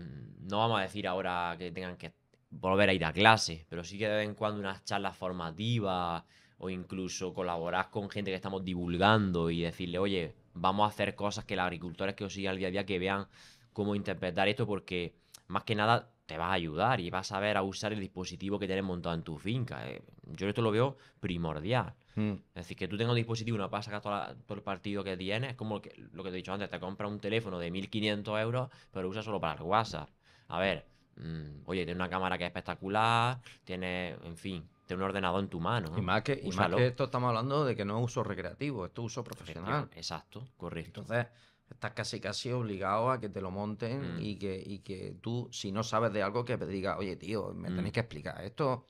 no vamos a decir ahora que tengan que volver a ir a clase, pero sí que de vez en cuando unas charlas formativas o incluso colaborar con gente que estamos divulgando y decirle, oye, vamos a hacer cosas que los agricultores que os sigan al día a día que vean cómo interpretar esto porque más que nada te vas a ayudar y vas a ver a usar el dispositivo que tienes montado en tu finca. Yo esto lo veo primordial.
Mm.
Es decir, que tú tengas un dispositivo y no puedas sacar todo el partido que tienes, es como lo que te he dicho antes, te compras un teléfono de 1.500 euros, pero lo usas solo para el WhatsApp. A ver, oye, tiene una cámara que es espectacular, tiene, en fin, tiene un ordenador en tu mano,
Y
¿no?
más que, y más que
Úsalo.
esto estamos hablando de que no es uso recreativo, esto es uso profesional.
Efectivamente, exacto, correcto.
Entonces, estás casi obligado a que te lo monten
Mm,
y que tú, si no sabes de algo, que te diga, oye, tío, me
mm,
tenéis que explicar. Esto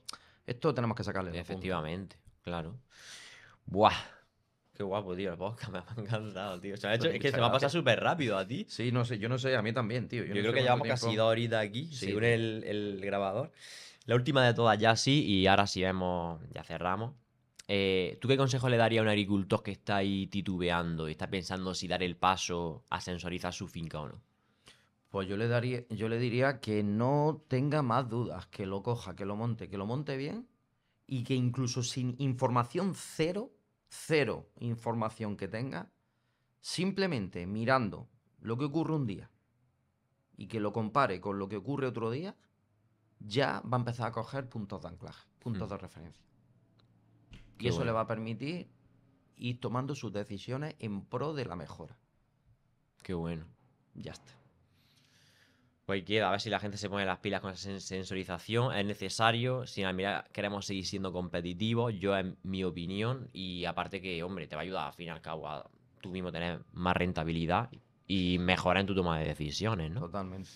tenemos que sacarle la punta.
efectivamente, claro. Buah, qué guapo, tío, el podcast, me ha encantado, tío. O sea,
Pues
es que
muchas
se me ha pasado
gracias.
súper rápido a ti.
Sí, no sé, yo no sé, a mí también, tío. Yo
Yo
no
creo
sé
que
cuánto
llevamos casi
tiempo.
2 horitas aquí,
Sí,
según
tío.
el grabador. La última de todas ya sí, y ahora sí vemos, ya cerramos. ¿Tú qué consejo le darías a un agricultor que está ahí titubeando y está pensando si dar el paso a sensorizar su finca o no?
Pues yo le diría que no tenga más dudas, que lo coja, que lo monte bien y que incluso sin información cero información que tenga, simplemente mirando lo que ocurre un día y que lo compare con lo que ocurre otro día, ya va a empezar a coger puntos de anclaje,
Hmm,
puntos de referencia. Y
qué
eso le
bueno,
va a permitir ir tomando sus decisiones en pro de la mejora.
qué bueno.
Ya está.
Pues queda, a ver si la gente se pone las pilas con esa sensorización. Es necesario, si en mira queremos seguir siendo competitivos, yo en mi opinión, y aparte que, hombre, te va a ayudar al fin y al cabo a tú mismo tener más rentabilidad y mejorar en tu toma de decisiones, ¿no?
Totalmente.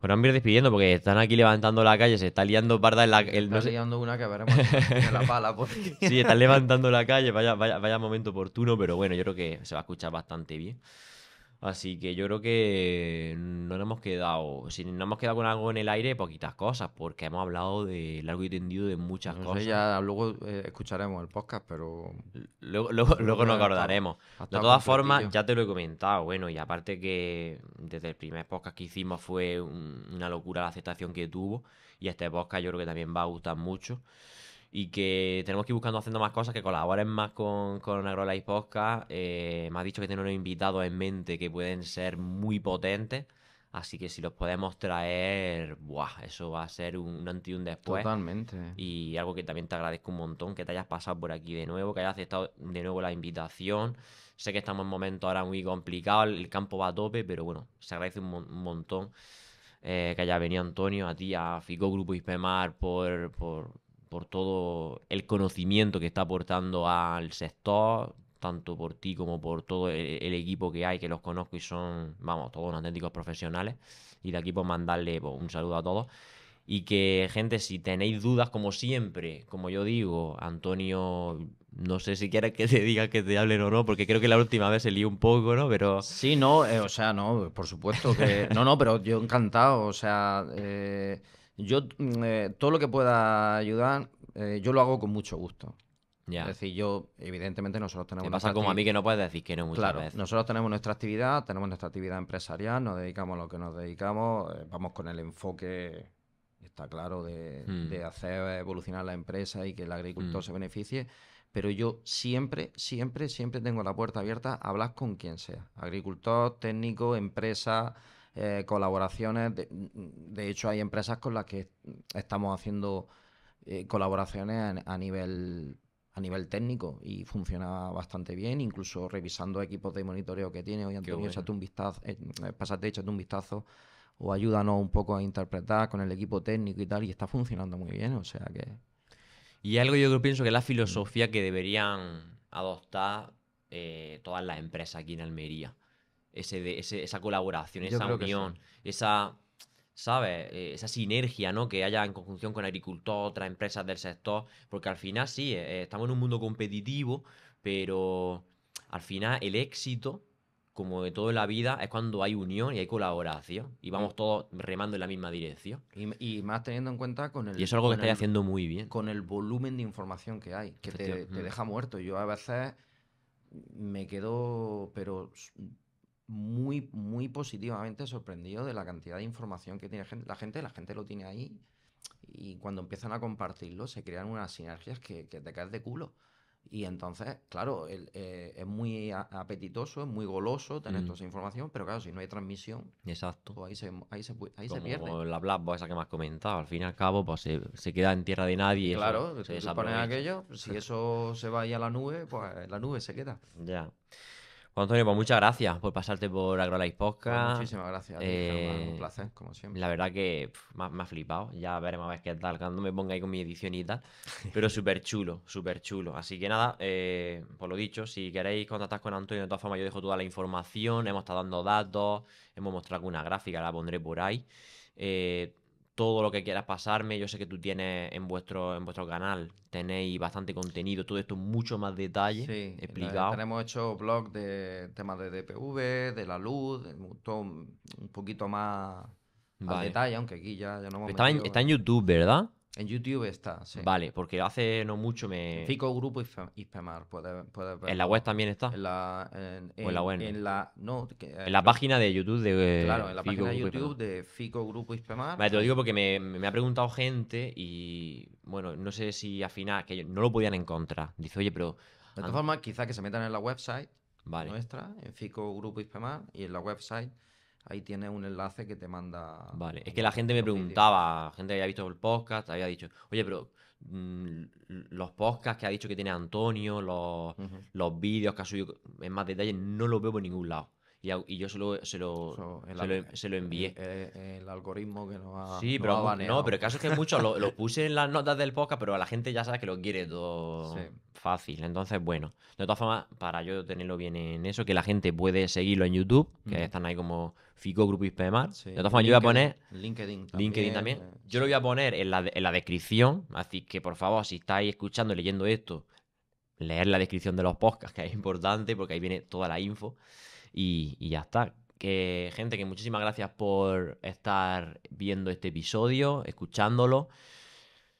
Bueno, vamos a ir despidiendo porque están aquí levantando la calle, se está liando parda en la...
Se
no
está
sé.
liando una que veremos si nos tiene la pala por aquí.
Sí, están levantando la calle, vaya momento oportuno, pero bueno, yo creo que se va a escuchar bastante bien. Así que yo creo que no nos hemos quedado, si no hemos quedado con algo en el aire, poquitas cosas, porque hemos hablado de largo y tendido de muchas
No sé,
cosas.
ya luego escucharemos el podcast, pero
Luego,
yo creo
luego
que
nos acordaremos.
ha
De
estado
todas formas,
completillo.
ya te lo he comentado. Bueno, y aparte que desde el primer podcast que hicimos fue una locura la aceptación que tuvo. Y este podcast yo creo que también va a gustar mucho. Y que tenemos que ir buscando haciendo más cosas, que colaboren más con AgroLife Podcast. Me ha dicho que tiene unos invitados en mente que pueden ser muy potentes. Así que si los podemos traer, ¡buah! Eso va a ser un antes y un después.
Totalmente.
Y algo que también te agradezco un montón, que te hayas pasado por aquí de nuevo, que hayas aceptado de nuevo la invitación. Sé que estamos en momentos ahora muy complicados, el campo va a tope, pero bueno, se agradece un montón que haya venido Antonio, a ti, a Fico Grupo Ispemar, por todo el conocimiento que está aportando al sector, tanto por ti como por todo el equipo que hay, que los conozco y son, vamos, todos unos auténticos profesionales. Y de aquí pues mandarle pues, un saludo a todos. Y que, gente, si tenéis dudas, como siempre, como yo digo, Antonio, no sé si quieres que te diga que te hablen o no, porque creo que la última vez se lió un poco, ¿no? Pero
Sí, no, o sea, no, por supuesto que. No, no, pero yo encantado. O sea, yo todo lo que pueda ayudar, yo lo hago con mucho gusto. Es
ya,
decir, yo, evidentemente, nosotros
te
tenemos nuestra
pasa como a
actividad.
mí que no puedes decir que no muchas
Claro,
veces.
nosotros tenemos nuestra actividad empresarial, nos dedicamos a lo que nos dedicamos, vamos con el enfoque, está claro,
Mm,
de hacer evolucionar la empresa y que el agricultor
mm,
se beneficie, pero yo siempre, siempre, siempre tengo la puerta abierta a hablar con quien sea, agricultor, técnico, empresa, colaboraciones. De hecho, hay empresas con las que estamos haciendo colaboraciones a nivel técnico y funciona bastante bien, incluso revisando equipos de monitoreo que tiene. Oye,
qué
Antonio,
bueno.
échate un vistazo, pásate, échate un vistazo o ayúdanos un poco a interpretar con el equipo técnico y tal, y está funcionando muy bien, o sea que.
Y algo yo creo, pienso que es la
mm,
filosofía que deberían adoptar todas las empresas aquí en Almería. Esa colaboración,
yo
esa
creo que sí.
unión, esa, ¿sabes? Esa sinergia, ¿no? Que haya en conjunción con agricultores, otras empresas del sector, porque al final sí, estamos en un mundo competitivo, pero al final el éxito, como de todo en la vida, es cuando hay unión y hay colaboración y
Y,
vamos todos remando en la misma dirección.
y más teniendo en cuenta
Y eso es algo que estáis haciendo muy bien,
con el volumen de información que hay, que te
efectivamente.
deja muerto. Yo a veces me quedo, pero muy, muy positivamente sorprendido de la cantidad de información que tiene la gente lo tiene ahí y cuando empiezan a compartirlo se crean unas sinergias que te caes de culo. Y entonces, claro, es muy apetitoso, es muy goloso tener
Mm,
toda esa información, pero claro, si no hay transmisión,
exacto.
pues ahí se pierde.
Como la Black Box esa que me has comentado. Al fin y al cabo, pues se queda en tierra de nadie
Y
y eso
claro,
se
tú pones
desaprovecha.
aquello, si eso se va ahí a la nube, pues la nube se queda.
Ya. Pues Antonio, pues muchas gracias por pasarte por AgroLife
Pues
Podcast.
muchísimas gracias a ti, Germán, un
Eh,
placer, como siempre.
la verdad que me ha flipado. Ya veremos a ver qué tal cuando me ponga ahí con mi edición y tal. Pero súper chulo, súper chulo. Así que nada, por lo dicho, si queréis contactar con Antonio, de todas formas yo dejo toda la información. Hemos estado dando datos, hemos mostrado alguna gráfica, la pondré por ahí. Eh, todo lo que quieras pasarme, yo sé que tú tienes en vuestro canal, tenéis bastante contenido, todo esto en mucho más detalle
Sí,
explicado.
tenemos hecho blog de temas de DPV, de la luz, todo un poquito más al
Vale.
detalle, aunque aquí ya nos hemos metido
Está en YouTube, ¿verdad?
en YouTube está, sí.
Vale, porque hace no mucho me...
Fico Grupo Ispemar, puedes
En la web
verlo
también está.
en,
O en la web no.
en la, no,
En la página de YouTube
claro,
de
en la
Fico
página de
Grupo y Pema.
YouTube de Fico Grupo Ispemar,
Vale, te lo digo
ahí.
porque me ha preguntado gente y bueno, no sé si al final, que no lo podían encontrar. Dice, oye, pero...
De todas formas, quizá que se metan en la website
Vale,
nuestra, en Fico Grupo Ispemar, y en la website ahí tienes un enlace que te manda
vale. Es que la gente me
los vídeos.
preguntaba, gente que había visto el podcast, había dicho, oye, pero mm, los podcasts que ha dicho que tiene Antonio,
Ujú.
los vídeos que ha subido en más detalle, no los veo por ningún lado. Y yo
Eso,
se lo envié.
el algoritmo que
Sí,
nos
pero
ha
no, pero
baneado.
el caso es que muchos lo puse en las notas del podcast, pero a la gente ya sabe que lo quiere
Sí.
todo fácil. Entonces, bueno, de todas formas, para yo tenerlo bien en eso, que la gente puede seguirlo en YouTube, que
Ujú.
están ahí como Fico Grupo Ispemar.
Sí,
De todas
en
formas, yo voy a poner
LinkedIn
LinkedIn
también.
también. Yo lo
Sí.
voy a poner en la descripción, así que por favor, si estáis escuchando y leyendo esto, leer la descripción de los podcasts, que es importante, porque ahí viene toda la info. Y ya está. Que, gente, que muchísimas gracias por estar viendo este episodio, escuchándolo.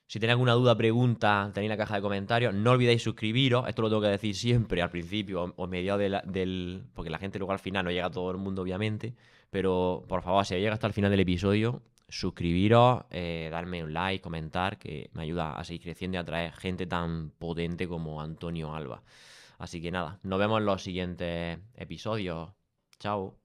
Si tenéis alguna duda, pregunta, tenéis la caja de comentarios. No olvidéis suscribiros. Esto lo tengo que decir siempre al principio o mediados del... Porque la gente luego al final no llega a todo el mundo, obviamente. Pero, por favor, si llega hasta el final del episodio, suscribiros, darme un like, comentar, que me ayuda a seguir creciendo y a traer gente tan potente como Antonio Alba. Así que nada, nos vemos en los siguientes episodios. Chao.